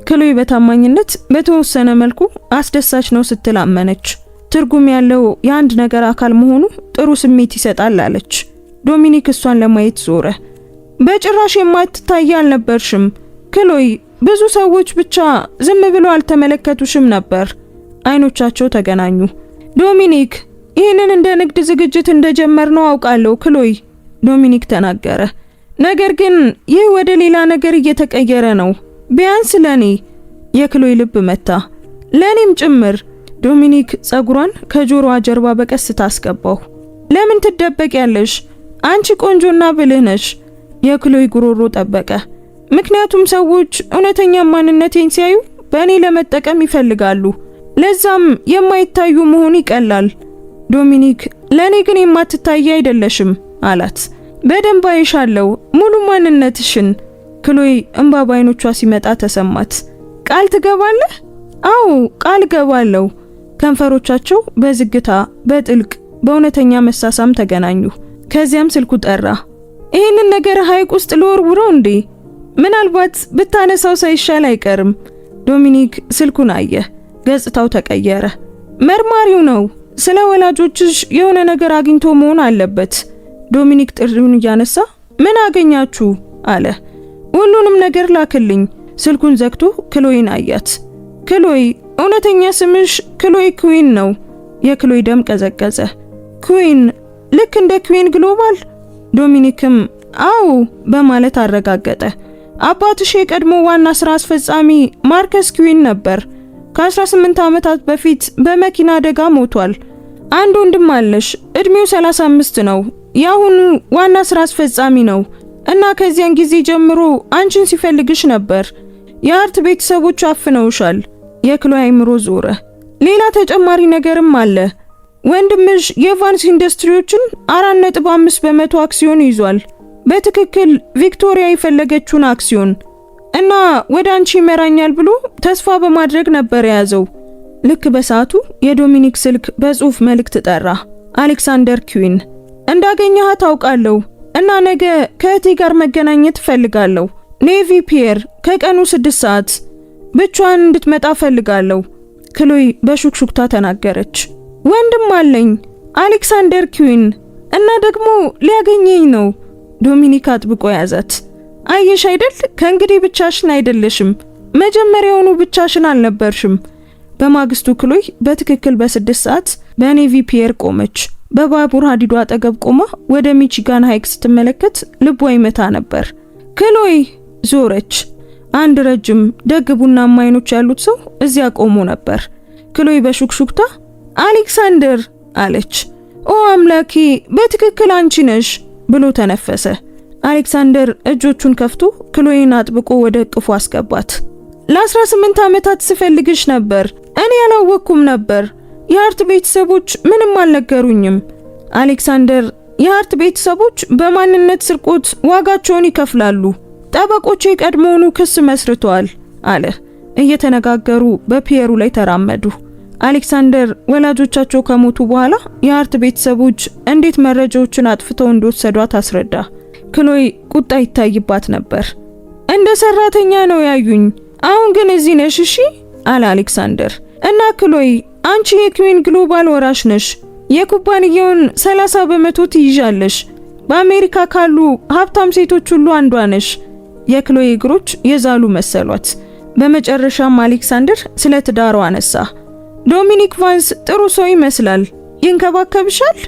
ክሎይ በታማኝነት በተወሰነ መልኩ አስደሳች ነው ስትል አመነች። ትርጉም ያለው የአንድ ነገር አካል መሆኑ ጥሩ ስሜት ይሰጣል አለች። ዶሚኒክ እሷን ለማየት ዞረ። በጭራሽ የማትታይ አልነበርሽም ክሎይ። ብዙ ሰዎች ብቻ ዝም ብሎ አልተመለከቱሽም ነበር። አይኖቻቸው ተገናኙ። ዶሚኒክ፣ ይህንን እንደ ንግድ ዝግጅት እንደጀመርነው አውቃለሁ ክሎይ፣ ዶሚኒክ ተናገረ። ነገር ግን ይህ ወደ ሌላ ነገር እየተቀየረ ነው። ቢያንስ ለኔ። የክሎይ ልብ መታ። ለኔም ጭምር። ዶሚኒክ ጸጉሯን ከጆሮዋ ጀርባ በቀስታ አስገባው። ለምን ትደበቂያለሽ? አንቺ ቆንጆና ብልህ ነሽ። የክሎይ ጉሮሮ ጠበቀ። ምክንያቱም ሰዎች እውነተኛ ማንነቴን ሲያዩ በእኔ ለመጠቀም ይፈልጋሉ። ለዛም የማይታዩ መሆን ይቀላል። ዶሚኒክ፣ ለኔ ግን የማትታይ አይደለሽም አላት። በደንብ አይሻለው ሙሉ ማንነትሽን። ክሎይ እንባ ባይኖቿ ሲመጣ ተሰማት። ቃል ትገባለህ? አዎ ቃል ገባለሁ። ከንፈሮቻቸው በዝግታ በጥልቅ በእውነተኛ መሳሳም ተገናኙ። ከዚያም ስልኩ ጠራ። ይህንን ነገር ሐይቅ ውስጥ ልወርውረው እንዴ? ምናልባት ብታነሳው ሳይሻል አይቀርም። ዶሚኒክ ስልኩን አየ። ገጽታው ተቀየረ። መርማሪው ነው። ስለ ወላጆችሽ የሆነ ነገር አግኝቶ መሆን አለበት። ዶሚኒክ ጥሪውን እያነሳ ምን አገኛችሁ አለ። ሁሉንም ነገር ላክልኝ። ስልኩን ዘግቶ ክሎይን አያት። ክሎይ፣ እውነተኛ ስምሽ ክሎይ ኩዊን ነው። የክሎይ ደም ቀዘቀዘ። ኩዊን፣ ልክ እንደ ኩዊን ግሎባል? ዶሚኒክም አው በማለት አረጋገጠ። አባትሽ የቀድሞ ዋና ስራ አስፈጻሚ ማርከስ ኩዊን ነበር። ከ18 ዓመታት በፊት በመኪና አደጋ ሞቷል። አንድ ወንድም አለሽ፣ እድሜው 35 ነው። ያሁኑ ዋና ስራ አስፈጻሚ ነው እና ከዚያን ጊዜ ጀምሮ አንቺን ሲፈልግሽ ነበር። የአርት ቤተሰቦች አፍነውሻል። የክሎይ አይምሮ ዞረ። ሌላ ተጨማሪ ነገርም አለ። ወንድምሽ የቫንስ ኢንዱስትሪዎችን 4.5% አክሲዮን ይዟል። በትክክል ቪክቶሪያ የፈለገችውን አክሲዮን እና ወደ አንቺ ይመራኛል ብሎ ተስፋ በማድረግ ነበር የያዘው። ልክ በሰዓቱ የዶሚኒክ ስልክ በጽሁፍ መልእክት ጠራ። አሌክሳንደር ኩዊን፣ እንዳገኘሃት ታውቃለሁ እና ነገ ከእቴ ጋር መገናኘት ፈልጋለሁ። ኔቪ ፒየር ከቀኑ 6 ሰዓት ብቻዋን እንድትመጣ ፈልጋለሁ። ክሎይ በሹክሹክታ ተናገረች። ወንድም አለኝ አሌክሳንደር ኩዊን እና ደግሞ ሊያገኘኝ ነው። ዶሚኒክ አጥብቆ ያዛት። አየሽ አይደል? ከእንግዲህ ብቻሽን አይደለሽም። መጀመሪያውኑ ብቻሽን አልነበርሽም። በማግስቱ ክሎይ በትክክል በ6 ሰዓት በኔቪ ፒየር ቆመች። በባቡር ሀዲዱ አጠገብ ቆማ ወደ ሚቺጋን ሐይቅ ስትመለከት ልቧ ይመታ ነበር። ክሎይ ዞረች። አንድ ረጅም ደግ ቡናማ አይኖች ያሉት ሰው እዚያ ቆሞ ነበር። ክሎይ በሹክሹክታ አሌክሳንደር አለች። ኦ አምላኬ በትክክል አንቺ ነሽ ብሎ ተነፈሰ። አሌክሳንደር እጆቹን ከፍቶ ክሎይን አጥብቆ ወደ እቅፉ አስገባት። ለ18 ዓመታት ስፈልግሽ ነበር። እኔ ያላወቅኩም ነበር። የሃርት ቤተሰቦች ምንም አልነገሩኝም። አሌክሳንደር የሃርት ቤተሰቦች በማንነት ስርቆት ዋጋቸውን ይከፍላሉ። ጠበቆቼ ቀድሞውኑ ክስ መስርተዋል አለ። እየተነጋገሩ በፒየሩ ላይ ተራመዱ። አሌክሳንደር ወላጆቻቸው ከሞቱ በኋላ የሃርት ቤተሰቦች እንዴት መረጃዎችን አጥፍተው እንደወሰዷት አስረዳ። ክሎይ ቁጣ ይታይባት ነበር። እንደ ሰራተኛ ነው ያዩኝ። አሁን ግን እዚህ ነሽ እሺ አለ አሌክሳንደር። እና ክሎይ አንቺ የኩዊን ግሎባል ወራሽ ነሽ። የኩባንያውን 30% ትይዣለሽ። በአሜሪካ ካሉ ሀብታም ሴቶች ሁሉ አንዷ ነሽ። የክሎይ እግሮች የዛሉ መሰሏት። በመጨረሻም አሌክሳንደር ስለ ትዳሯ አነሳ። ዶሚኒክ ቫንስ ጥሩ ሰው ይመስላል። ይንከባከብሻል?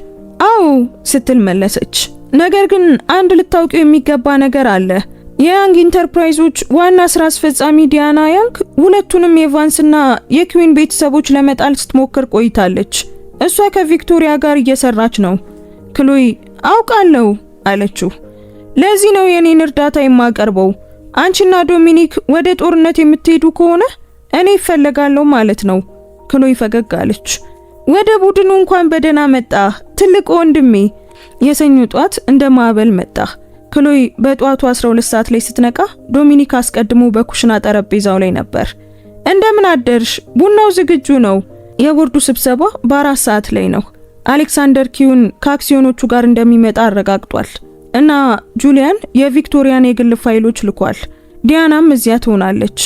አዎ ስትል መለሰች። ነገር ግን አንድ ልታውቂው የሚገባ ነገር አለ። የያንግ ኢንተርፕራይዞች ዋና ስራ አስፈጻሚ ዲያና ያንግ ሁለቱንም የቫንስና የኩዊን ቤተሰቦች ለመጣል ስትሞክር ቆይታለች። እሷ ከቪክቶሪያ ጋር እየሰራች ነው። ክሎይ አውቃለሁ አለችው። ለዚህ ነው የኔን እርዳታ የማቀርበው። አንቺና ዶሚኒክ ወደ ጦርነት የምትሄዱ ከሆነ እኔ እፈልጋለሁ ማለት ነው። ክሎይ ፈገግ አለች። ወደ ቡድኑ እንኳን በደህና መጣ ትልቅ ወንድሜ። የሰኞ ጧት እንደ ማዕበል መጣ። ክሎይ በጧቱ 12 ሰዓት ላይ ስትነቃ ዶሚኒክ አስቀድሞ በኩሽና ጠረጴዛው ላይ ነበር። እንደምን አደርሽ? ቡናው ዝግጁ ነው። የቦርዱ ስብሰባ በ4 ሰዓት ላይ ነው። አሌክሳንደር ኪዩን ከአክሲዮኖቹ ጋር እንደሚመጣ አረጋግጧል እና ጁሊያን የቪክቶሪያን የግል ፋይሎች ልኳል። ዲያናም እዚያ ትሆናለች።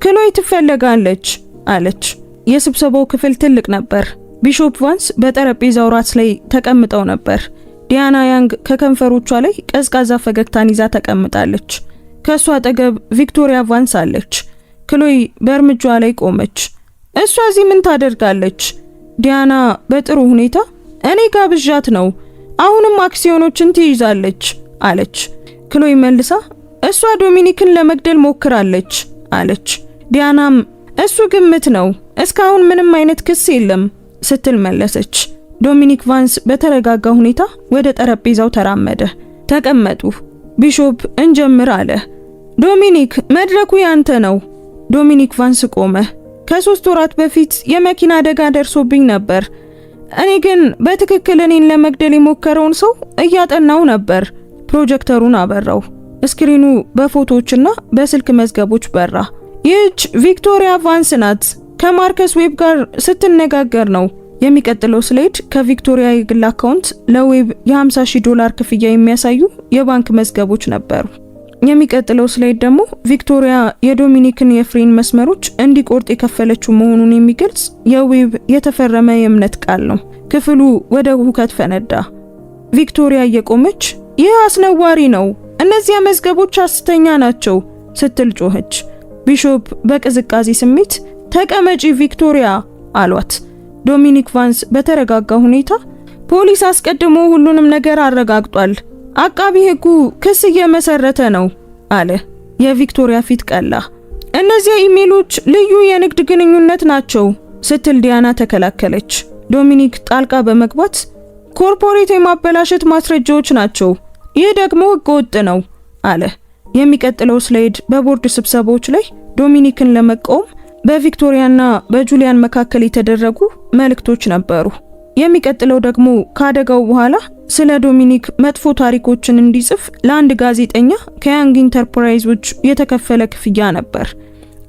ክሎይ ትፈለጋለች አለች። የስብሰባው ክፍል ትልቅ ነበር። ቢሾፕ ቫንስ በጠረጴዛው ራስ ላይ ተቀምጠው ነበር። ዲያና ያንግ ከከንፈሮቿ ላይ ቀዝቃዛ ፈገግታን ይዛ ተቀምጣለች። ከሷ አጠገብ ቪክቶሪያ ቫንስ አለች። ክሎይ በእርምጇ ላይ ቆመች። እሷ እዚህ ምን ታደርጋለች? ዲያና በጥሩ ሁኔታ እኔ ጋብዣት ነው። አሁንም አክሲዮኖችን ትይዛለች አለች። ክሎይ መልሳ እሷ ዶሚኒክን ለመግደል ሞክራለች አለች። ዲያናም እሱ ግምት ነው፣ እስካሁን ምንም አይነት ክስ የለም ስትል መለሰች። ዶሚኒክ ቫንስ በተረጋጋ ሁኔታ ወደ ጠረጴዛው ተራመደ። ተቀመጡ። ቢሾፕ እንጀምር አለ። ዶሚኒክ መድረኩ ያንተ ነው። ዶሚኒክ ቫንስ ቆመ። ከ3 ወራት በፊት የመኪና አደጋ ደርሶብኝ ነበር። እኔ ግን በትክክል እኔን ለመግደል የሞከረውን ሰው እያጠናው ነበር። ፕሮጀክተሩን አበራው። ስክሪኑ በፎቶዎችና በስልክ መዝገቦች በራ። ይህች ቪክቶሪያ ቫንስ ናት። ከማርከስ ዌብ ጋር ስትነጋገር ነው። የሚቀጥለው ስላይድ ከቪክቶሪያ የግል አካውንት ለዌብ $50,000 ክፍያ የሚያሳዩ የባንክ መዝገቦች ነበሩ። የሚቀጥለው ስላይድ ደግሞ ቪክቶሪያ የዶሚኒክን የፍሬን መስመሮች እንዲቆርጥ የከፈለችው መሆኑን የሚገልጽ የዌብ የተፈረመ የእምነት ቃል ነው። ክፍሉ ወደ ሁከት ፈነዳ። ቪክቶሪያ እየቆመች ይህ አስነዋሪ ነው፣ እነዚያ መዝገቦች ሐሰተኛ ናቸው ስትል ጮኸች። ቢሾፕ በቅዝቃዜ ስሜት ተቀመጪ ቪክቶሪያ አሏት። ዶሚኒክ ቫንስ በተረጋጋ ሁኔታ ፖሊስ አስቀድሞ ሁሉንም ነገር አረጋግጧል። አቃቢ ሕጉ ክስ እየመሰረተ ነው አለ። የቪክቶሪያ ፊት ቀላ። እነዚያ ኢሜሎች ልዩ የንግድ ግንኙነት ናቸው ስትል ዲያና ተከላከለች። ዶሚኒክ ጣልቃ በመግባት ኮርፖሬት የማበላሸት ማስረጃዎች ናቸው፣ ይህ ደግሞ ህገወጥ ነው አለ። የሚቀጥለው ስላይድ በቦርድ ስብሰባዎች ላይ ዶሚኒክን ለመቃወም በቪክቶሪያና በጁሊያን መካከል የተደረጉ መልእክቶች ነበሩ። የሚቀጥለው ደግሞ ካደጋው በኋላ ስለ ዶሚኒክ መጥፎ ታሪኮችን እንዲጽፍ ለአንድ ጋዜጠኛ ከያንግ ኢንተርፕራይዞች የተከፈለ ክፍያ ነበር።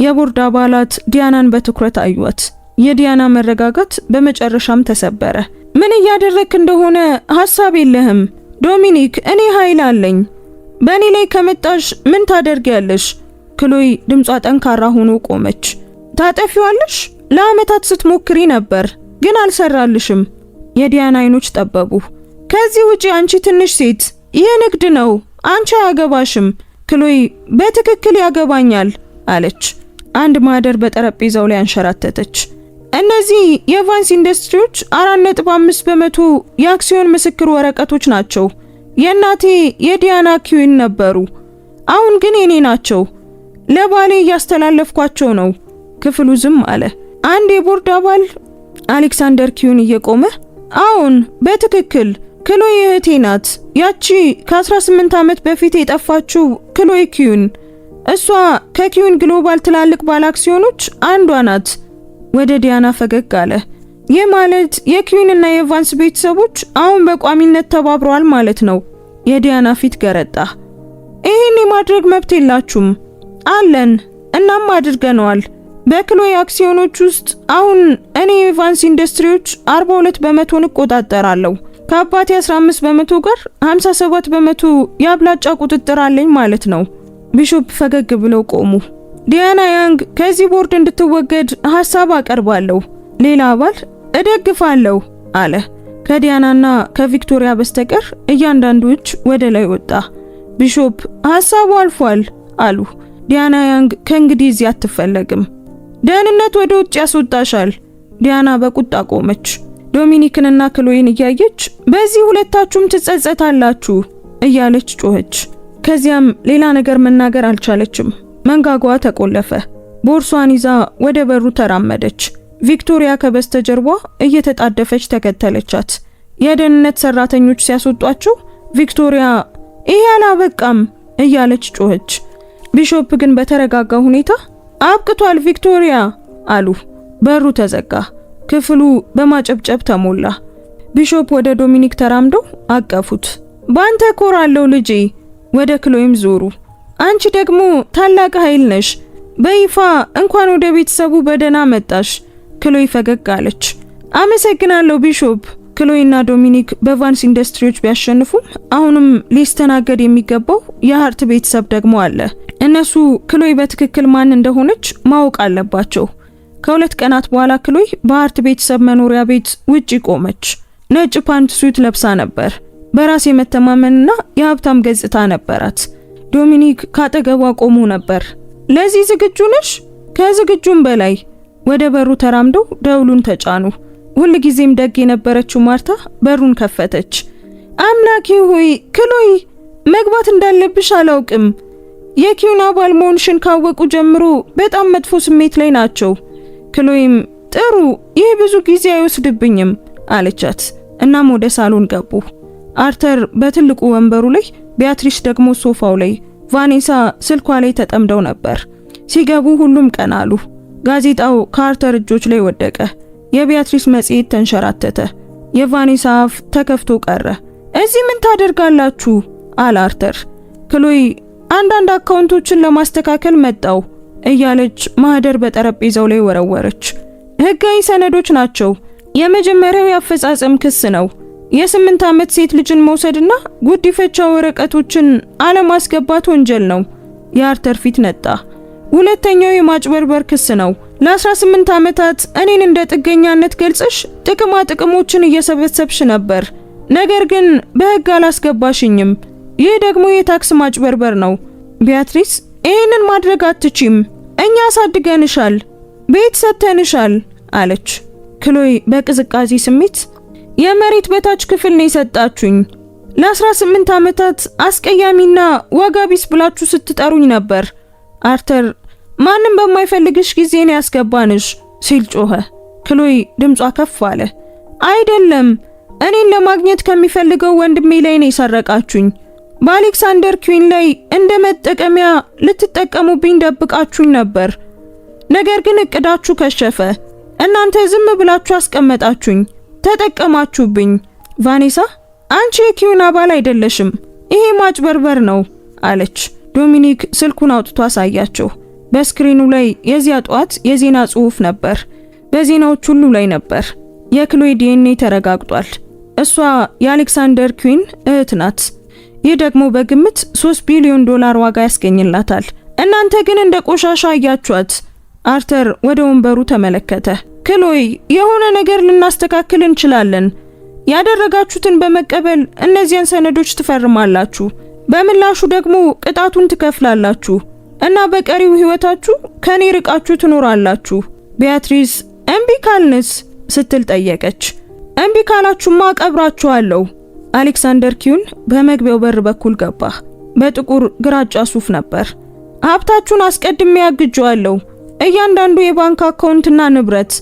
የቦርድ አባላት ዲያናን በትኩረት አዩት። የዲያና መረጋጋት በመጨረሻም ተሰበረ። ምን እያደረክ እንደሆነ ሐሳብ የለህም ዶሚኒክ፣ እኔ ኃይል አለኝ። በእኔ ላይ ከመጣሽ ምን ታደርጊያለሽ? ክሎይ ድምጿ ጠንካራ ሆኖ ቆመች። ታጠፊዋለሽ? ለአመታት ስትሞክሪ ነበር ግን አልሰራልሽም። የዲያና አይኖች ጠበቡ። ከዚህ ውጪ አንቺ ትንሽ ሴት፣ ይህ ንግድ ነው፣ አንቺ አያገባሽም። ክሎይ በትክክል ያገባኛል አለች። አንድ ማህደር በጠረጴዛው ላይ አንሸራተተች። እነዚህ የቫንስ ኢንዱስትሪዎች 4.5% የአክሲዮን ምስክር ወረቀቶች ናቸው። የእናቴ የዲያና ኪዩን ነበሩ፣ አሁን ግን የኔ ናቸው። ለባሌ እያስተላለፍኳቸው ነው። ክፍሉ ዝም አለ። አንድ የቦርድ አባል አሌክሳንደር ኪዩን እየቆመ አዎን በትክክል ክሎይ እህቴ ናት። ያቺ ከ18 ዓመት በፊት የጠፋችው ክሎይ ኪዩን። እሷ ከኪዩን ግሎባል ትላልቅ ባለ አክሲዮኖች አንዷ ናት። ወደ ዲያና ፈገግ አለ። ይህ ማለት የኪዩንና የቫንስ ቤተሰቦች አሁን በቋሚነት ተባብረዋል ማለት ነው። የዲያና ፊት ገረጣ። ይህን የማድረግ መብት የላችሁም። አለን፣ እናም አድርገነዋል። በክሎይ አክሲዮኖች ውስጥ አሁን እኔ የቫንስ ኢንዱስትሪዎች 42 በመቶን እቆጣጠራለሁ። ከአባቴ 15 በመቶ ጋር 57 በመቶ የአብላጫ ቁጥጥር አለኝ ማለት ነው። ቢሾፕ ፈገግ ብለው ቆሙ። ዲያና ያንግ ከዚህ ቦርድ እንድትወገድ ሐሳብ አቀርባለሁ። ሌላ አባል እደግፋለሁ አለ። ከዲያናና ከቪክቶሪያ በስተቀር እያንዳንዱ እጅ ወደ ላይ ወጣ። ቢሾፕ ሐሳቡ አልፏል አሉ። ዲያና ያንግ ከእንግዲህ እዚህ አትፈለግም። ደህንነት ወደ ውጭ ያስወጣሻል። ዲያና በቁጣ ቆመች። ዶሚኒክንና ክሎይን እያየች በዚህ ሁለታችሁም ትጸጸታላችሁ እያለች ጮኸች። ከዚያም ሌላ ነገር መናገር አልቻለችም። መንጋጓ ተቆለፈ። ቦርሷን ይዛ ወደ በሩ ተራመደች። ቪክቶሪያ ከበስተጀርባ እየተጣደፈች ተከተለቻት። የደህንነት ሰራተኞች ሲያስወጧቸው ቪክቶሪያ ይሄ አላበቃም እያለች ጮኸች። ቢሾፕ ግን በተረጋጋ ሁኔታ አብቅቷል ቪክቶሪያ አሉ። በሩ ተዘጋ። ክፍሉ በማጨብጨብ ተሞላ። ቢሾፕ ወደ ዶሚኒክ ተራምደው አቀፉት። ባንተ ኮራለው ልጄ። ወደ ክሎይም ዞሩ። አንቺ ደግሞ ታላቅ ኃይል ነሽ። በይፋ እንኳን ወደ ቤተሰቡ በደህና መጣሽ። ክሎይ ፈገግ አለች። አመሰግናለሁ ቢሾፕ። ክሎይና ዶሚኒክ በቫንስ ኢንዱስትሪዎች ቢያሸንፉም አሁንም ሊስተናገድ የሚገባው የሃርት ቤተሰብ ደግሞ አለ። እነሱ ክሎይ በትክክል ማን እንደሆነች ማወቅ አለባቸው። ከሁለት ቀናት በኋላ ክሎይ በሃርት ቤተሰብ መኖሪያ ቤት ውጪ ቆመች። ነጭ ፓንት ሱት ለብሳ ነበር። በራስ የመተማመንና የሀብታም ገጽታ ነበራት። ዶሚኒክ ካጠገቧ ቆሞ ነበር። ለዚህ ዝግጁ ነሽ? ከዝግጁም በላይ። ወደ በሩ ተራምደው ደውሉን ተጫኑ። ሁል ጊዜም ደግ የነበረችው ማርታ በሩን ከፈተች። አምላኬ ሆይ ክሎይ፣ መግባት እንዳለብሽ አላውቅም። የኪዩን አባል መሆንሽን ካወቁ ጀምሮ በጣም መጥፎ ስሜት ላይ ናቸው። ክሎይም ጥሩ፣ ይህ ብዙ ጊዜ አይወስድብኝም አለቻት። እናም ወደ ሳሎን ገቡ። አርተር በትልቁ ወንበሩ ላይ፣ ቢያትሪስ ደግሞ ሶፋው ላይ፣ ቫኔሳ ስልኳ ላይ ተጠምደው ነበር። ሲገቡ ሁሉም ቀና አሉ። ጋዜጣው ከአርተር እጆች ላይ ወደቀ። የቢያትሪስ መጽሔት ተንሸራተተ። የቫኔሳ አፍ ተከፍቶ ቀረ። እዚህ ምን ታደርጋላችሁ? አለ አርተር። ክሎይ አንዳንድ አካውንቶችን ለማስተካከል መጣው እያለች ማህደር በጠረጴዛው ላይ ወረወረች። ህጋዊ ሰነዶች ናቸው። የመጀመሪያው የአፈጻጸም ክስ ነው። የ8 ዓመት ሴት ልጅን መውሰድና ጉዲፈቻ ወረቀቶችን አለማስገባት ወንጀል ነው። የአርተር ፊት ነጣ። ሁለተኛው የማጭበርበር ክስ ነው። ለ18 ዓመታት እኔን እንደ ጥገኛነት ገልጸሽ ጥቅማ ጥቅሞችን እየሰበሰብሽ ነበር፣ ነገር ግን በህግ አላስገባሽኝም። ይህ ደግሞ የታክስ ማጭበርበር ነው። ቢያትሪስ ይህንን ማድረግ አትችም። እኛ አሳድገንሻል፣ ቤት ሰጥተንሻል አለች። ክሎይ በቅዝቃዜ ስሜት የመሬት በታች ክፍል ነው የሰጣችሁኝ። ለ18 ዓመታት አስቀያሚና ዋጋ ቢስ ብላችሁ ስትጠሩኝ ነበር። አርተር ማንም በማይፈልግሽ ጊዜ ነው ያስገባንሽ ሲል ጮኸ። ክሎይ ድምጿ ከፍ አለ። አይደለም፣ እኔን ለማግኘት ከሚፈልገው ወንድሜ ላይ ነው የሰረቃችሁኝ። በአሌክሳንደር ኪዩን ላይ እንደ መጠቀሚያ ልትጠቀሙብኝ ደብቃችሁኝ ነበር። ነገር ግን እቅዳችሁ ከሸፈ። እናንተ ዝም ብላችሁ አስቀመጣችሁኝ፣ ተጠቀማችሁብኝ። ቫኔሳ አንቺ የኪዩን አባል አይደለሽም፣ ይሄ ማጭበርበር ነው አለች። ዶሚኒክ ስልኩን አውጥቶ አሳያቸው። በስክሪኑ ላይ የዚያ ጧት የዜና ጽሑፍ ነበር። በዜናዎች ሁሉ ላይ ነበር። የክሎይ ዲኤንኤ ተረጋግጧል። እሷ የአሌክሳንደር ኪዩን እህት ናት። ይህ ደግሞ በግምት $3 ቢሊዮን ዋጋ ያስገኝላታል። እናንተ ግን እንደ ቆሻሻ አያችኋት። አርተር ወደ ወንበሩ ተመለከተ። ክሎይ የሆነ ነገር ልናስተካክል እንችላለን። ያደረጋችሁትን በመቀበል እነዚያን ሰነዶች ትፈርማላችሁ። በምላሹ ደግሞ ቅጣቱን ትከፍላላችሁ እና በቀሪው ህይወታችሁ ከኔ ርቃችሁ ትኖራላችሁ። ቢያትሪስ እምቢ ካልንስ ስትል ጠየቀች። እምቢ ካላችሁማ ቀብራችኋለሁ። አሌክሳንደር ኪዩን በመግቢያው በር በኩል ገባ። በጥቁር ግራጫ ሱፍ ነበር። ሀብታችሁን አስቀድሜ ያግጀዋለሁ። እያንዳንዱ የባንክ አካውንትና ንብረት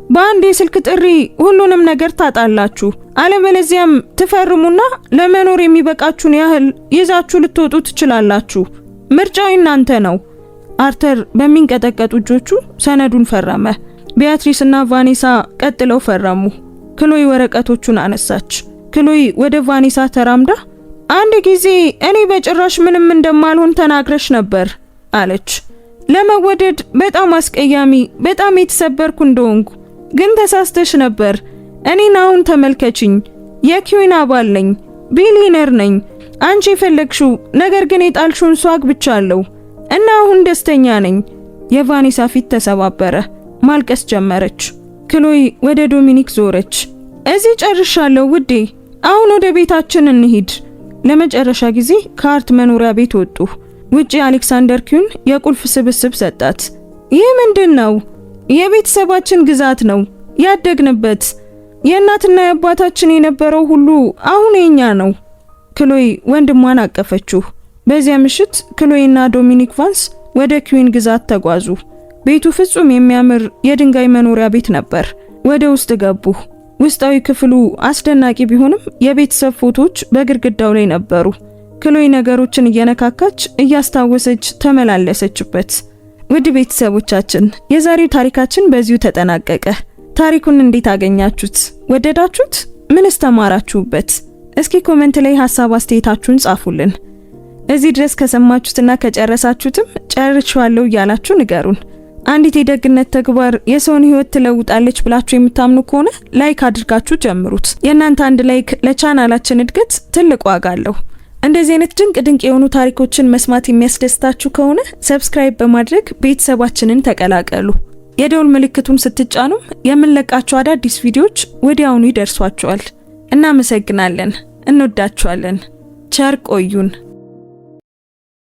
በአንድ የስልክ ጥሪ ሁሉንም ነገር ታጣላችሁ። አለበለዚያም ትፈርሙና ለመኖር የሚበቃችሁን ያህል ይዛችሁ ልትወጡ ትችላላችሁ። ምርጫው እናንተ ነው። አርተር በሚንቀጠቀጡ እጆቹ ሰነዱን ፈረመ። ቢያትሪስ እና ቫኔሳ ቀጥለው ፈረሙ። ክሎይ ወረቀቶቹን አነሳች። ክሎይ ወደ ቫኔሳ ተራምዳ አንድ ጊዜ እኔ በጭራሽ ምንም እንደማልሆን ተናግረሽ ነበር አለች። ለመወደድ በጣም አስቀያሚ፣ በጣም የተሰበርኩ እንደሆንኩ ግን ተሳስተሽ ነበር። እኔን አሁን ተመልከችኝ። የኪዊን አባል ነኝ፣ ቢሊየነር ነኝ። አንቺ የፈለግሽው ነገር ግን የጣልሽውን ሰው አግብቻለሁ እና አሁን ደስተኛ ነኝ። የቫኔሳ ፊት ተሰባበረ። ማልቀስ ጀመረች። ክሎይ ወደ ዶሚኒክ ዞረች። እዚህ ጨርሻለሁ ውዴ፣ አሁን ወደ ቤታችን እንሂድ። ለመጨረሻ ጊዜ ከአርት መኖሪያ ቤት ወጡ። ውጪ አሌክሳንደር ኪዩን የቁልፍ ስብስብ ሰጣት። ይህ ምንድነው? የቤተሰባችን ግዛት ነው፣ ያደግንበት። የእናትና የአባታችን የነበረው ሁሉ አሁን የኛ ነው። ክሎይ ወንድሟን አቀፈችው። በዚያ ምሽት ክሎይና ዶሚኒክ ቫንስ ወደ ኪዊን ግዛት ተጓዙ። ቤቱ ፍጹም የሚያምር የድንጋይ መኖሪያ ቤት ነበር። ወደ ውስጥ ገቡ። ውስጣዊ ክፍሉ አስደናቂ ቢሆንም የቤተሰብ ፎቶዎች በግድግዳው ላይ ነበሩ። ክሎይ ነገሮችን እየነካካች እያስታወሰች ተመላለሰችበት። ውድ ቤተሰቦቻችን የዛሬው ታሪካችን በዚሁ ተጠናቀቀ። ታሪኩን እንዴት አገኛችሁት? ወደዳችሁት? ምንስ ተማራችሁበት? እስኪ ኮሜንት ላይ ሐሳብ አስተያየታችሁን ጻፉልን። እዚህ ድረስ ከሰማችሁትና ከጨረሳችሁትም ጨርሻለሁ እያላችሁ ንገሩን። አንዲት የደግነት ተግባር የሰውን ህይወት ትለውጣለች ብላችሁ የምታምኑ ከሆነ ላይክ አድርጋችሁ ጀምሩት። የእናንተ አንድ ላይክ ለቻናላችን እድገት ትልቅ ዋጋ አለው። እንደዚህ አይነት ድንቅ የሆኑ ታሪኮችን መስማት የሚያስደስታችሁ ከሆነ ሰብስክራይብ በማድረግ ቤተሰባችንን ተቀላቀሉ። የደውል ምልክቱን ስትጫኑም የምንለቃቸው አዳዲስ ቪዲዮዎች ወዲያውኑ ይደርሷችኋል። እናመሰግናለን። እንወዳችኋለን። ቸር ቆዩን።